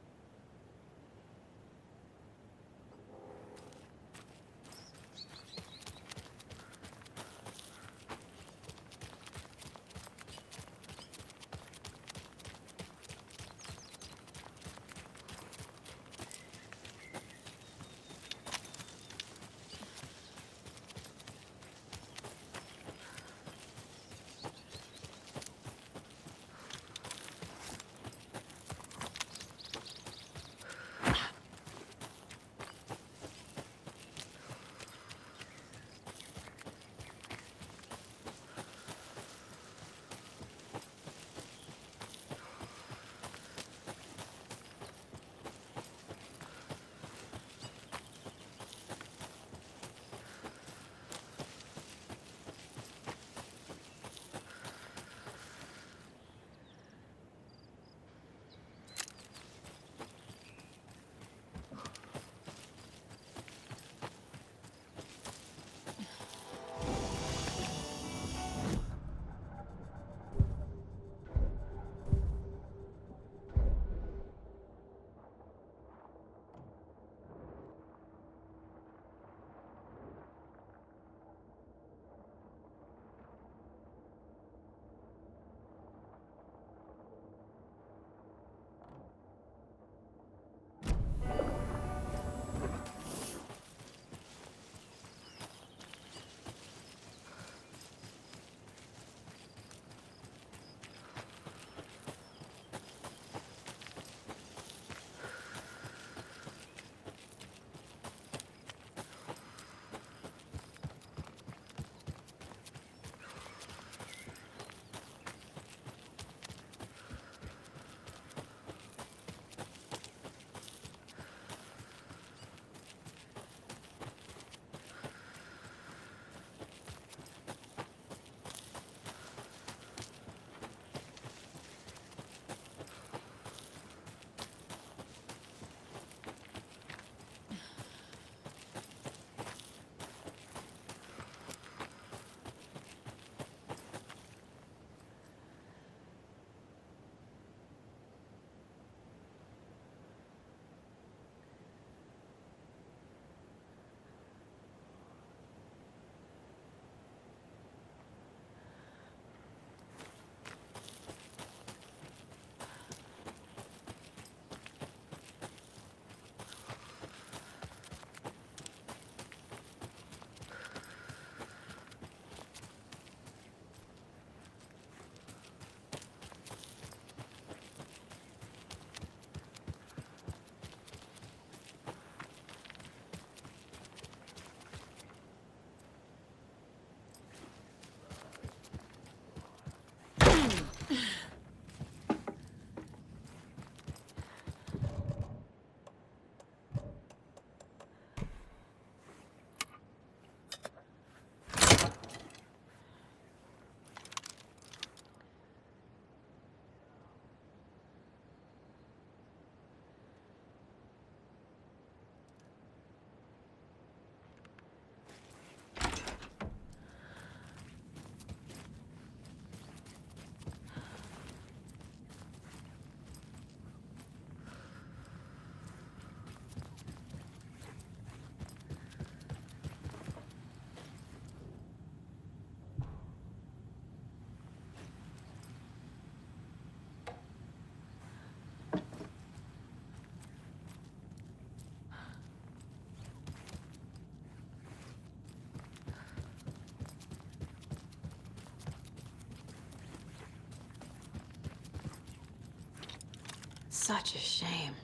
Such a shame.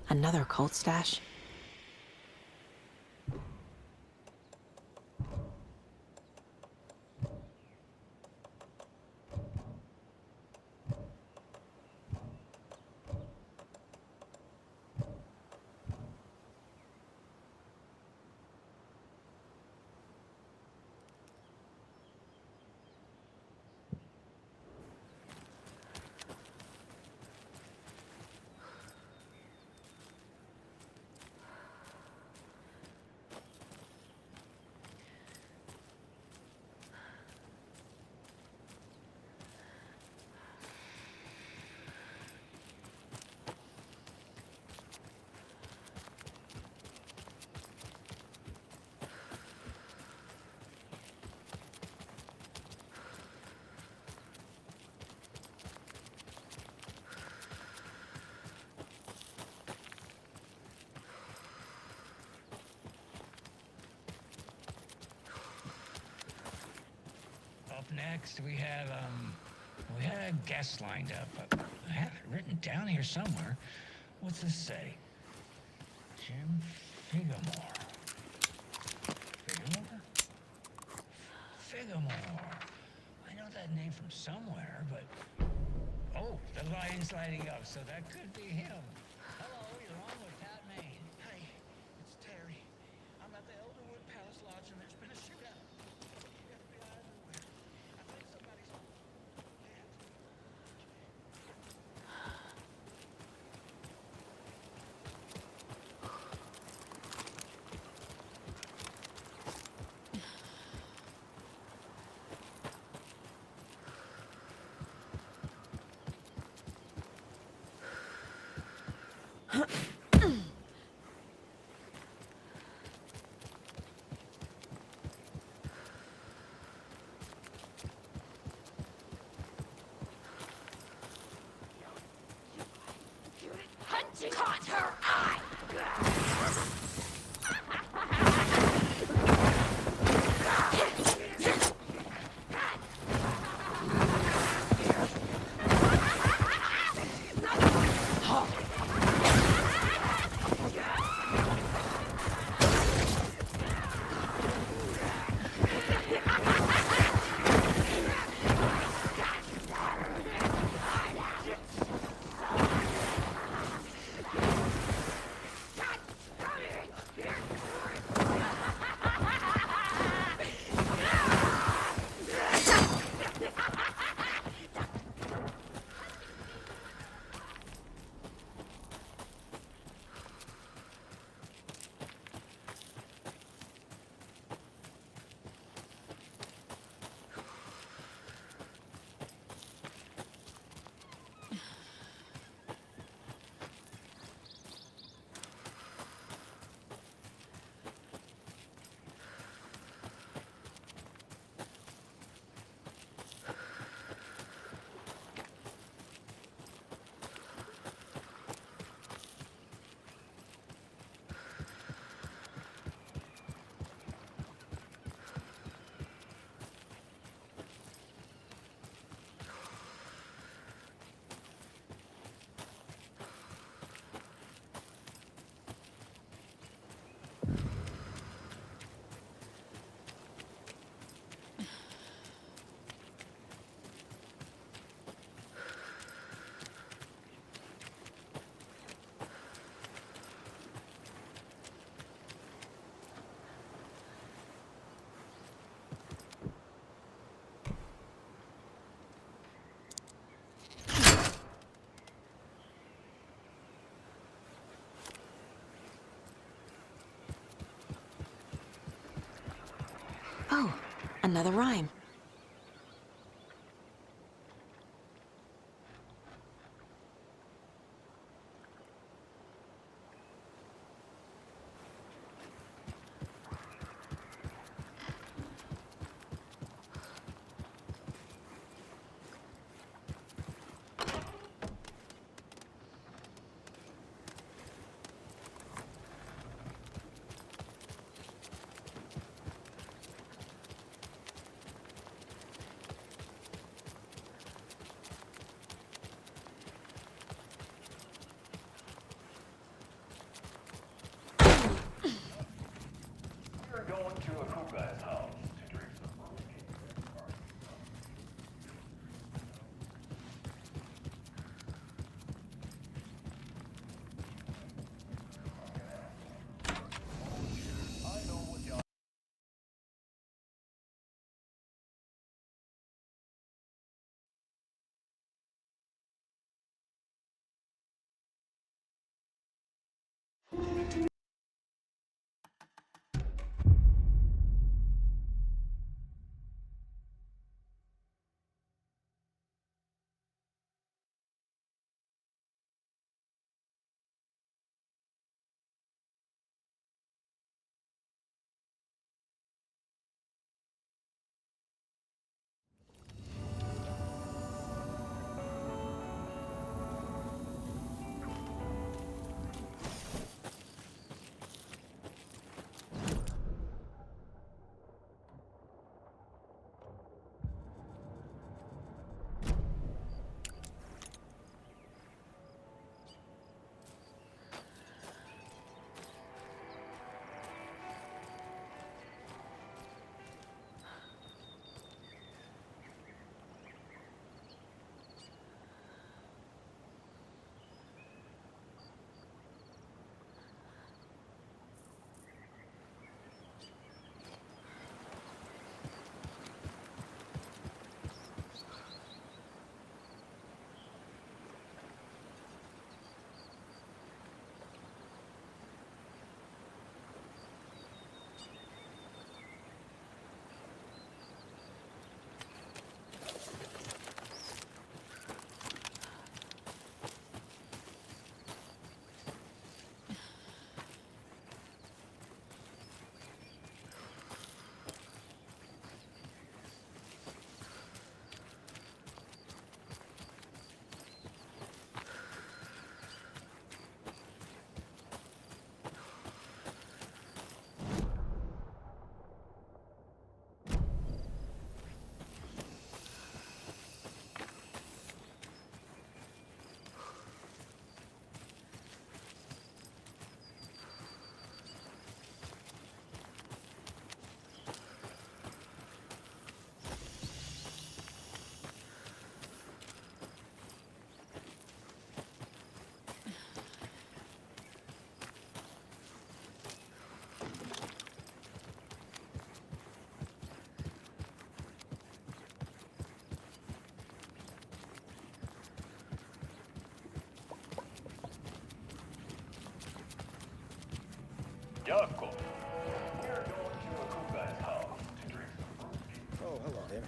Another cult stash? Up next, we had a guest lined up. I have it written down here somewhere. What's this say? Jim Figgamore. Figgamore? Figgamore. I know that name from somewhere, but... Oh, the line's lighting up, so that could be him. Hello, you're on with Pat Maine. Hi, it's Terry. I'm at the Elderwood Palace Lodge, and there's been a shootout. FBI everywhere. I think somebody's... Caught her eye! Oh, another rhyme. Jaakko. We're going to a cool guy's house to drink some whiskey. Oh, hello there.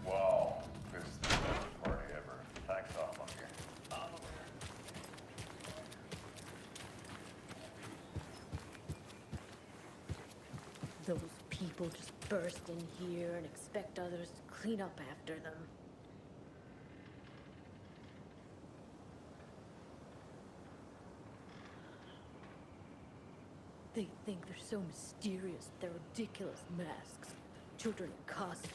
Wow, this is the best party ever. Thanks, Alma. Those people just burst in here and expect others to clean up after them. They think they're so mysterious with their ridiculous masks. Children in costumes.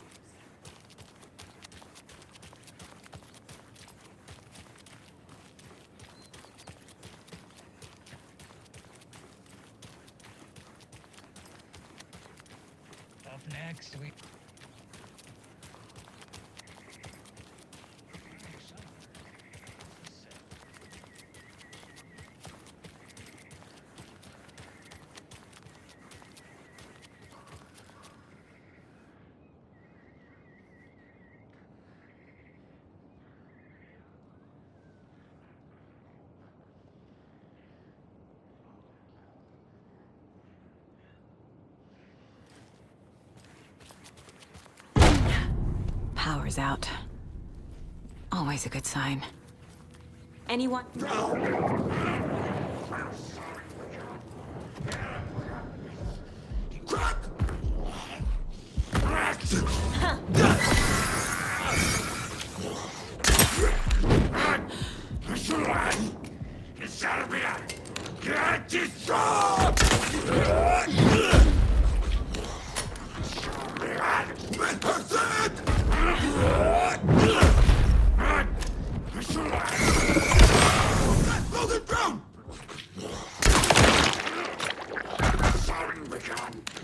Up next, we... Power's out. Always a good sign. Anyone?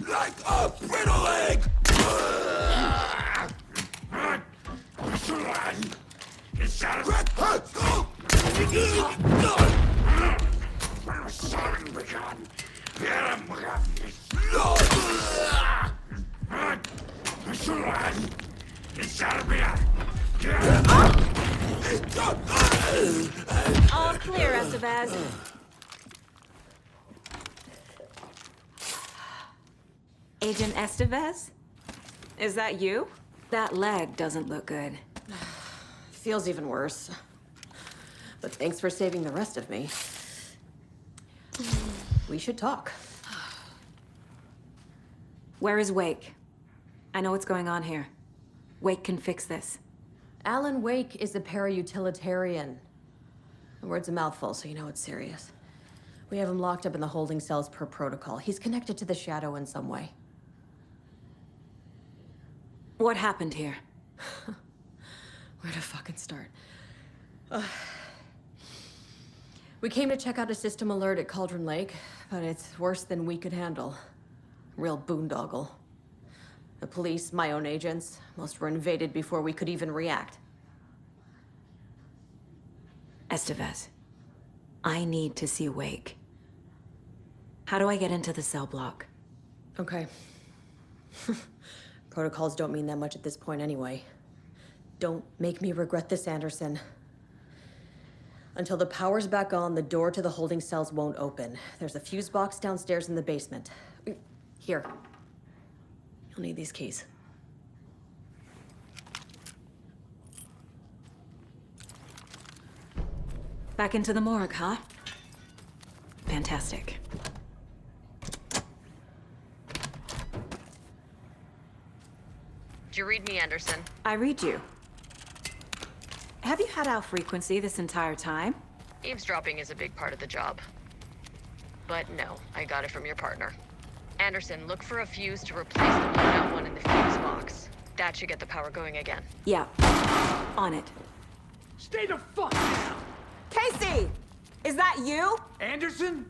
Like a brittle egg! All clear, Estevez. Agent Estevez? Is that you? That leg doesn't look good. Feels even worse. But thanks for saving the rest of me. We should talk. Where is Wake? I know what's going on here. Wake can fix this. Alan Wake is a para-utilitarian. The word's a mouthful, so you know it's serious. We have him locked up in the holding cells per protocol. He's connected to the Shadow in some way. What happened here? Where to fucking start? We came to check out a system alert at Cauldron Lake, but it's worse than we could handle. Real boondoggle. The police, my own agents, most were invaded before we could even react. Estevez, I need to see Wake. How do I get into the cell block? Okay. Protocols don't mean that much at this point anyway. Don't make me regret this, Anderson. Until the power's back on, the door to the holding cells won't open. There's a fuse box downstairs in the basement. Here. You'll need these keys. Back into the morgue, huh? Fantastic. Do you read me, Anderson? I read you. Have you had our frequency this entire time? Eavesdropping is a big part of the job. But no, I got it from your partner. Anderson, look for a fuse to replace the blown-out one in the fuse box. That should get the power going again. Yeah. On it. Stay the fuck down! Casey! Is that you? Anderson?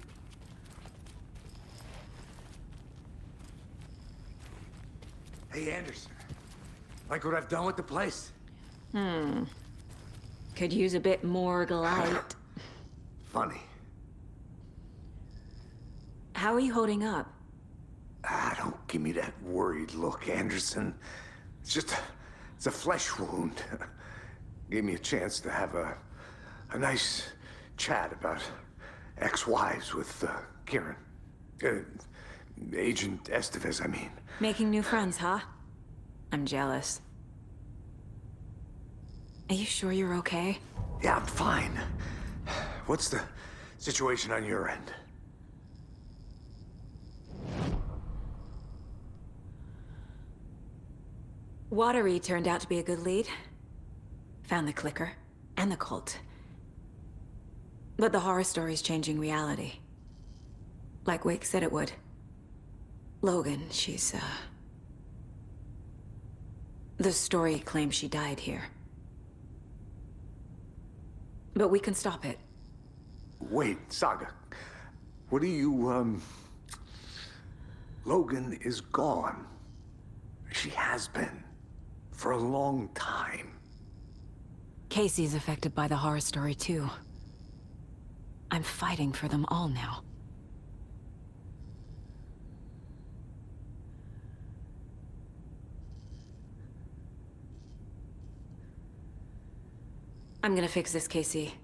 Hey, Anderson. Like what I've done with the place? Could use a bit more light. Funny. How are you holding up? Don't give me that worried look, Anderson. It's a flesh wound. Gave me a chance to have a nice chat about ex-wives with Kieran. Agent Estevez, I mean. Making new friends, huh? I'm jealous. Are you sure you're okay? Yeah, I'm fine. What's the situation on your end? Watery turned out to be a good lead. Found the clicker and the cult. But the horror story's changing reality. Like Wake said it would. Logan, she's, the story claims she died here. But we can stop it. Wait, Saga. What do you, Logan is gone. She has been. For a long time. Casey's affected by the horror story, too. I'm fighting for them all now. I'm gonna fix this, Casey.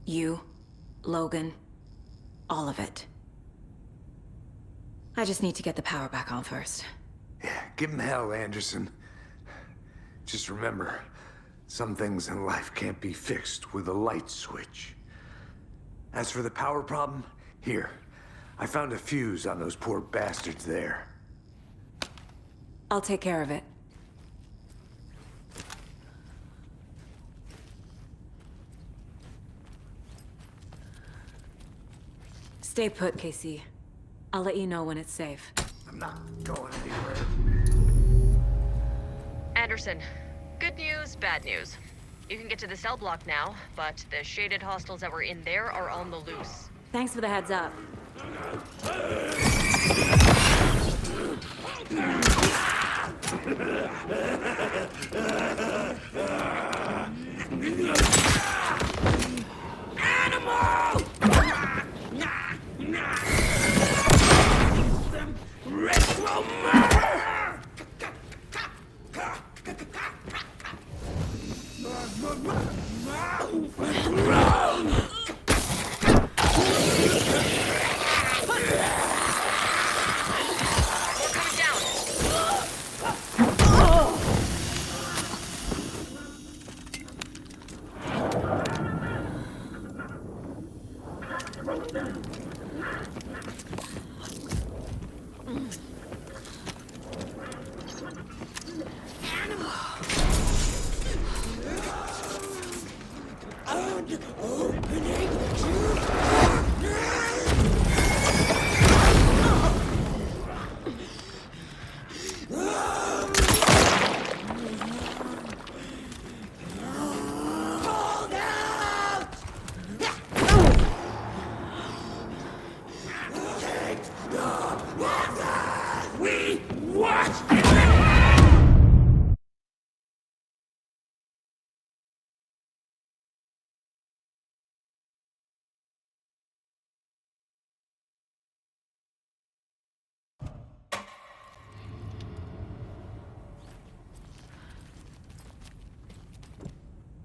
You, Logan, all of it. I just need to get the power back on first. Yeah, give him hell, Anderson. Just remember, some things in life can't be fixed with a light switch. As for the power problem, here. I found a fuse on those poor bastards there. I'll take care of it. Stay put, Casey. I'll let you know when it's safe. I'm not going anywhere. Anderson, good news, bad news. You can get to the cell block now, but the shaded hostiles that were in there are on the loose. Thanks for the heads up. Animal! Ritual murder! Run!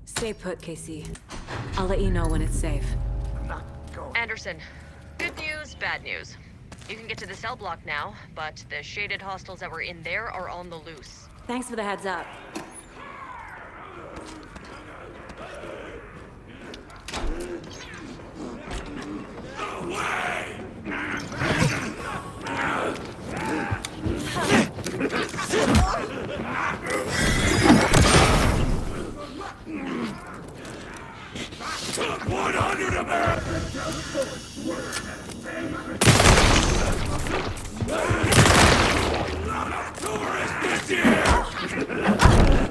Stay put, Casey. I'll let you know when it's safe. I'm not going. Anderson, good news, bad news. You can get to the cell block now, but the shaded hostiles that were in there are on the loose. Thanks for the heads up. Took 100 Americans! Tourists this year!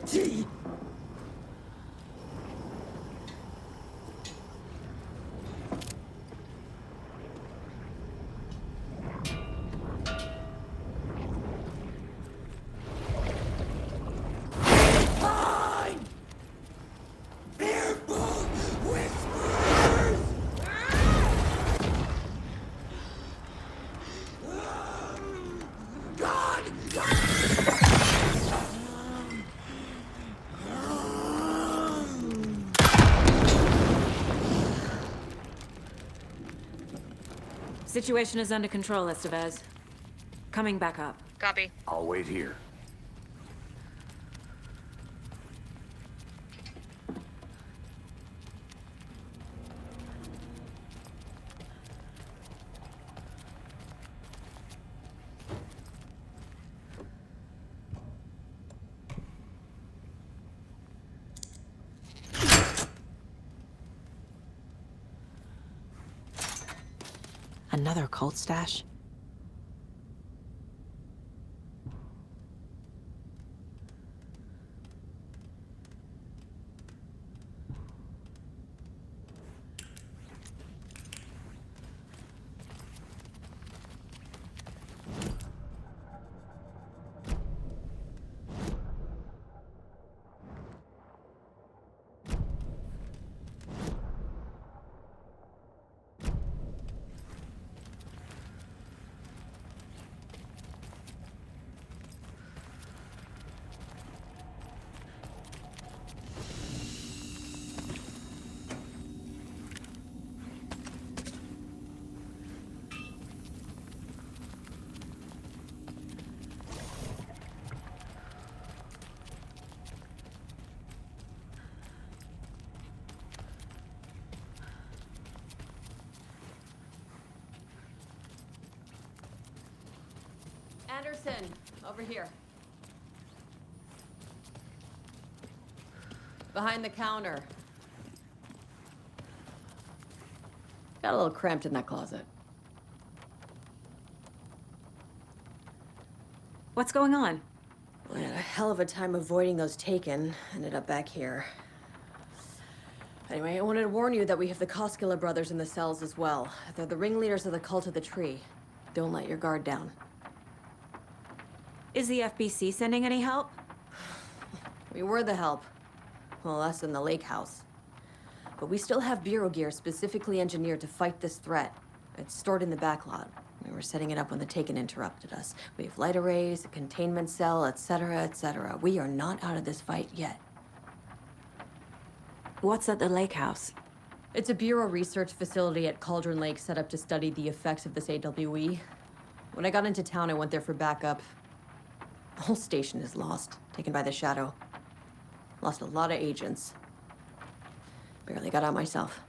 humanity! Fine! Fearful whispers! God! Situation is under control, Estevez. Coming back up. Copy. I'll wait here. Another cult stash? Anderson, over here. Behind the counter. Got a little cramped in that closet. What's going on? We had a hell of a time avoiding those taken. Ended up back here. Anyway, I wanted to warn you that we have the Koskela brothers in the cells as well. They're the ringleaders of the Cult of the Tree. Don't let your guard down. Is the FBC sending any help? We were the help. Well, us in the lake house. But we still have Bureau gear specifically engineered to fight this threat. It's stored in the backlot. We were setting it up when the Taken interrupted us. We have light arrays, a containment cell, etc., etc. We are not out of this fight yet. What's at the lake house? It's a Bureau research facility at Cauldron Lake set up to study the effects of this AWE. When I got into town, I went there for backup. The whole station is lost, taken by the Shadow. Lost a lot of agents. Barely got out myself.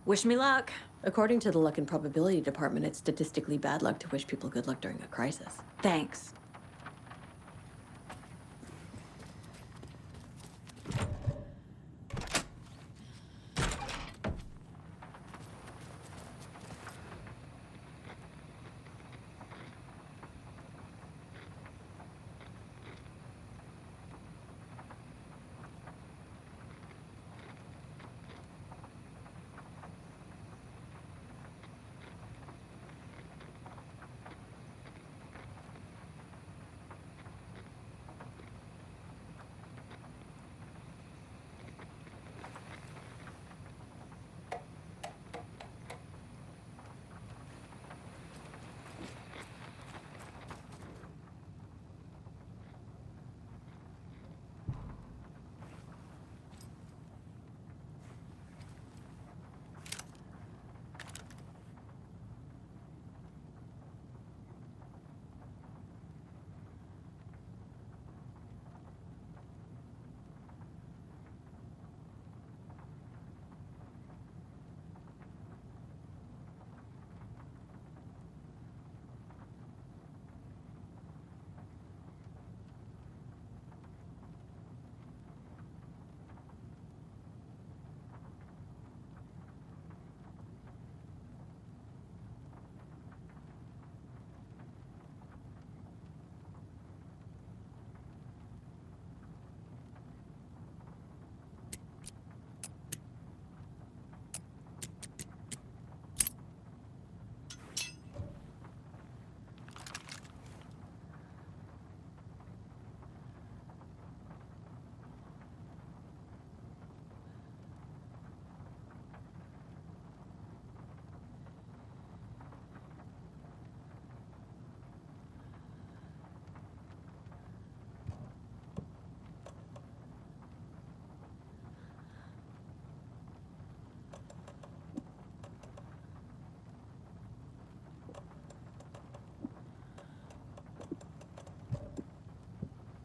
Wish me luck. According to the Luck and Probability Department, it's statistically bad luck to wish people good luck during a crisis. Thanks.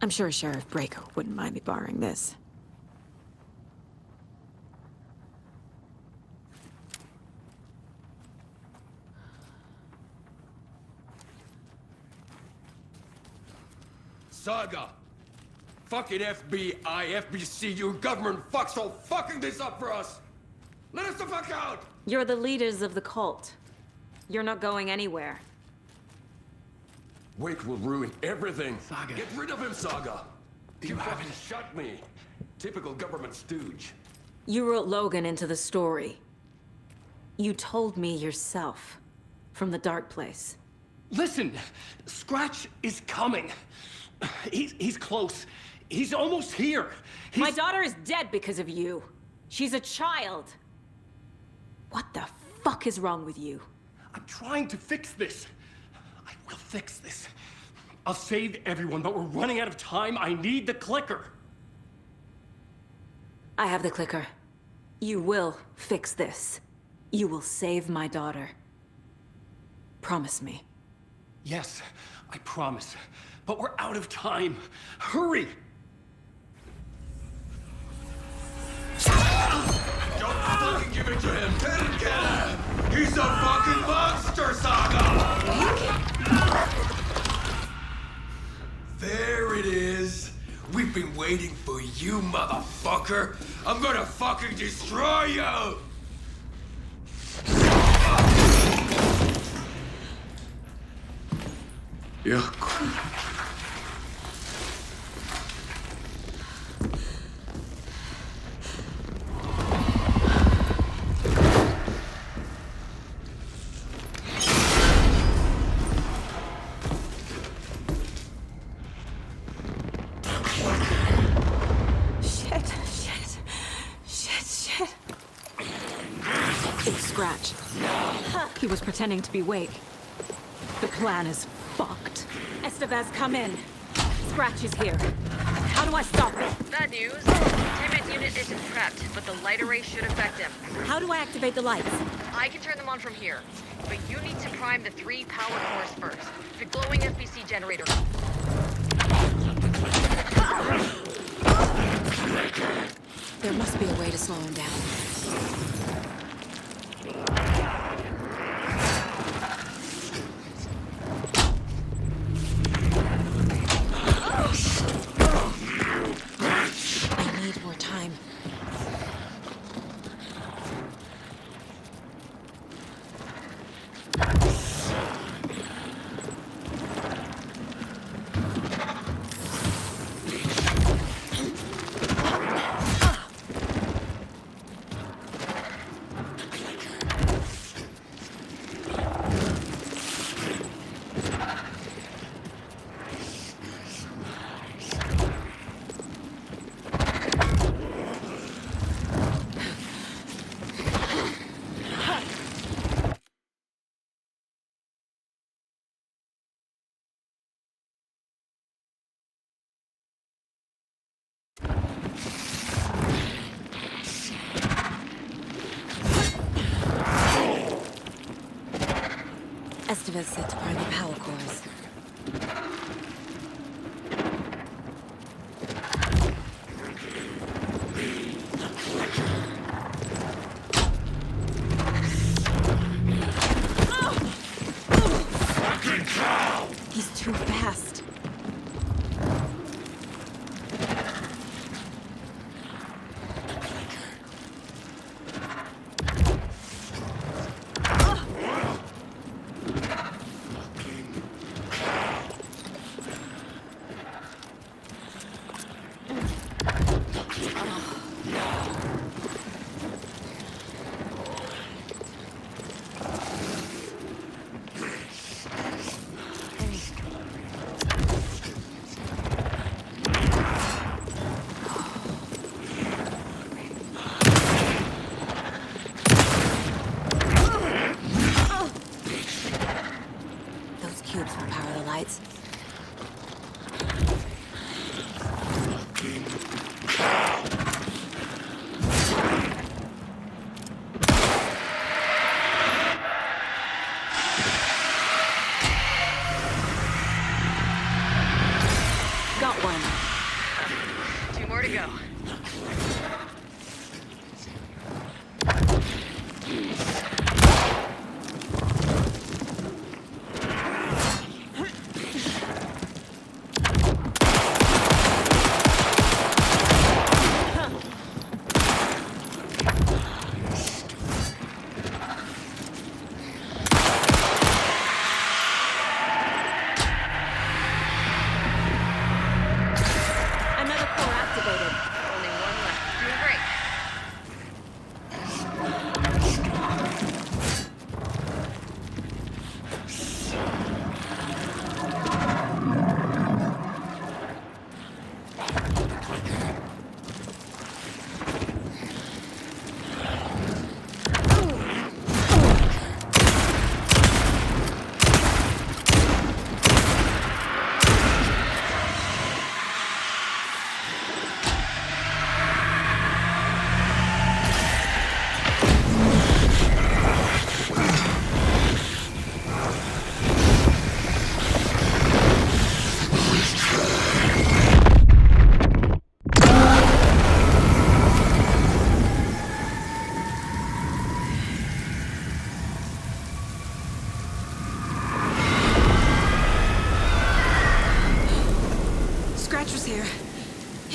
I'm sure Sheriff Braco wouldn't mind me borrowing this. Saga! Fucking FBI, FBC, you government fucks all fucking this up for us! Let us the fuck out! You're the leaders of the cult. You're not going anywhere. Wake will ruin everything. Saga. Get rid of him, Saga! You fucking shut me! Typical government stooge. You wrote Logan into the story. You told me yourself. From the dark place. Listen, Scratch is coming. He's close. He's almost here. My daughter is dead because of you. She's a child. What the fuck is wrong with you? I'm trying to fix this. I will fix this. I'll save everyone, but we're running out of time. I need the clicker. I have the clicker. You will fix this. You will save my daughter. Promise me. Yes, I promise. But we're out of time. Hurry! Don't fucking give it to him! Kill him! He's a fucking monster, Saga! There it is! We've been waiting for you, motherfucker! I'm gonna fucking destroy you! Yeah. Shit. It's Scratch. He was pretending to be Wake. The plan is fucked. Estevez, come in. Scratch is here. How do I stop it? Bad news. Timmy's unit isn't prepped, but the light array should affect him. How do I activate the lights? I can turn them on from here, but you need to prime the 3 power cores first. The glowing FBC generator. There must be a way to slow him down. I need more time. Estevez said to prime the power cores. He's too fast. Cubes will power the lights. Got one.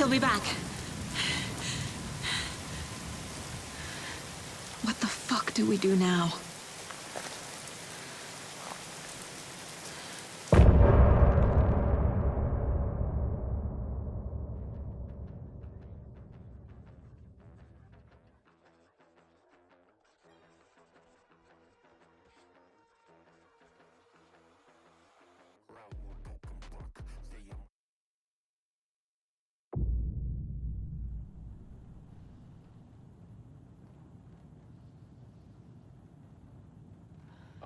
He'll be back. What the fuck do we do now?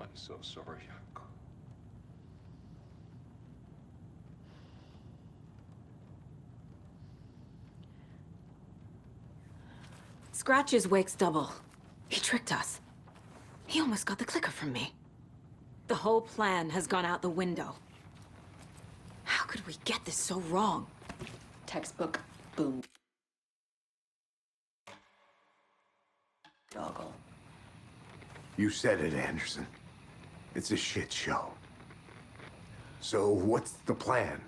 I'm so sorry, Uncle. Scratch is Wake's double. He tricked us. He almost got the clicker from me. The whole plan has gone out the window. How could we get this so wrong? Textbook. Boom. Doggle. You said it, Anderson. It's a shit show. So what's the plan?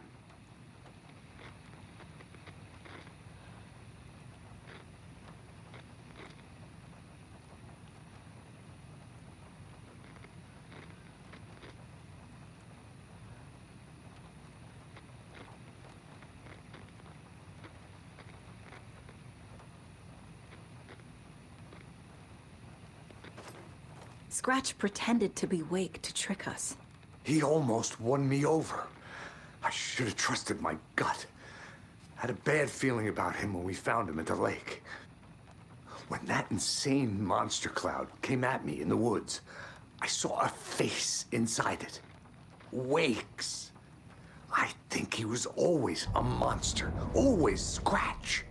Scratch pretended to be Wake to trick us. He almost won me over. I should have trusted my gut. I had a bad feeling about him when we found him at the lake. When that insane monster cloud came at me in the woods, I saw a face inside it. Wake's. I think he was always a monster. Always Scratch.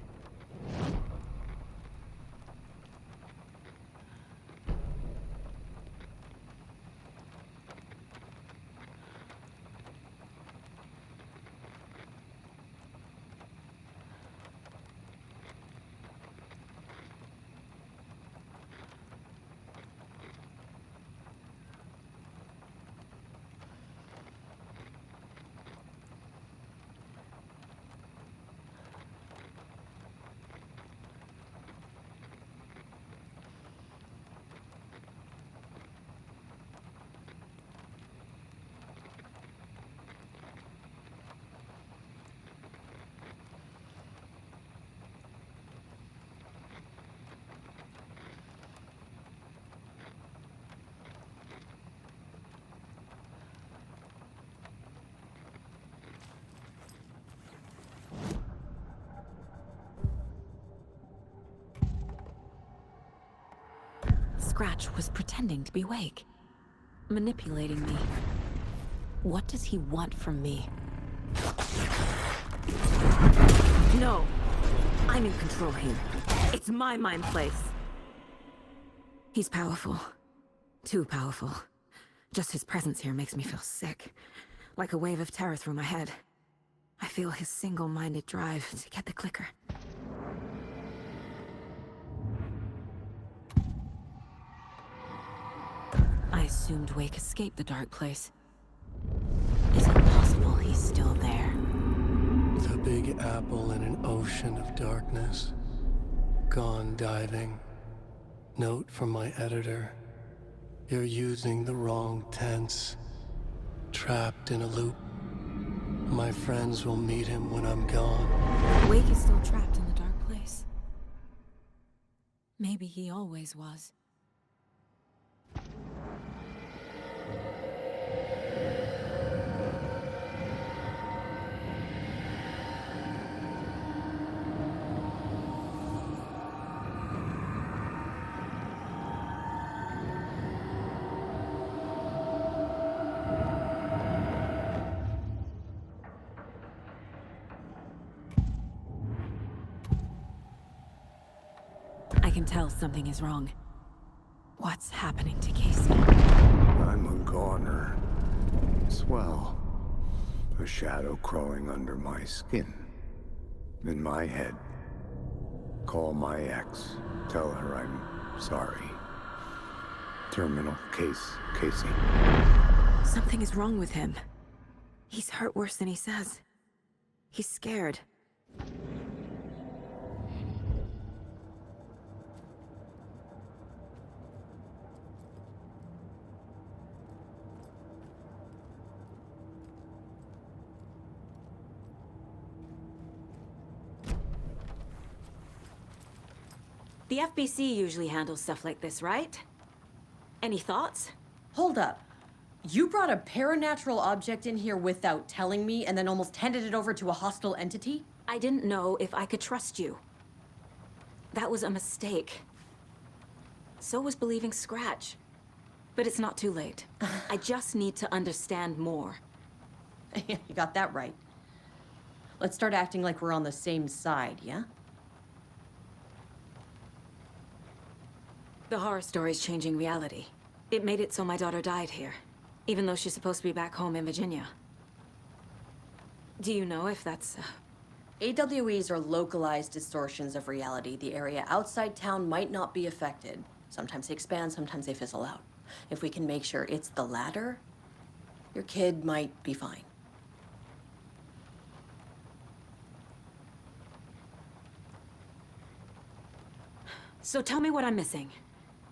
Scratch was pretending to be Wake. Manipulating me. What does he want from me? No! I'm in control here. It's my mind place. He's powerful. Too powerful. Just his presence here makes me feel sick. Like a wave of terror through my head. I feel his single-minded drive to get the clicker. I assumed Wake escaped the dark place. Is it possible he's still there? The Big Apple in an ocean of darkness. Gone diving. Note from my editor. You're using the wrong tense. Trapped in a loop. My friends will meet him when I'm gone. Wake is still trapped in the dark place. Maybe he always was. I can tell something is wrong. What's happening to Casey? I'm a goner. Swell. A shadow crawling under my skin. In my head. Call my ex. Tell her I'm sorry. Terminal case, Casey. Something is wrong with him. He's hurt worse than he says. He's scared. The FBC usually handles stuff like this, right? Any thoughts? Hold up. You brought a paranatural object in here without telling me and then almost handed it over to a hostile entity? I didn't know if I could trust you. That was a mistake. So was believing Scratch. But it's not too late. I just need to understand more. You got that right. Let's start acting like we're on the same side, yeah? The horror story's changing reality. It made it so my daughter died here, even though she's supposed to be back home in Virginia. Do you know if that's... AWEs are localized distortions of reality. The area outside town might not be affected. Sometimes they expand, sometimes they fizzle out. If we can make sure it's the latter, your kid might be fine. So tell me what I'm missing.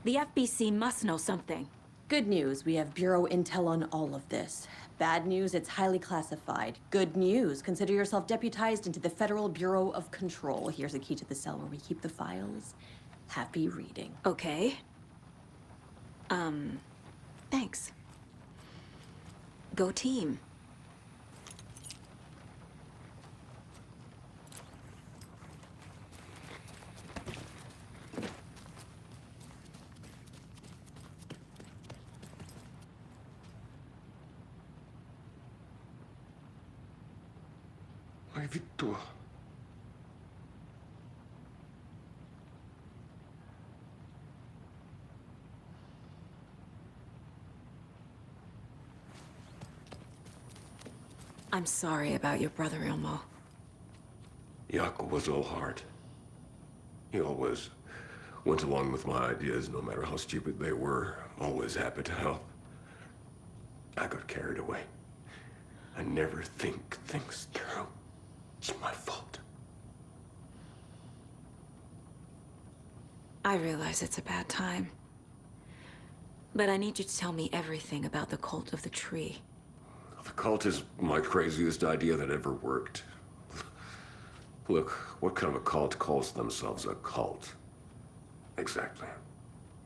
The FBC must know something. Good news, we have Bureau intel on all of this. Bad news, it's highly classified. Good news, consider yourself deputized into the Federal Bureau of Control. Here's a key to the cell where we keep the files. Happy reading. Okay. Thanks. Go team. Ai vittua. I'm sorry about your brother, Ilmo. Jaakko was all heart. He always went along with my ideas, no matter how stupid they were. Always happy to help. I got carried away. I never think things through. It's my fault. I realize it's a bad time. But I need you to tell me everything about the Cult of the Tree. The cult is my craziest idea that ever worked. Look, what kind of a cult calls themselves a cult? Exactly.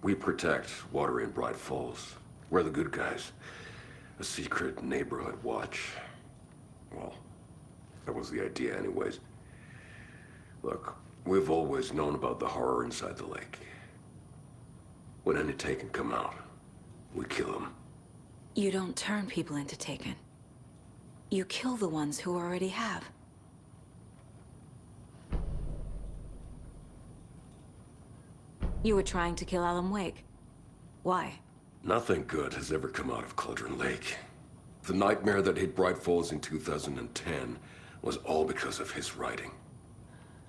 We protect water in Bright Falls. We're the good guys. A secret neighborhood watch. Well, that was the idea anyways. Look, we've always known about the horror inside the lake. When any Taken come out, we kill them. You don't turn people into Taken. You kill the ones who already have. You were trying to kill Alan Wake. Why? Nothing good has ever come out of Cauldron Lake. The nightmare that hit Bright Falls in 2010 was all because of his writing.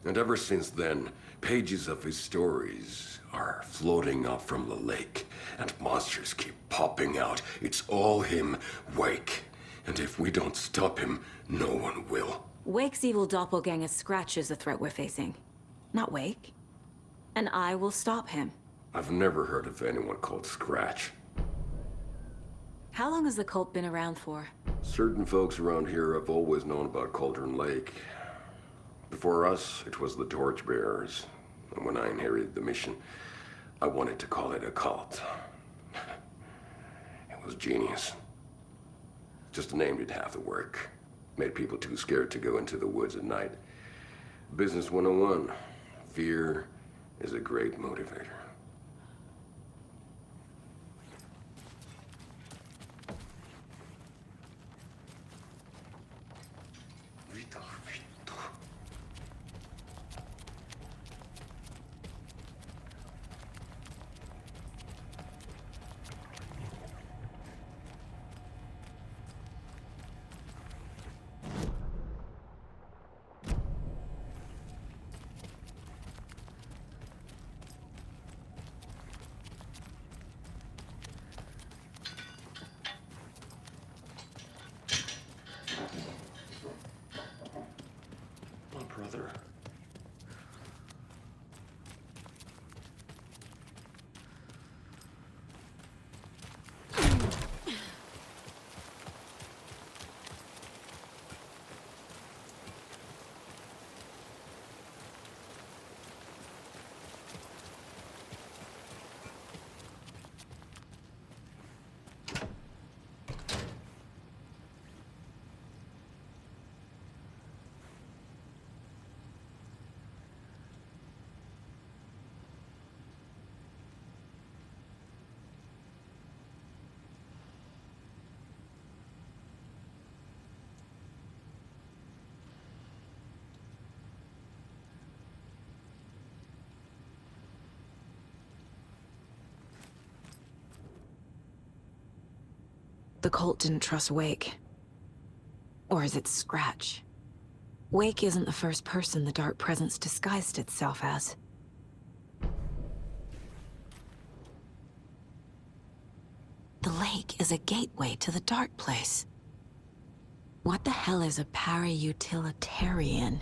And ever since then, pages of his stories are floating up from the lake, and monsters keep popping out. It's all him, Wake. And if we don't stop him, no one will. Wake's evil doppelganger Scratch is the threat we're facing, not Wake. And I will stop him. I've never heard of anyone called Scratch. How long has the cult been around for? Certain folks around here have always known about Cauldron Lake. Before us, it was the Torchbearers. And when I inherited the mission, I wanted to call it a cult. It was genius. Just a name did half the work. Made people too scared to go into the woods at night. Business 101. Fear is a great motivator. The cult didn't trust Wake. Or is it Scratch? Wake isn't the first person the Dark Presence disguised itself as. The lake is a gateway to the Dark Place. What the hell is a para-utilitarian?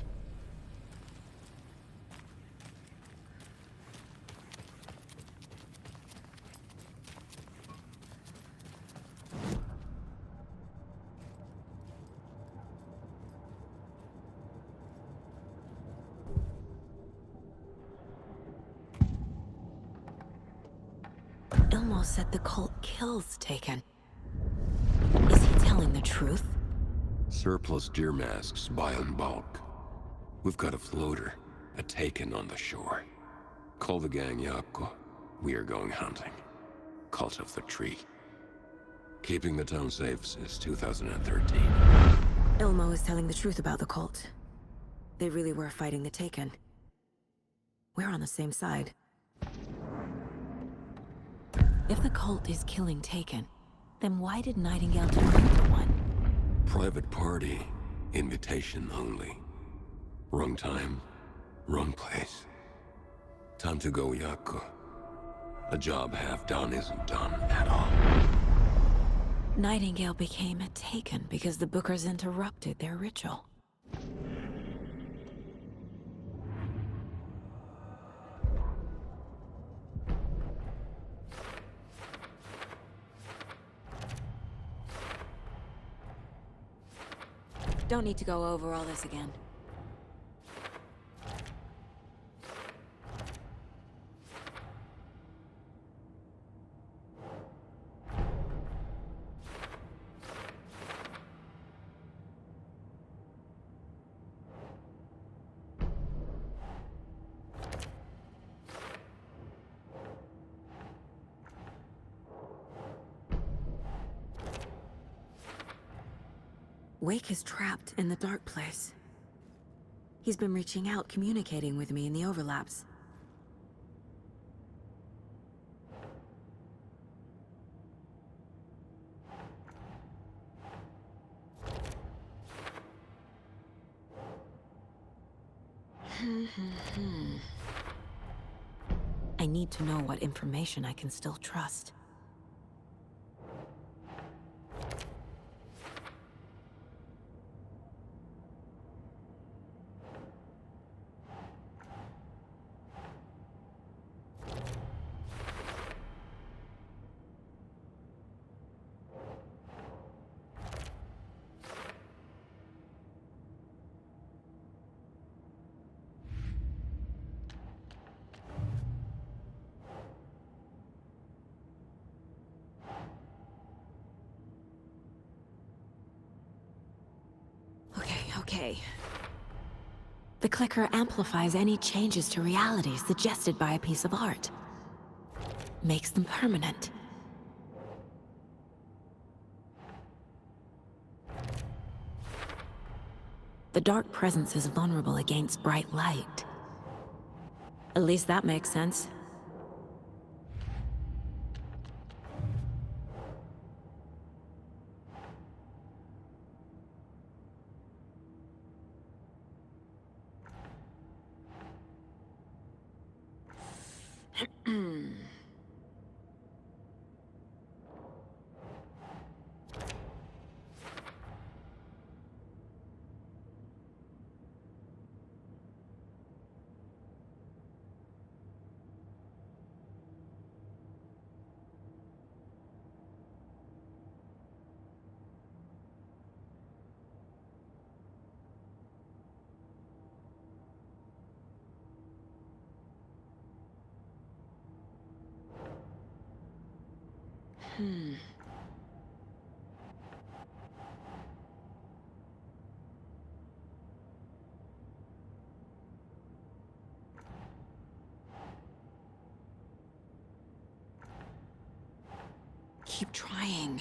Ilmo said the cult kills Taken. Is he telling the truth? Surplus deer masks buy in bulk. We've got a floater, a Taken on the shore. Call the gang Yako. We are going hunting. Cult of the Tree. Keeping the town safe since 2013. Ilmo is telling the truth about the cult. They really were fighting the Taken. We're on the same side. If the cult is killing Taken, then why did Nightingale turn into one? Private party. Invitation only. Wrong time, wrong place. Time to go, Yako. A job half done isn't done at all. Nightingale became a Taken because the Bookers interrupted their ritual. Don't need to go over all this again. Wake is trapped in the Dark Place. He's been reaching out, communicating with me in the overlaps. I need to know what information I can still trust. Okay. The clicker amplifies any changes to reality suggested by a piece of art. Makes them permanent. The Dark Presence is vulnerable against bright light. At least that makes sense. Keep trying.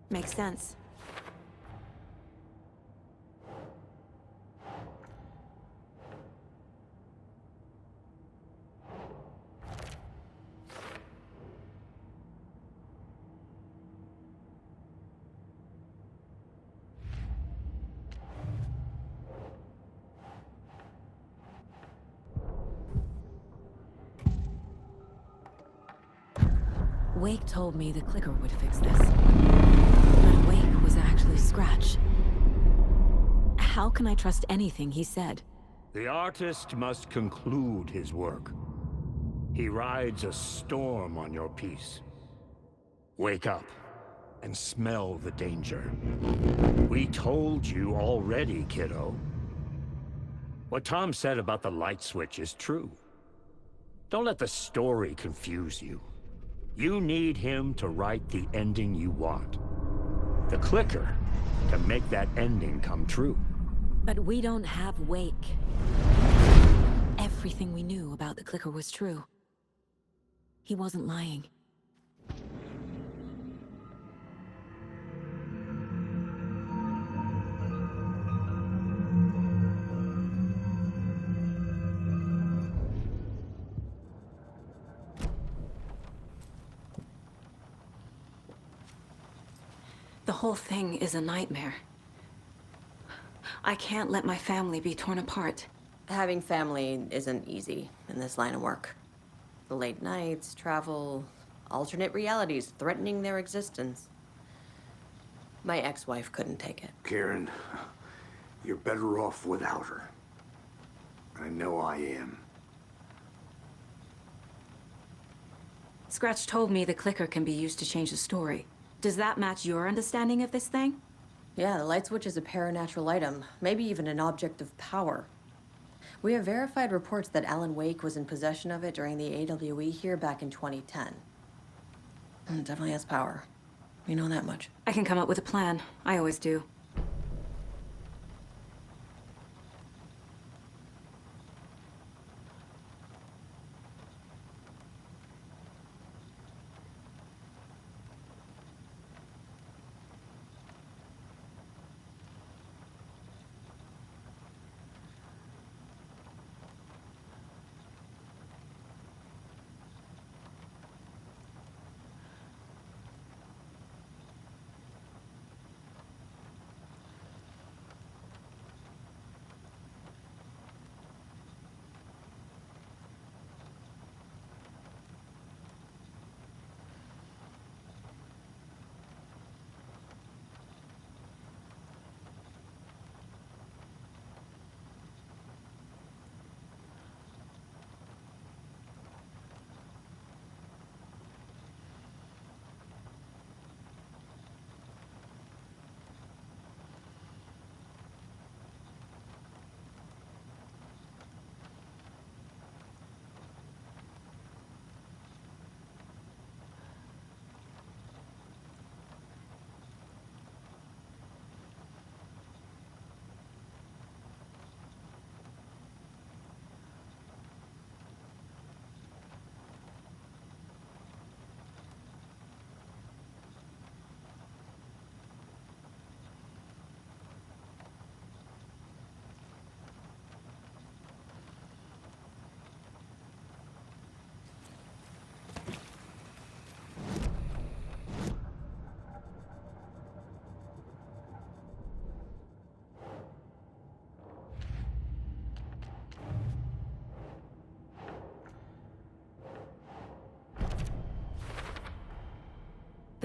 Makes sense. Wake told me the clicker would fix this. But Wake was actually Scratch. How can I trust anything he said? The artist must conclude his work. He rides a storm on your piece. Wake up and smell the danger. We told you already, kiddo. What Tom said about the light switch is true. Don't let the story confuse you. You need him to write the ending you want. The clicker can make that ending come true. But we don't have Wake. Everything we knew about the clicker was true. He wasn't lying. The whole thing is a nightmare. I can't let my family be torn apart. Having family isn't easy in this line of work. The late nights, travel, alternate realities threatening their existence. My ex-wife couldn't take it. Karen, you're better off without her. I know I am. Scratch told me the clicker can be used to change the story. Does that match your understanding of this thing? Yeah, the light switch is a paranatural item, maybe even an object of power. We have verified reports that Alan Wake was in possession of it during the AWE here back in 2010. It definitely has power. We know that much. I can come up with a plan. I always do.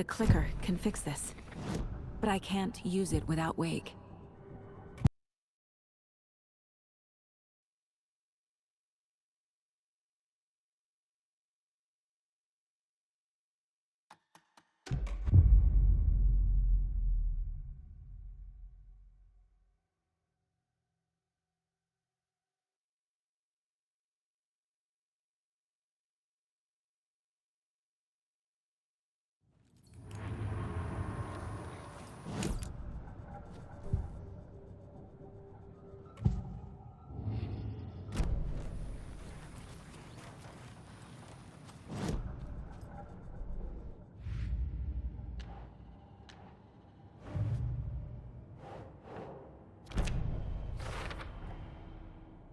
The clicker can fix this. But I can't use it without Wake.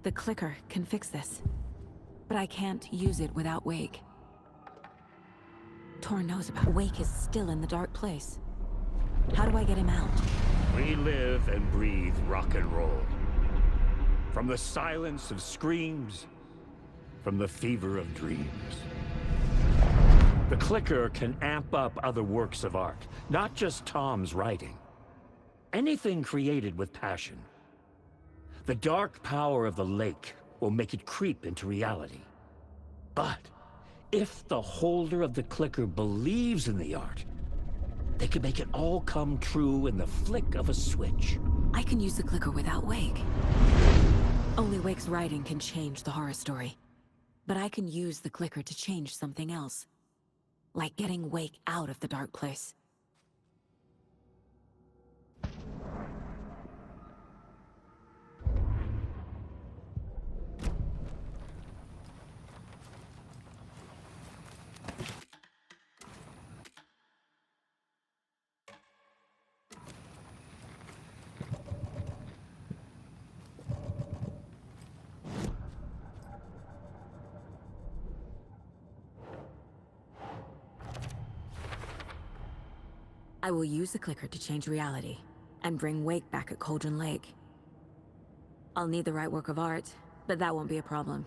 The clicker can fix this. But I can't use it without Wake. Tor knows about Wake is still in the dark place. How do I get him out? We live and breathe rock and roll. From the silence of screams, from the fever of dreams. The clicker can amp up other works of art, not just Tom's writing. Anything created with passion. The dark power of the lake will make it creep into reality. But if the holder of the clicker believes in the art, they can make it all come true in the flick of a switch. I can use the clicker without Wake. Only Wake's writing can change the horror story. But I can use the clicker to change something else. Like getting Wake out of the dark place. I will use the clicker to change reality, and bring Wake back at Cauldron Lake. I'll need the right work of art, but that won't be a problem.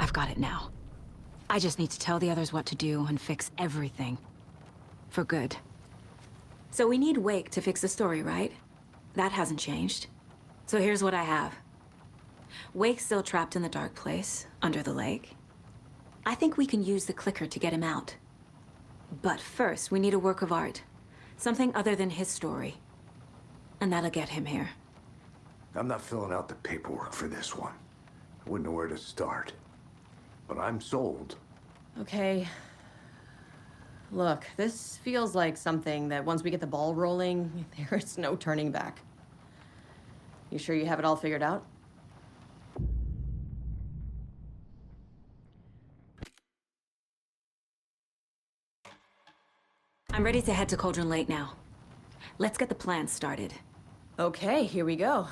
I've got it now. I just need to tell the others what to do and fix everything. For good. So we need Wake to fix the story, right? That hasn't changed. So here's what I have. Wake's still trapped in the dark place, under the lake. I think we can use the clicker to get him out. But first, we need a work of art. Something other than his story. And that'll get him here. I'm not filling out the paperwork for this one. I wouldn't know where to start. But I'm sold. Okay. Look, this feels like something that once we get the ball rolling, there is no turning back. You sure you have it all figured out? I'm ready to head to Cauldron Lake now. Let's get the plan started. Okay, here we go.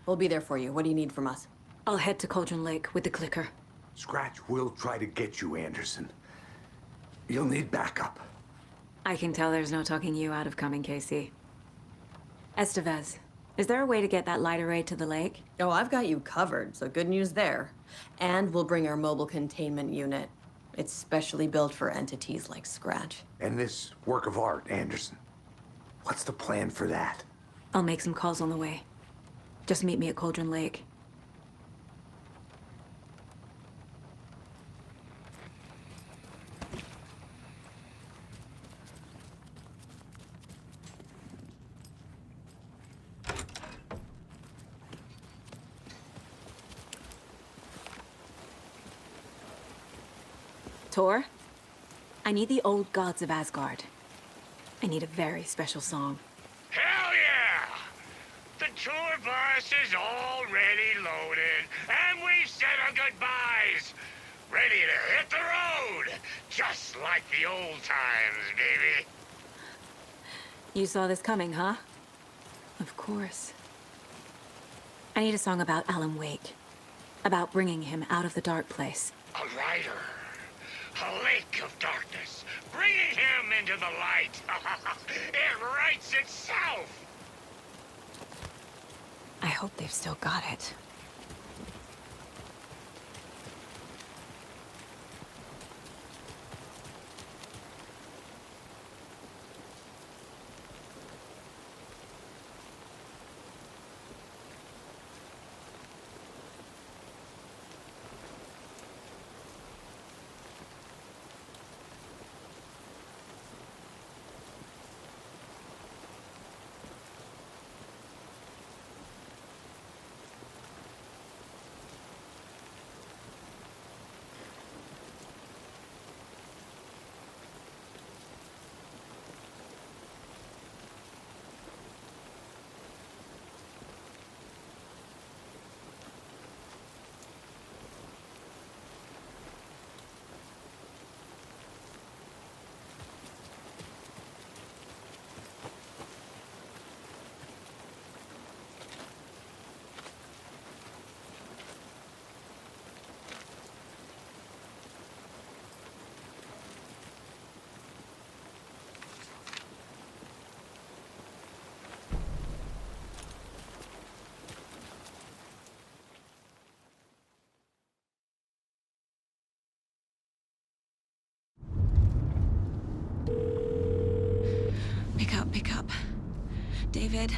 We'll be there for you. What do you need from us? I'll head to Cauldron Lake with the clicker. Scratch will try to get you, Anderson. You'll need backup. I can tell there's no talking you out of coming, Casey. Estevez, is there a way to get that light array to the lake? Oh, I've got you covered, so good news there. And we'll bring our mobile containment unit. It's specially built for entities like Scratch. And this work of art, Anderson. What's the plan for that? I'll make some calls on the way. Just meet me at Cauldron Lake. Tor, I need the old gods of Asgard. I need a very special song. Hell yeah! The tour bus is already loaded, and we've said our goodbyes. Ready to hit the road, just like the old times, baby. You saw this coming, huh? Of course. I need a song about Alan Wake. About bringing him out of the dark place. A writer. A lake of darkness, bringing him into the light. It writes itself. I hope they've still got it. David,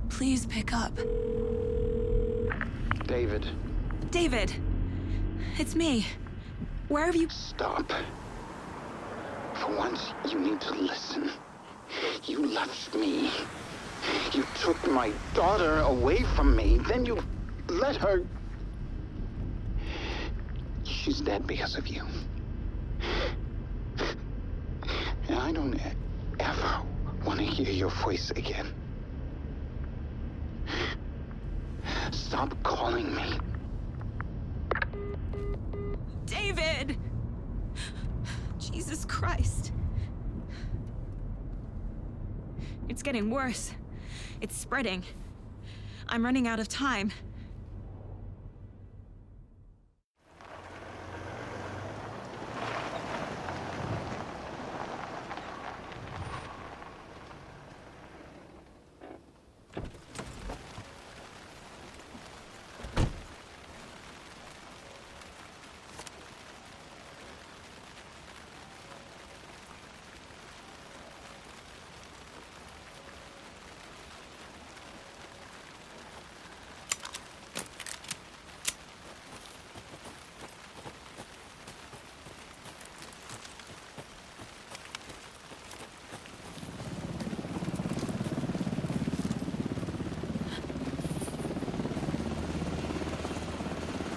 please pick up. David. David! It's me. Where have you... Stop. For once, you need to listen. You left me. You took my daughter away from me. Then you let her... She's dead because of you. And I don't ever want to hear your voice again. Stop calling me. David! Jesus Christ. It's getting worse. It's spreading. I'm running out of time.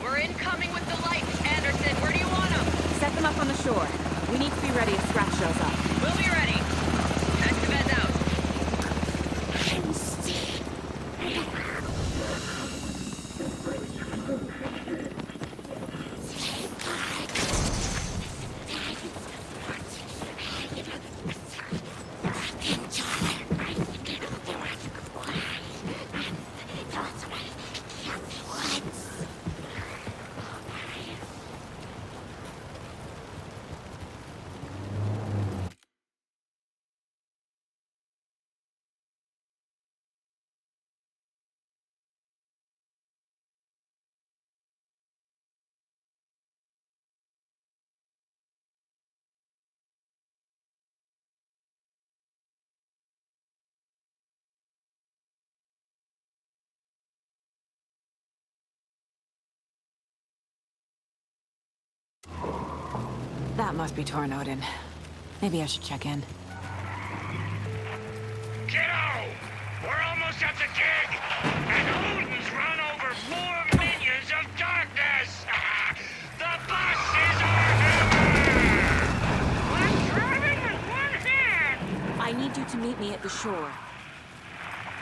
We're incoming with the lights, Anderson. Where do you want them? Set them up on the shore. We need to be ready if Scratch shows up. We'll be ready. Estevez out. That must be Tornodin. Maybe I should check in. Kiddo! We're almost at the gig! And Odin's run over 4 minions of darkness! The bus is our hammer! I'm driving with one hand! I need you to meet me at the shore.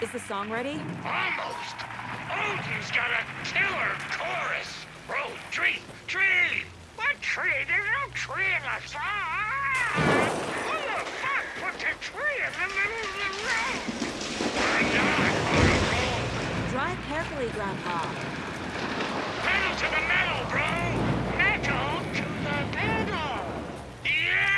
Is the song ready? Almost! Odin's got a killer chorus! Bro, tree! Tree! What tree? There's no tree in the song! Who the fuck put the tree in the middle of the road? We're not on a roll! Drive carefully, Grandpa. Pedal to the metal, bro! Metal to the pedal! Yeah!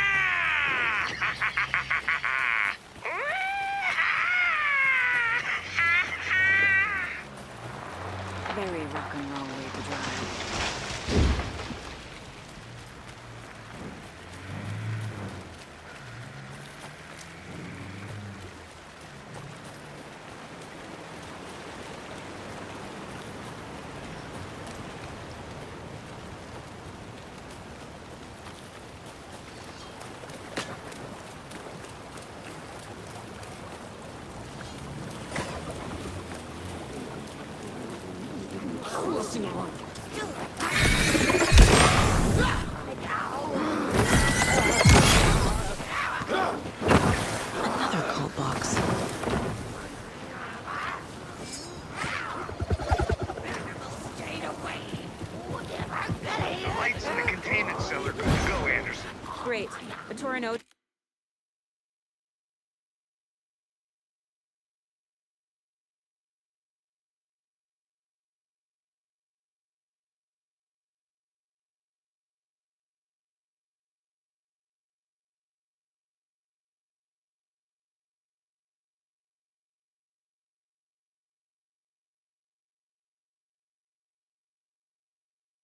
Very rock and roll way to drive. Another cult box. The lights in the containment cell are good to go, Anderson. Great. But Tornodin...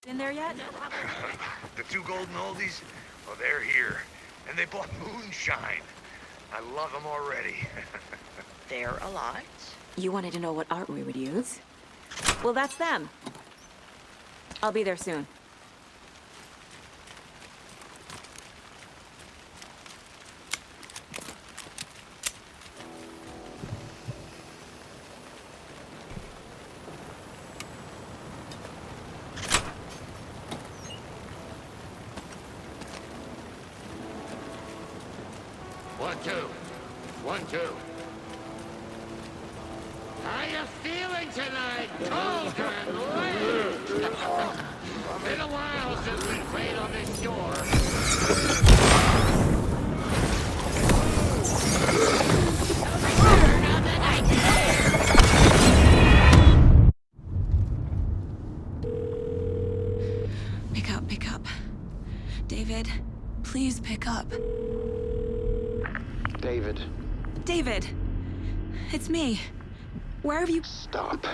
In there yet? The 2 golden oldies? Well, they're here. And they bought moonshine. I love them already. They're a lot. You wanted to know what art we would use? Well, that's them. I'll be there soon. One, two. 1, 2. How you feeling tonight, Cauldron Lake? Been a while since we played on this shore. Pick up. David, please pick up. David. David! It's me. Where have you... Stop.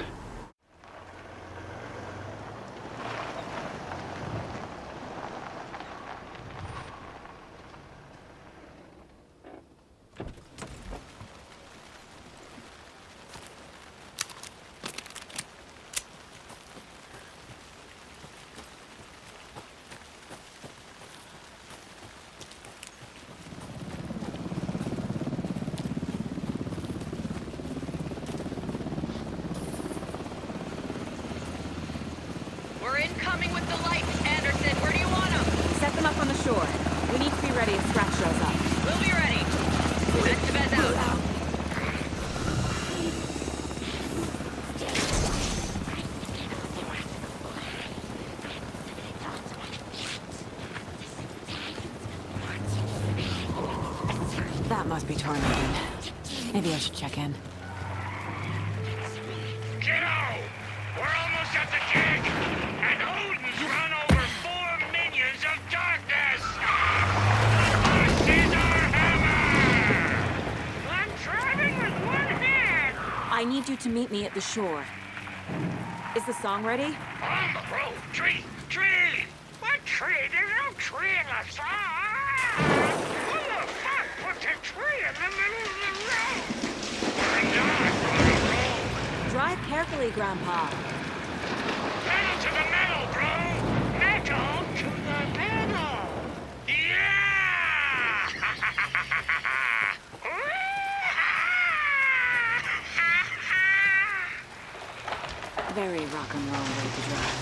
We're incoming with the lights, Anderson. Where do you want them? Set them up on the shore. We need to be ready if Scratch shows up. We'll be ready. Estevez out. That must be tormenting. Maybe I should check in. Kiddo! We're almost at the gig! And Odin's run over 4 minions of darkness! This is our hammer! I'm driving with one hand! I need you to meet me at the shore. Is the song ready? On the road! Tree! Tree! What tree? There's no tree in the song! Who the fuck put the tree in the middle of the road? We're not on the road! Drive carefully, Grandpa. Pedal to the metal, bro! Metal to the metal! Yeah! Very rock and roll way to drive.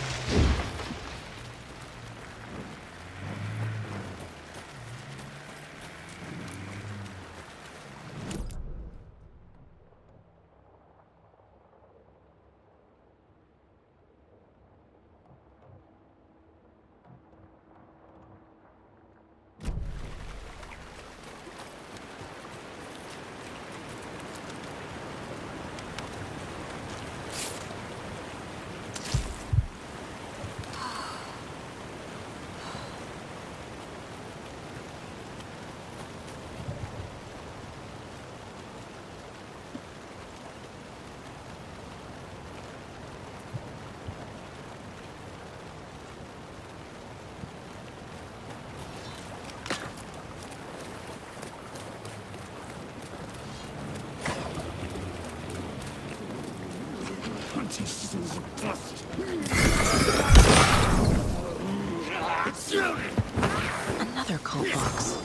Another cult box.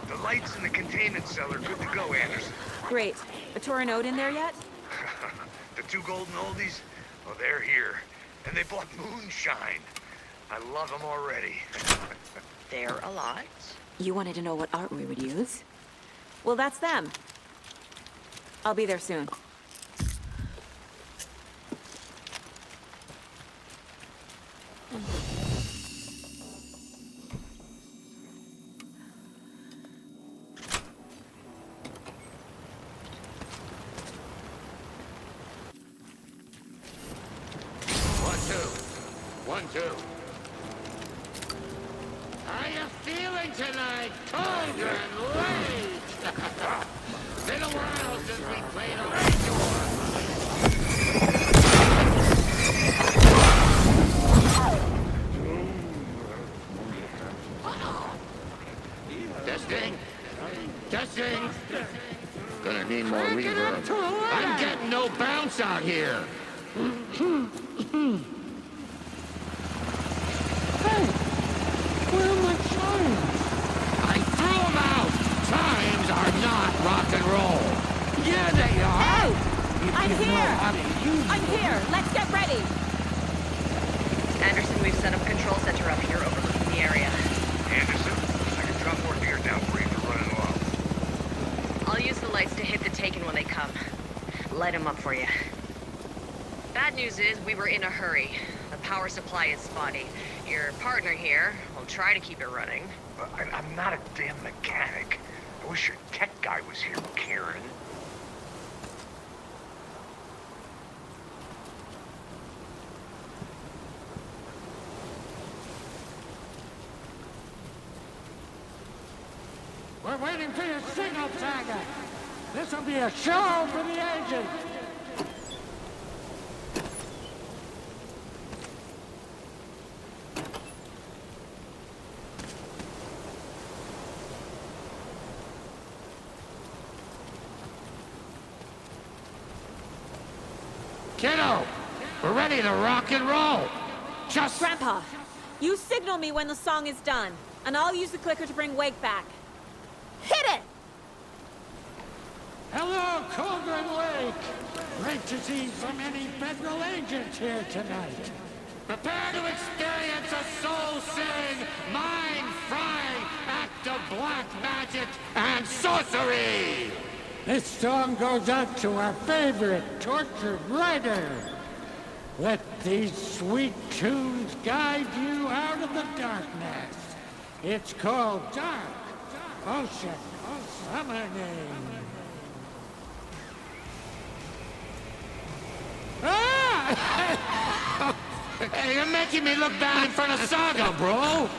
The lights in the containment cell are good to go, Anderson. Great. A Torinode in there yet? The 2 golden oldies? Oh, they're here. And they bought moonshine. I love them already. They're a lot. You wanted to know what art we would use? Well, that's them. I'll be there soon. One, two. How you feeling tonight, Cauldron Lake? Been a while since we played on the shore. sing? Gonna need more reverb. I'm getting no bounce out here. Hey, where are my chimes? I threw them out. Chimes are not rock and roll. Yeah, they are. I'm here! Let's get ready! Anderson, we've set up a control center up here overlooking the area. Anderson, I can drop more gear down for you for running low. I'll use the lights to hit the Taken when they come. Light them up for you. Bad news is we were in a hurry. The power supply is spotty. Your partner here will try to keep it running. I'm not a damn mechanic. I wish your tech guy was here, Karen. We're waiting for your signal, Saga. This will be a show for the agent. Kiddo, we're ready to rock and roll. Just... Grandpa, you signal me when the song is done, and I'll use the clicker to bring Wake back. Hit it! Hello, Cauldron Lake. Great to see so many federal agents here tonight. Prepare to experience a soul-searing, mind-frying act of black magic and sorcery! This song goes out to our favorite tortured writer. Let these sweet tunes guide you out of the darkness. It's called Dark Ocean Summoning. Ah! Hey, you're making me look bad in front of Saga, bro!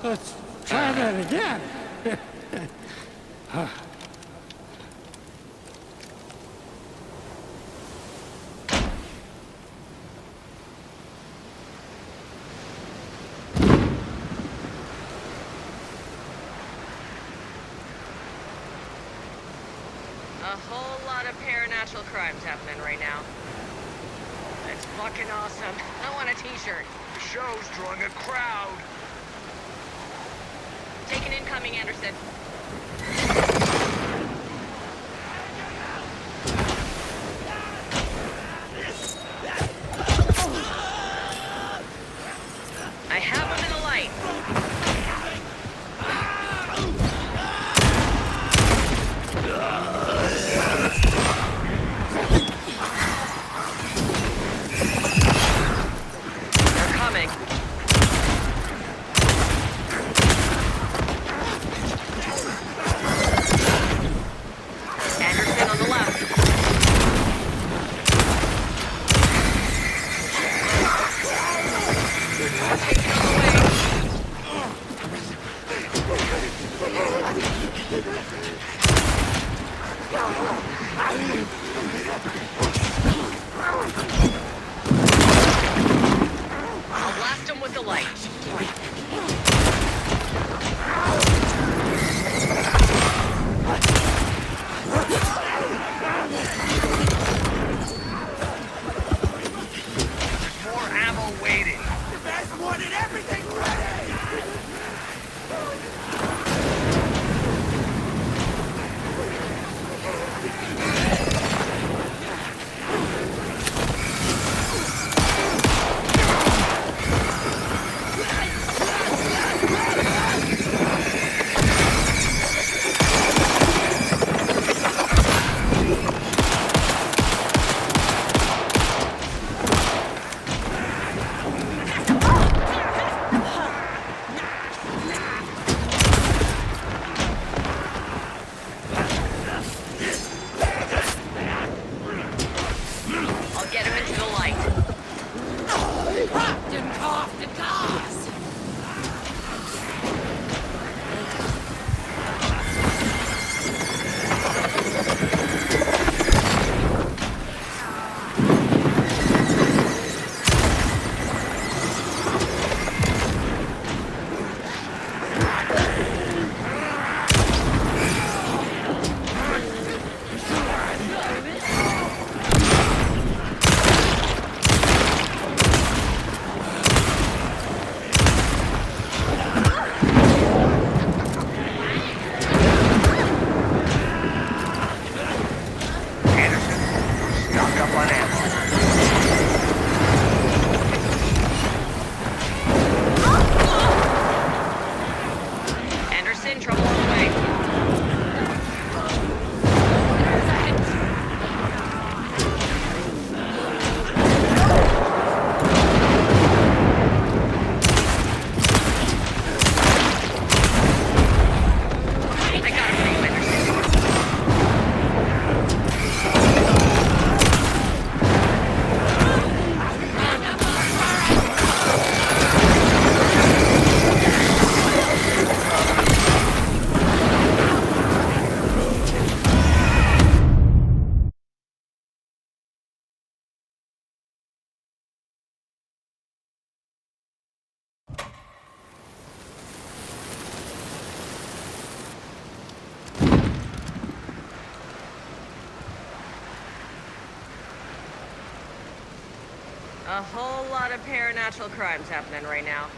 Let's try that again. A whole lot of paranatural crimes happening right now. It's fucking awesome. I want a t-shirt. The show's drawing a crowd. Taken incoming, Anderson. I have him in the light. They're coming. A whole lot of paranatural crimes happening right now.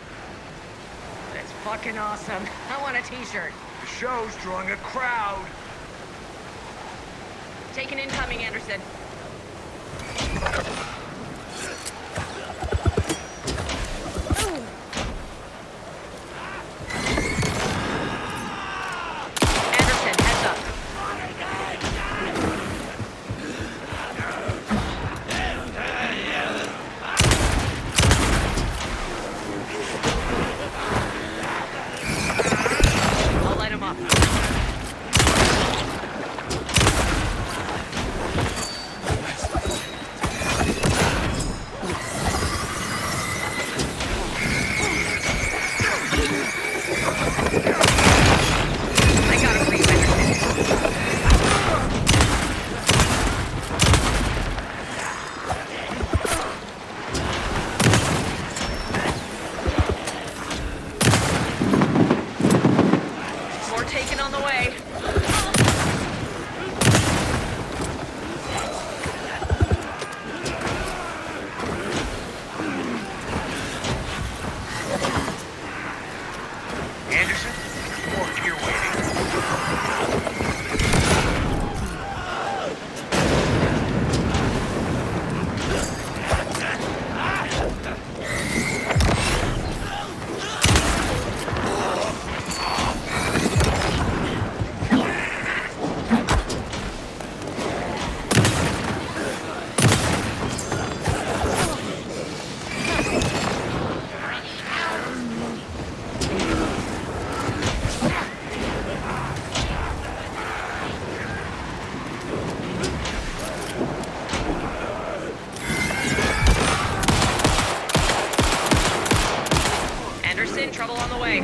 It's fucking awesome. I want a t-shirt. The show's drawing a crowd. Taking incoming, Anderson. Anderson, heads up. I'll light him up. I got him for you, Anderson. More taken on the way. Anderson, more gear waiting. Anderson, trouble on the way.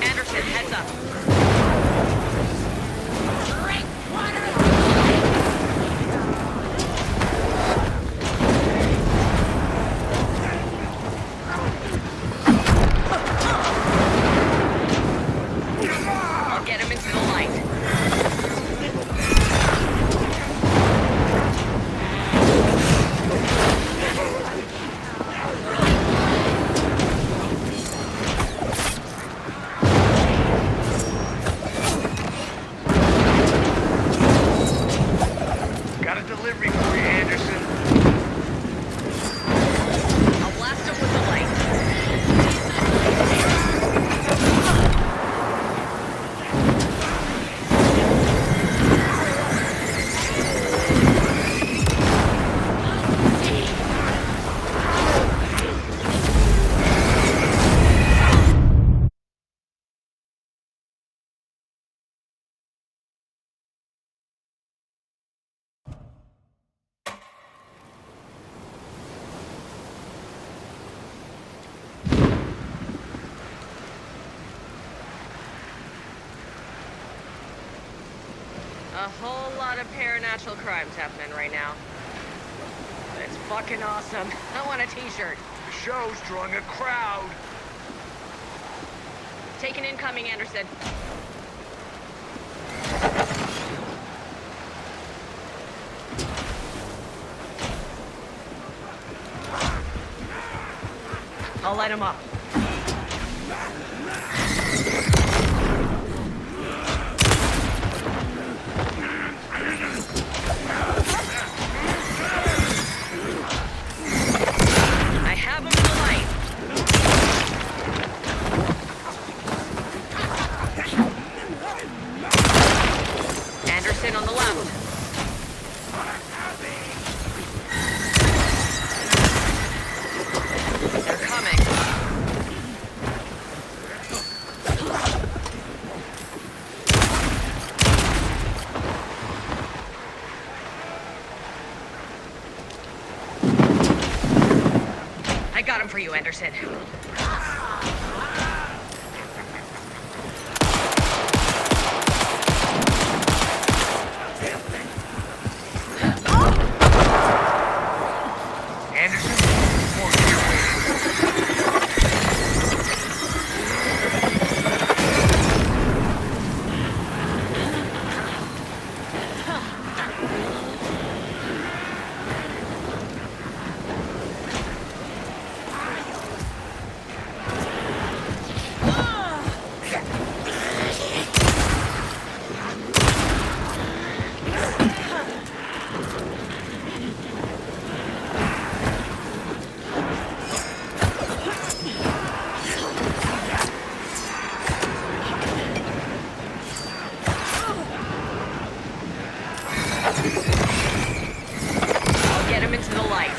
Anderson, heads up. I'll get him into the light. Got a delivery for you, Anderson. I'll blast him with the light. A whole lot of paranatural crimes happening right now. It's fucking awesome. I want a t-shirt. The show's drawing a crowd. Taking incoming, Anderson. I'll light him up. I have him in the light. Anderson on the got him for you, Anderson. I'll get him into the light.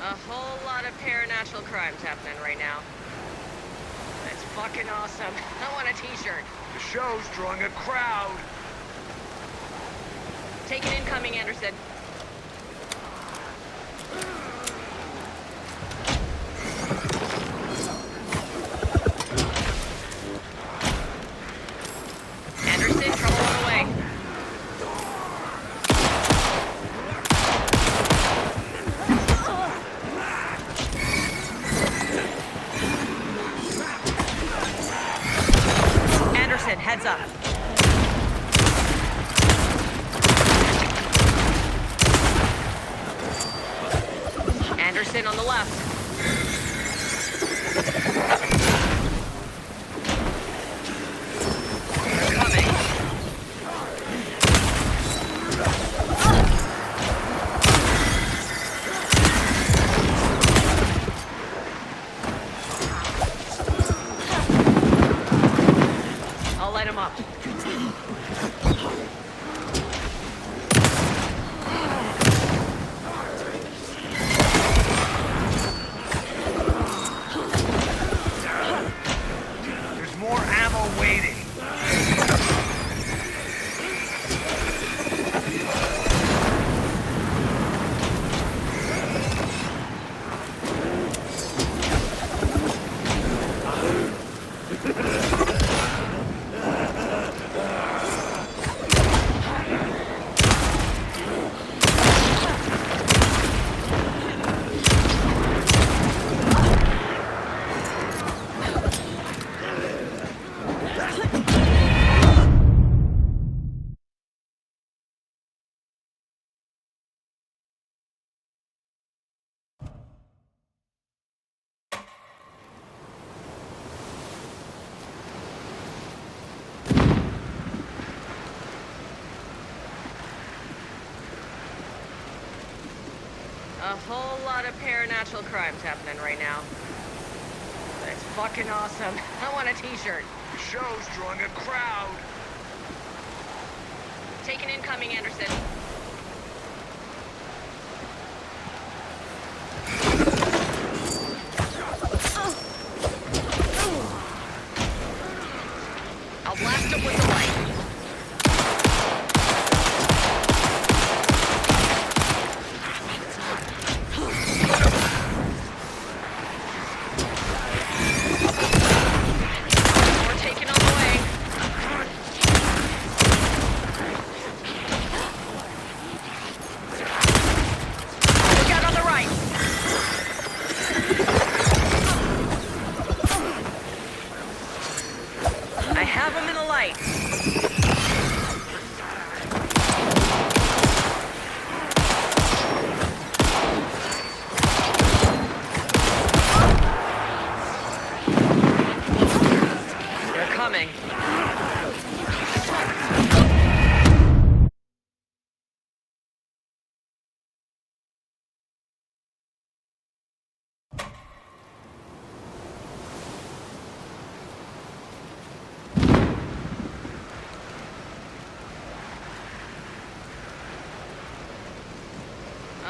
A whole lot of paranatural crimes happening right now. That's fucking awesome. I want a t-shirt. The show's drawing a crowd. Take an incoming, Anderson. Anderson, trouble on the way. Anderson, heads up. Anderson on the left. They're coming. I'll light him up. There's more ammo waiting. A whole lot of paranatural crimes happening right now. That's fucking awesome. I want a t-shirt. The show's drawing a crowd. Take an incoming, Anderson. I'll blast him with the light. More taken on the way.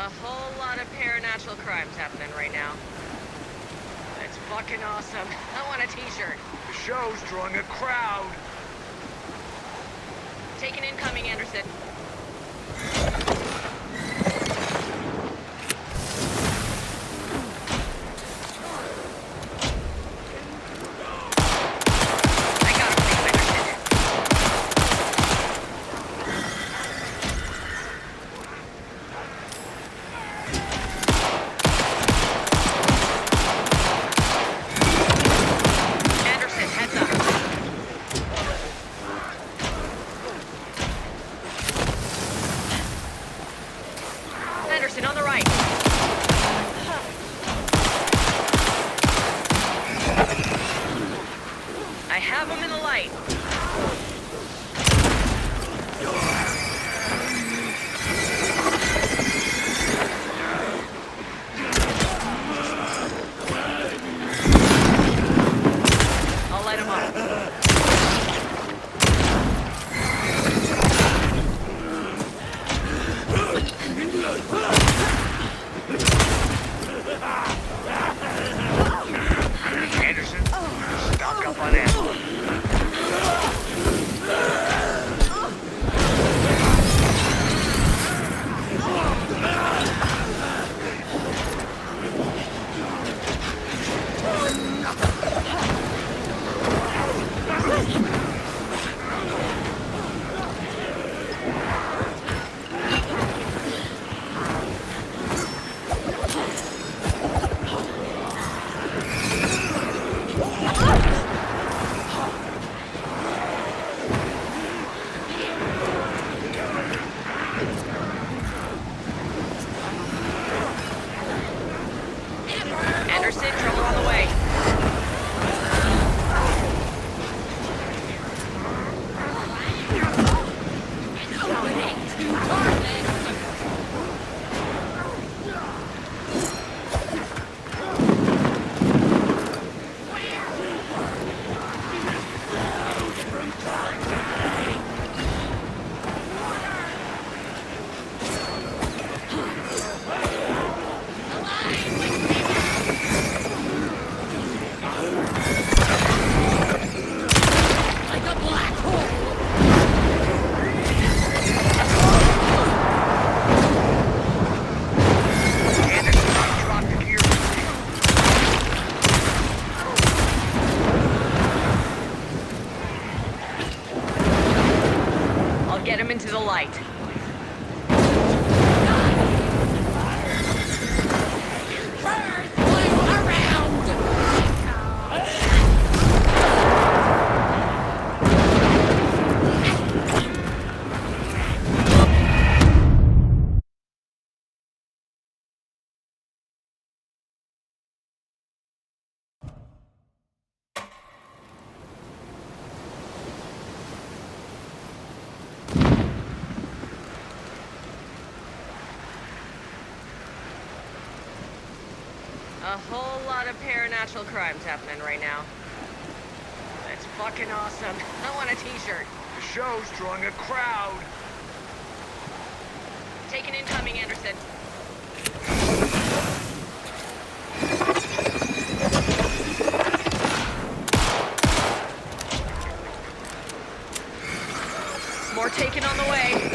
A whole lot of paranatural crimes happening right now. It's fucking awesome. I want a t-shirt. The show's drawing a crowd. Take an incoming, Anderson. Anderson, on the right. I have him in the light. I'll light him up. Anderson, stock up on ammo. Anderson, trouble on the way. I'll get him into the light. A whole lot of paranatural crimes happening right now. It's fucking awesome. I want a t-shirt. The show's drawing a crowd. Take an incoming, Anderson. More taken on the way.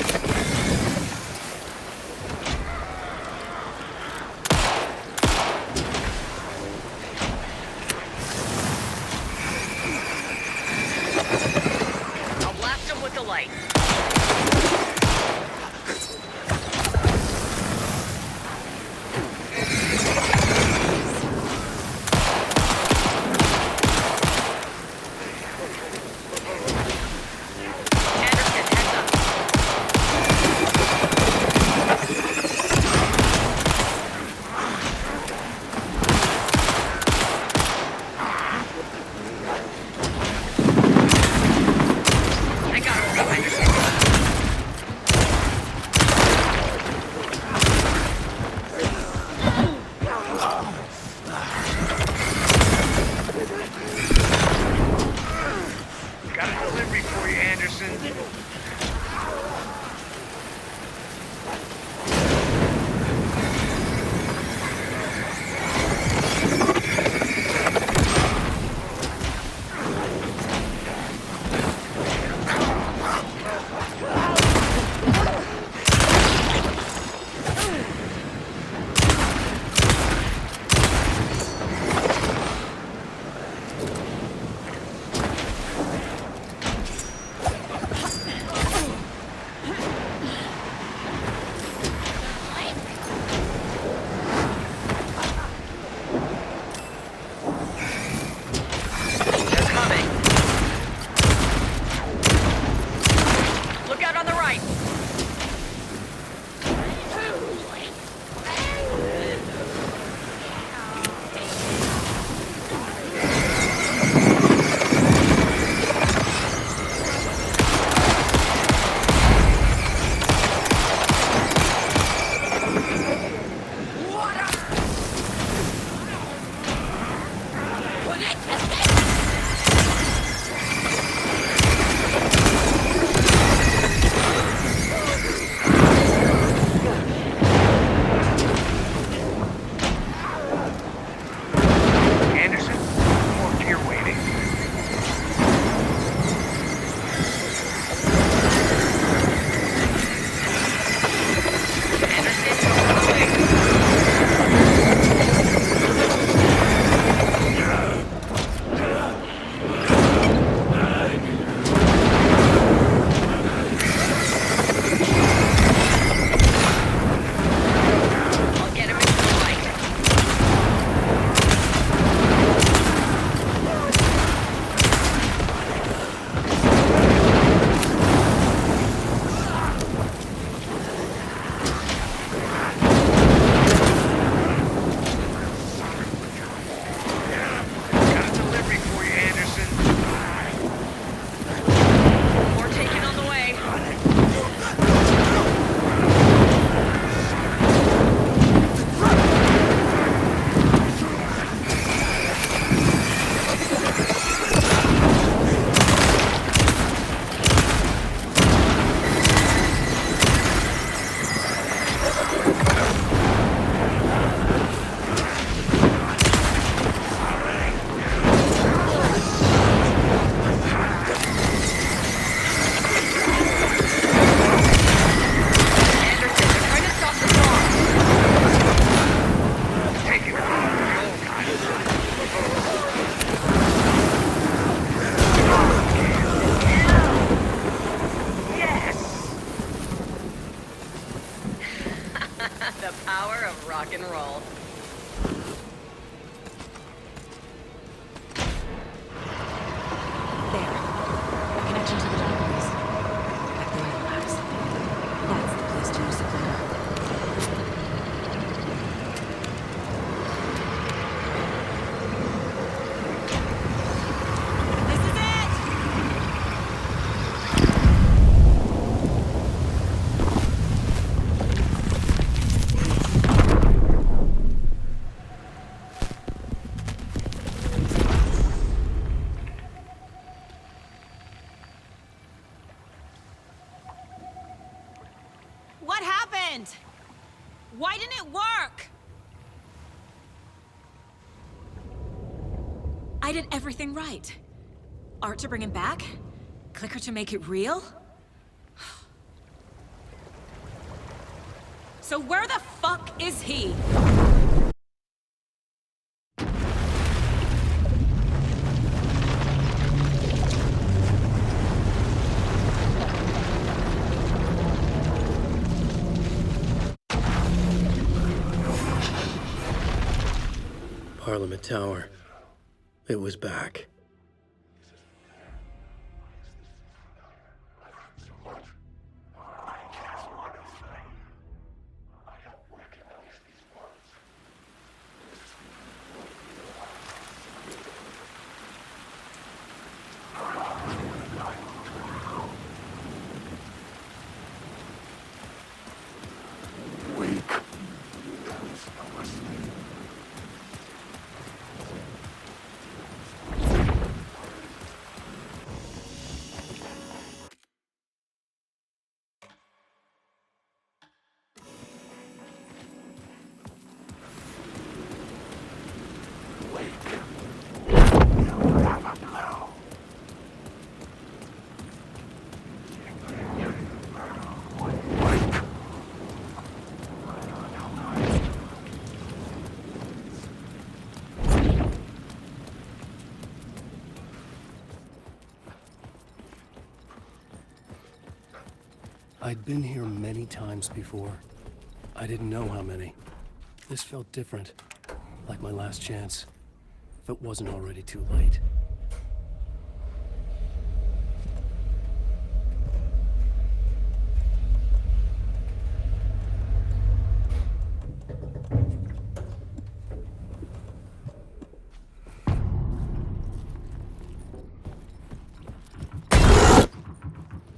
I'll blast him with the light. The power of rock and roll. There. A connection to the database. Like the overlaps. That's the place to use the clicker. This is it! What happened? Why didn't it work? I did everything right. Art to bring him back? Clicker to make it real? So where the fuck is he? Parliament Tower. It was back. I'd been here many times before. I didn't know how many. This felt different, like my last chance, if it wasn't already too late.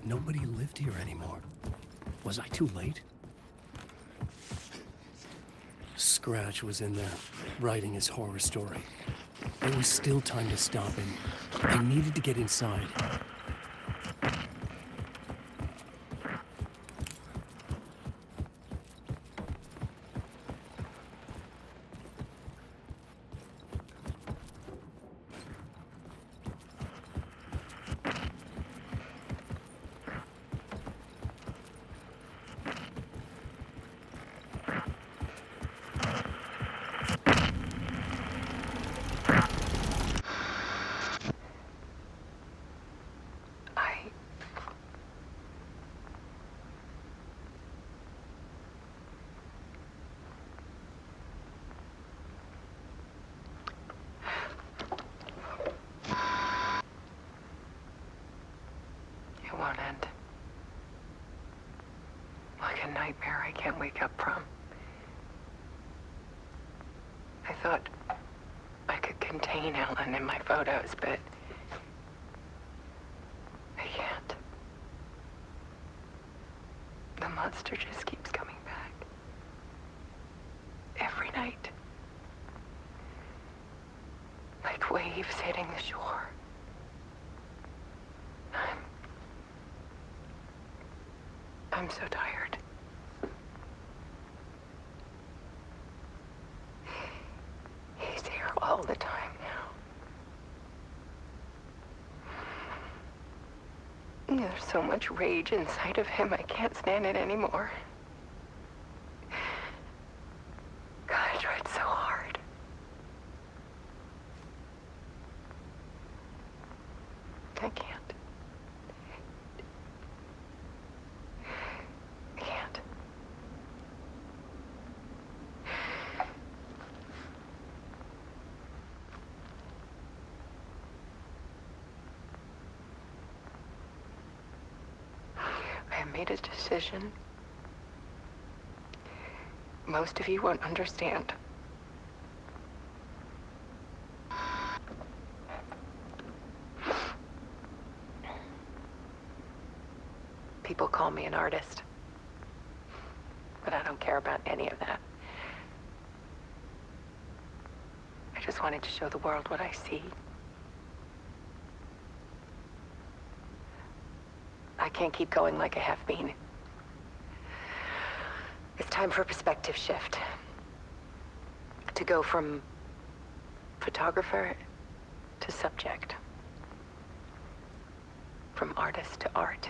Nobody lived here anymore. Was I too late? Scratch was in there, writing his horror story. There was still time to stop him. I needed to get inside. It won't end. Like a nightmare I can't wake up from. I thought I could contain Ellen in my photos, but I can't. The monster just keeps coming back. Every night. Like waves hitting the shore. I'm so tired. He's here all the time now. There's so much rage inside of him, I can't stand it anymore. God, I tried so hard. I can't. made a decision most of you won't understand. People call me an artist, but I don't care about any of that. I just wanted to show the world what I see. I can't keep going like I have been. It's time for a perspective shift. To go from photographer to subject. From artist to art.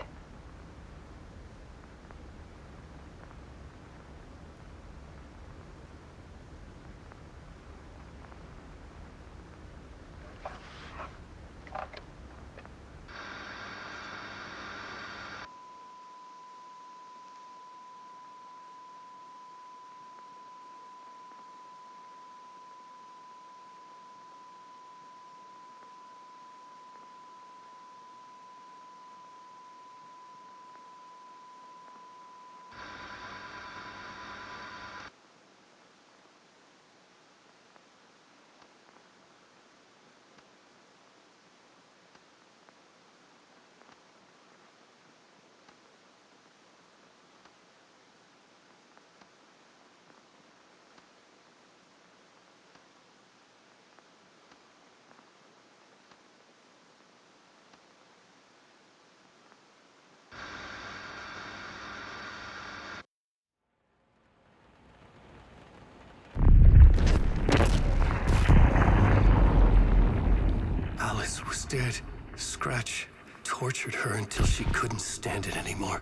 Alice was dead. Scratch tortured her until she couldn't stand it anymore.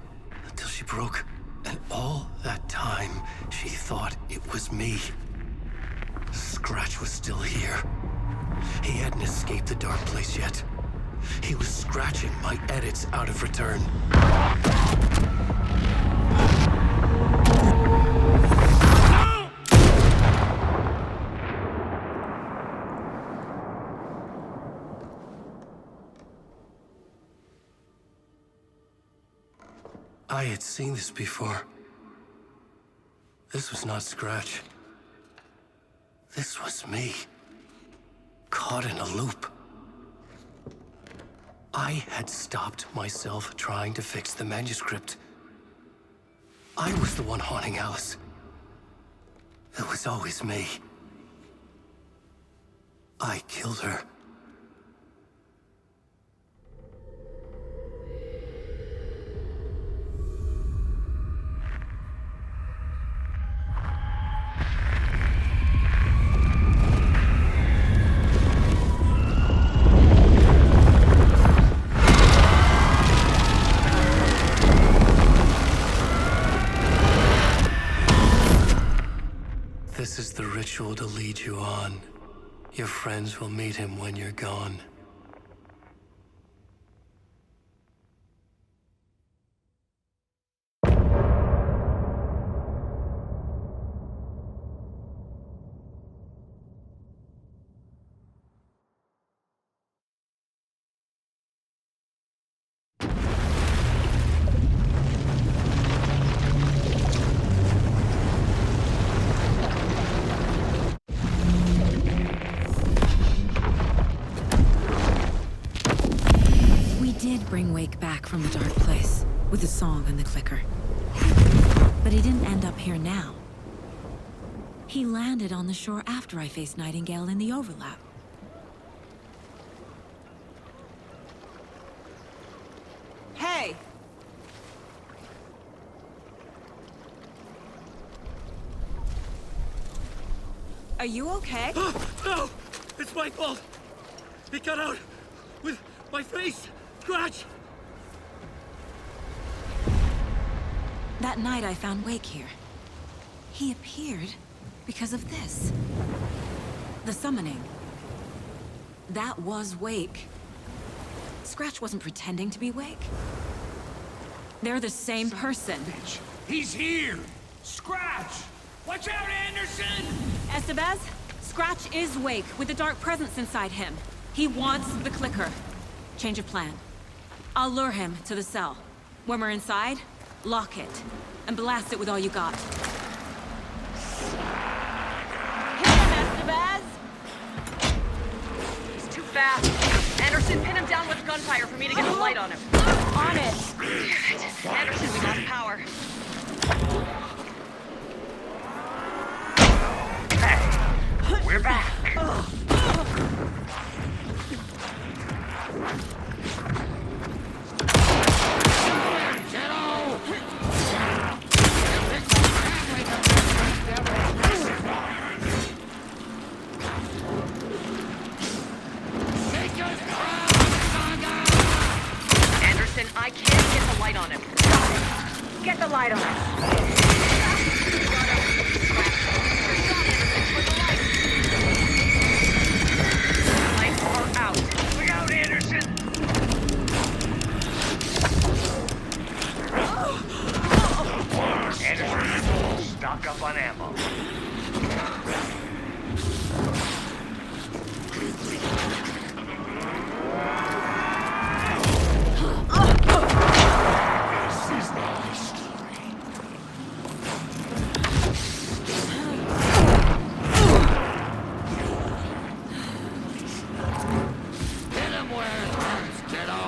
Until she broke. And all that time, she thought it was me. Scratch was still here. He hadn't escaped the dark place yet. He was scratching my edits out of return. I had seen this before. This was not Scratch. This was me. Caught in a loop. I had stopped myself trying to fix the manuscript. I was the one haunting Alice. It was always me. I killed her. This is the ritual to lead you on. Your friends will meet him when you're gone. Bring Wake back from the dark place with the song and the clicker. But he didn't end up here now. He landed on the shore after I faced Nightingale in the overlap. Hey! Are you okay? No! It's my fault! It got out with my face! Scratch! That night I found Wake here. He appeared because of this. The summoning. That was Wake. Scratch wasn't pretending to be Wake. They're the same person. He's here! Scratch! Watch out, Anderson! Estevez, Scratch is Wake with the dark presence inside him. He wants the clicker. Change of plan. I'll lure him to the cell. When we're inside, Lock it, and blast it with all you got. He's too fast. Anderson, pin him down with gunfire for me to get a light on him. On it! Damn it. Anderson, we lost power. Hey, we're back. Anderson, I can't get the light on him. Get the light on it. Lights are out. Look out, Anderson! Anderson, stock up on ammo. This is the history. Hit him where it hurts, kiddo.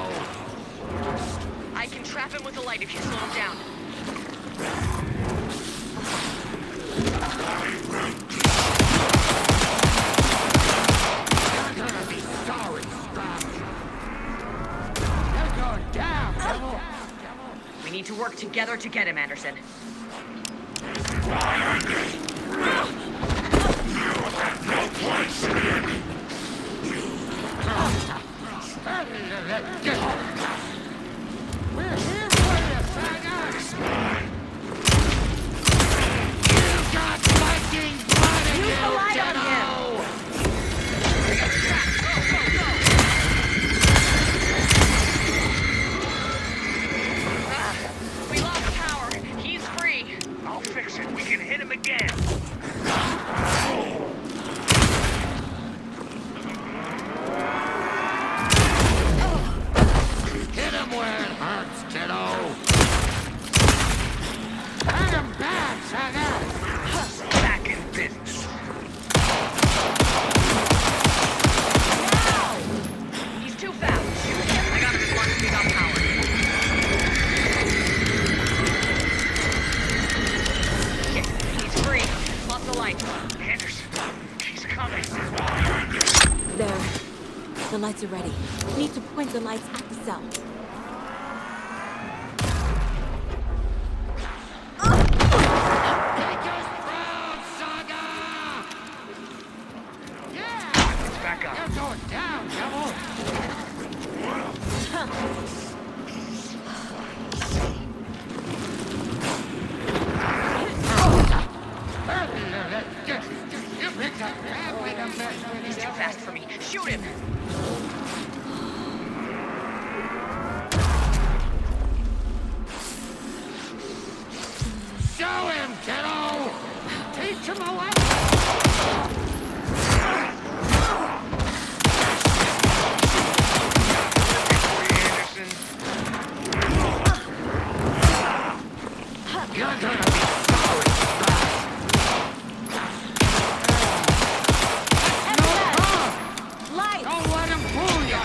I can trap him with a light if you slow him down. You're gonna be sorry, Scratch. You're going down, devil. We need to work together to get him, Anderson. We're here for you, Saga. You got fighting blood in Use the you, light on kiddo. We lost power. He's free. I'll fix it. We can hit him again. Hit him where it hurts, kiddo. Hit him back, Saga. Back in business. He's too fast. I got him as long as we got power. He's free. Lost the light. Anderson, he's coming. There. The lights are ready. Need to point the lights at the cell. Take us proud, Saga. Yeah. Back up. You're going down, devil. You picked up that way to mess with He's too fast for me. Shoot him. Show him, kiddo! Teach him a lesson! You're gonna be sorry, Light! Don't let him fool you!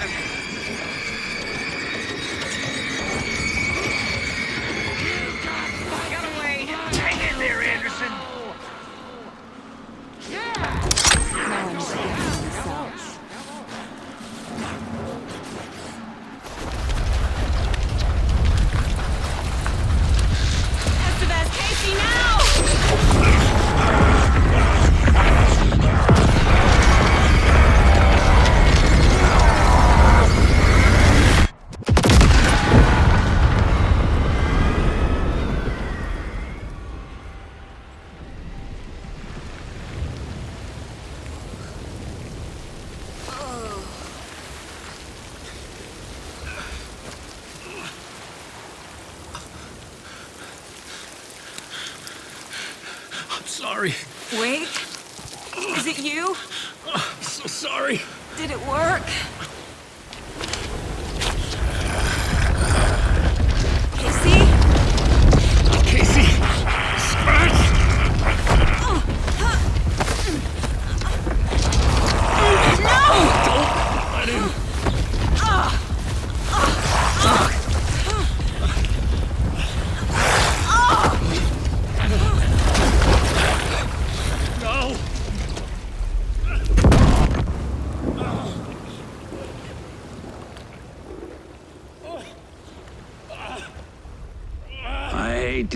Got away. Hang in there, Anderson. Now I need to get him in the cell. Estevez, Casey, now! I'm sorry. Wait. Is it you? I'm so sorry. Did it work? Casey?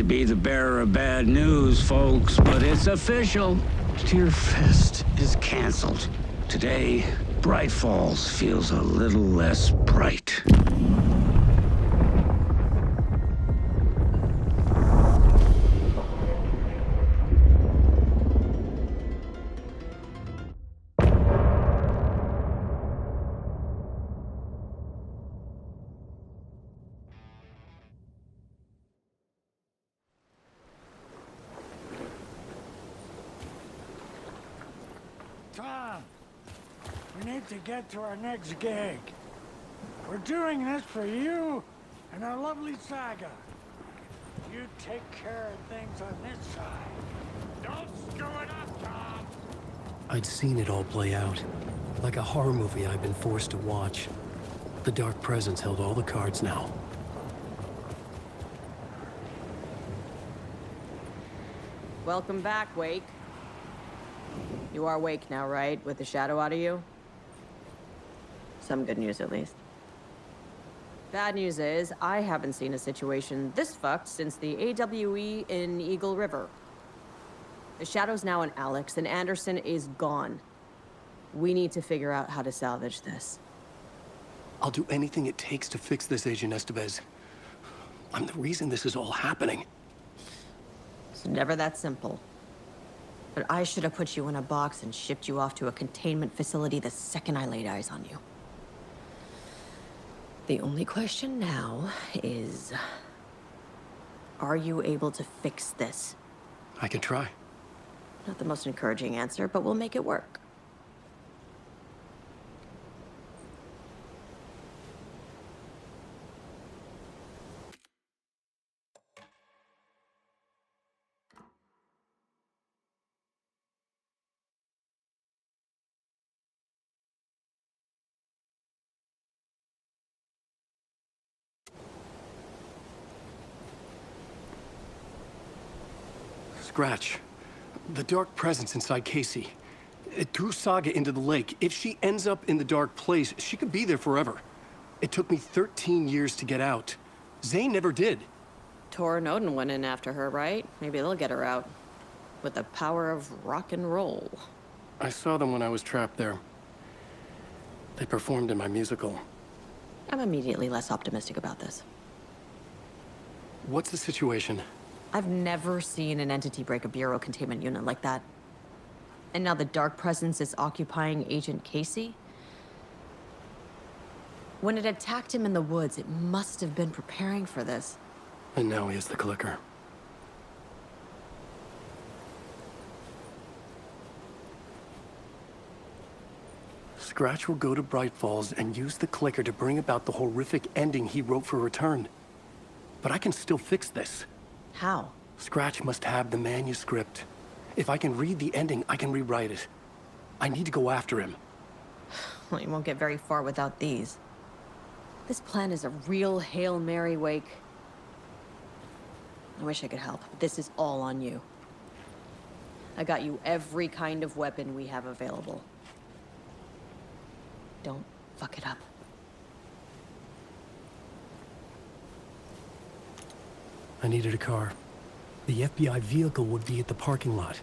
to be the bearer of bad news, folks, but it's official. Tearfest is canceled. Today, Bright Falls feels a little less bright. Tom, we need to get to our next gig. We're doing this for you and our lovely saga. You take care of things on this side. Don't screw it up, Tom! I'd seen it all play out. Like a horror movie I'd been forced to watch. The Dark Presence held all the cards now. Welcome back, Wake. You are Wake now, right? With the shadow out of you? Some good news, at least. Bad news is, I haven't seen a situation this fucked since the AWE in Eagle River. The shadow's now in Alex, and Anderson is gone. We need to figure out how to salvage this. I'll do anything it takes to fix this, Agent Estevez. I'm the reason this is all happening. It's never that simple. But I should have put you in a box and shipped you off to a containment facility the second I laid eyes on you. The only question now is... are you able to fix this? I can try. Not the most encouraging answer, but we'll make it work. Scratch. The Dark Presence inside Casey. It threw Saga into the lake. If she ends up in the Dark Place, she could be there forever. It took me 13 years to get out. Zane never did. Tor and Odin went in after her, right? Maybe they'll get her out. With the power of rock and roll. I saw them when I was trapped there. They performed in my musical. I'm immediately less optimistic about this. What's the situation? I've never seen an entity break a Bureau containment unit like that. And now the Dark Presence is occupying Agent Casey? When it attacked him in the woods, it must have been preparing for this. And now he has the clicker. Scratch will go to Bright Falls and use the clicker to bring about the horrific ending he wrote for Return. But I can still fix this. How? Scratch must have the manuscript. If I can read the ending, I can rewrite it. I need to go after him. Well, you won't get very far without these. This plan is a real Hail Mary, Wake. I wish I could help, but this is all on you. I got you every kind of weapon we have available. Don't fuck it up. I needed a car. The FBI vehicle would be at the parking lot.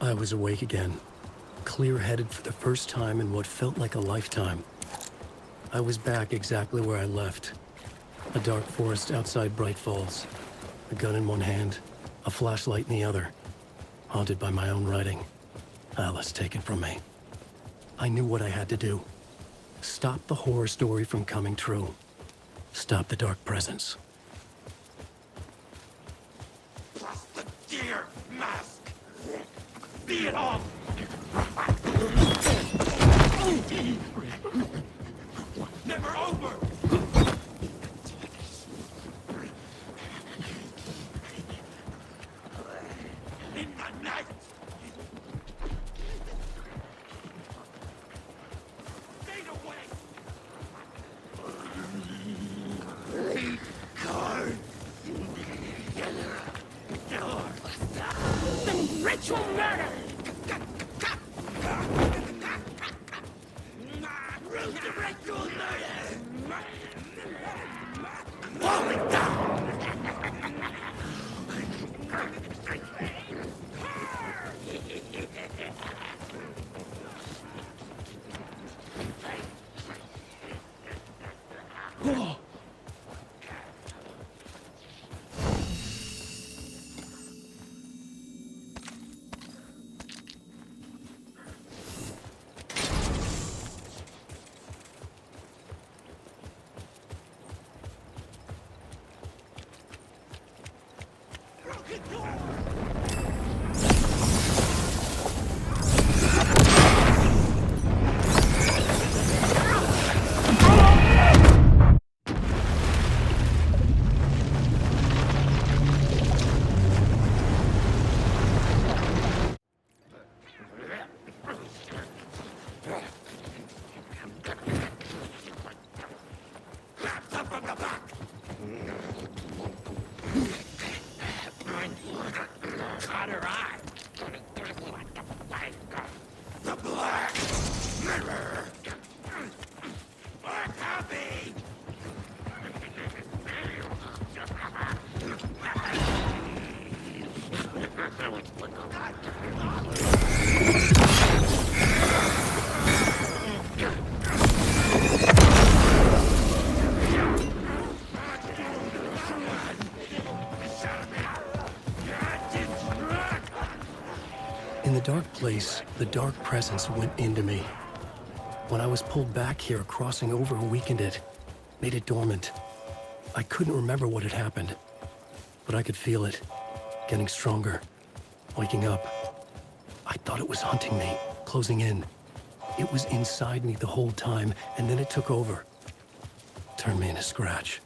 I was awake again, clear-headed for the first time in what felt like a lifetime. I was back exactly where I left. A dark forest outside Bright Falls. A gun in one hand, a flashlight in the other. Haunted by my own writing. Alice taken from me. I knew what I had to do. Stop the horror story from coming true. Stop the Dark Presence. The deer mask! Be it off! Never over! In the night! Fade away! Cards! The ritual murder! The ritual murder! Caught her eye. The Black Mirror. More copy. In the dark place, the dark presence went into me. When I was pulled back here, crossing over weakened it, made it dormant. I couldn't remember what had happened, but I could feel it, getting stronger, waking up. I thought it was hunting me, closing in. It was inside me the whole time, and then it took over. Turned me into Scratch.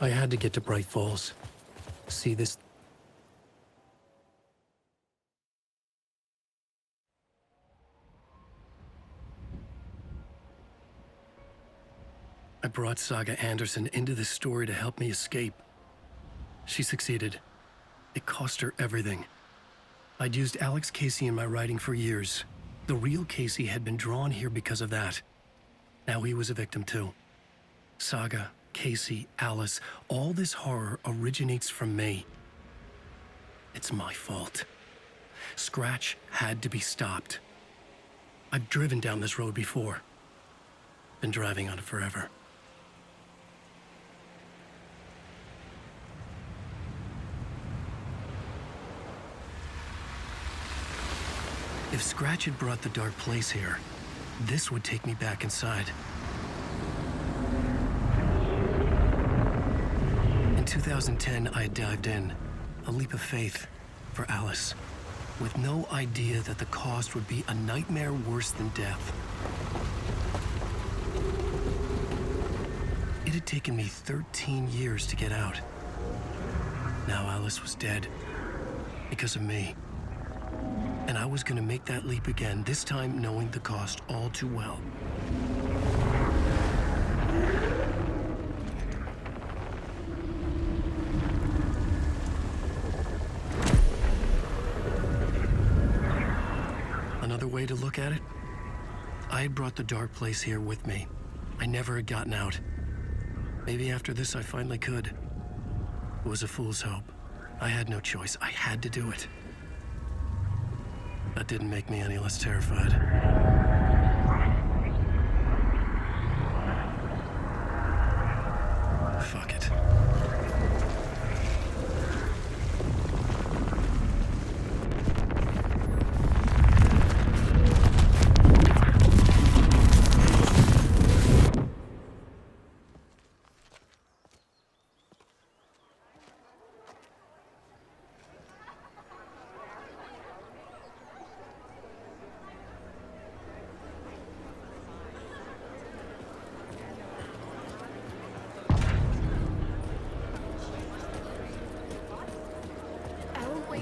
I had to get to Bright Falls. See this? I brought Saga Anderson into this story to help me escape. She succeeded. It cost her everything. I'd used Alex Casey in my writing for years. The real Casey had been drawn here because of that. Now he was a victim too. Saga, Casey, Alice, all this horror originates from me. It's my fault. Scratch had to be stopped. I've driven down this road before. Been driving on it forever. If Scratch had brought the dark place here, this would take me back inside. In 2010, I had dived in, a leap of faith for Alice, with no idea that the cost would be a nightmare worse than death. It had taken me 13 years to get out. Now Alice was dead, because of me. And I was gonna make that leap again, this time knowing the cost all too well. Another way to look at it? I had brought the dark place here with me. I never had gotten out. Maybe after this I finally could. It was a fool's hope. I had no choice. I had to do it. That didn't make me any less terrified. Fuck it.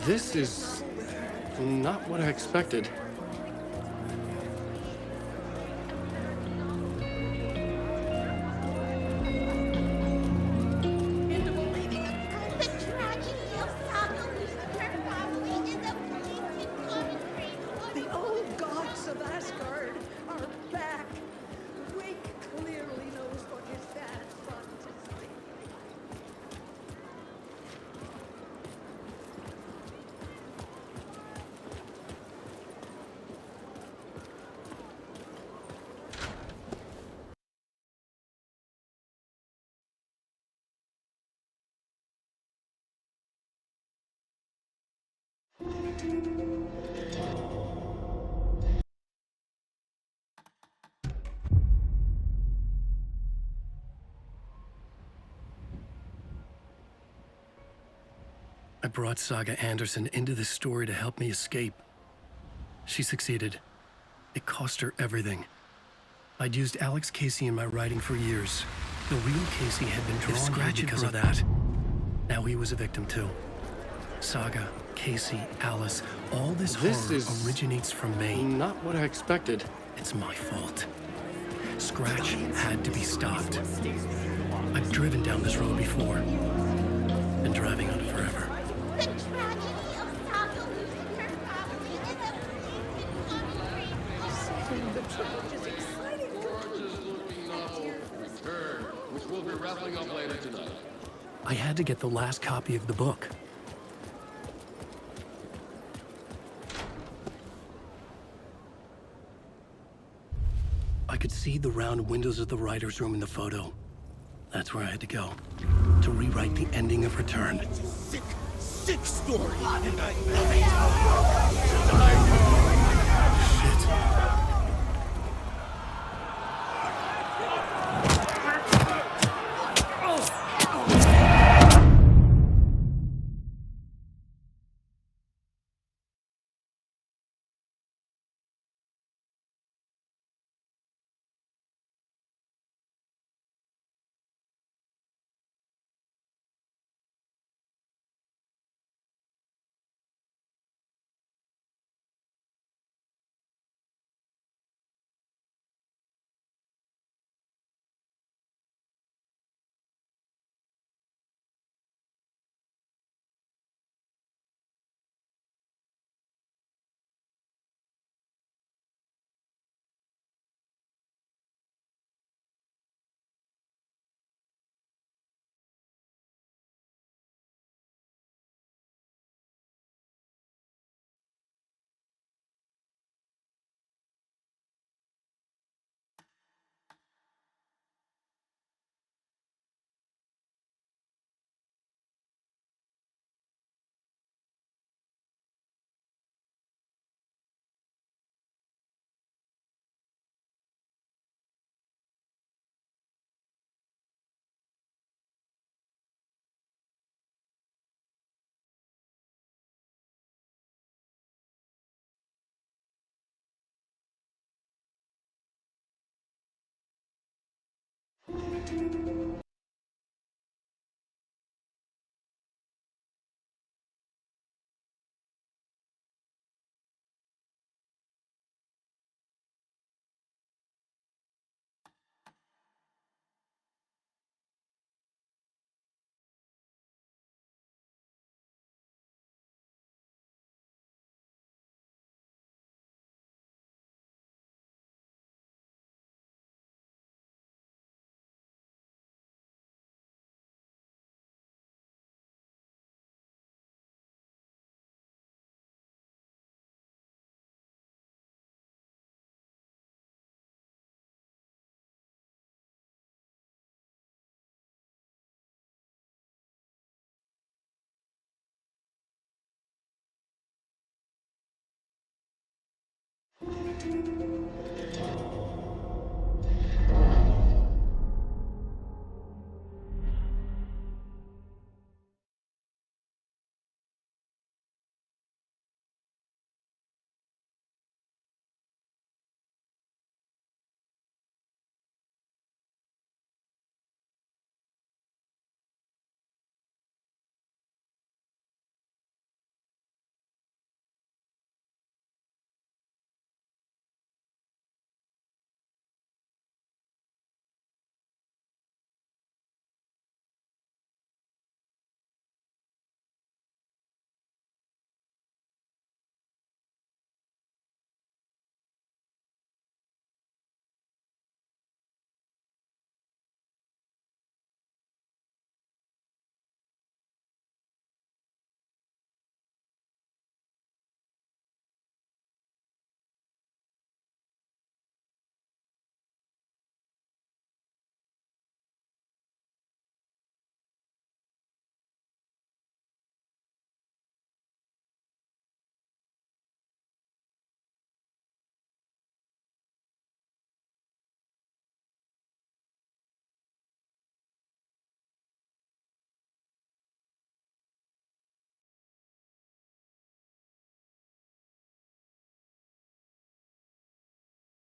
This is not what I expected. The old gods of Asgard are I brought Saga Anderson into this story to help me escape. She succeeded. It cost her everything. I'd used Alex Casey in my writing for years. The real Casey had been drawn here because of that. Now he was a victim too. Saga, Casey, Alice, all this horror originates from me. Not what I expected. It's my fault. Scratch had to be stopped. I've driven down this road before. Been driving on it forever. Which we'll be wrapping up later tonight. I had to get the last copy of the book. I could see the round windows of the writer's room in the photo. That's where I had to go. To rewrite the ending of Return. Sick story. I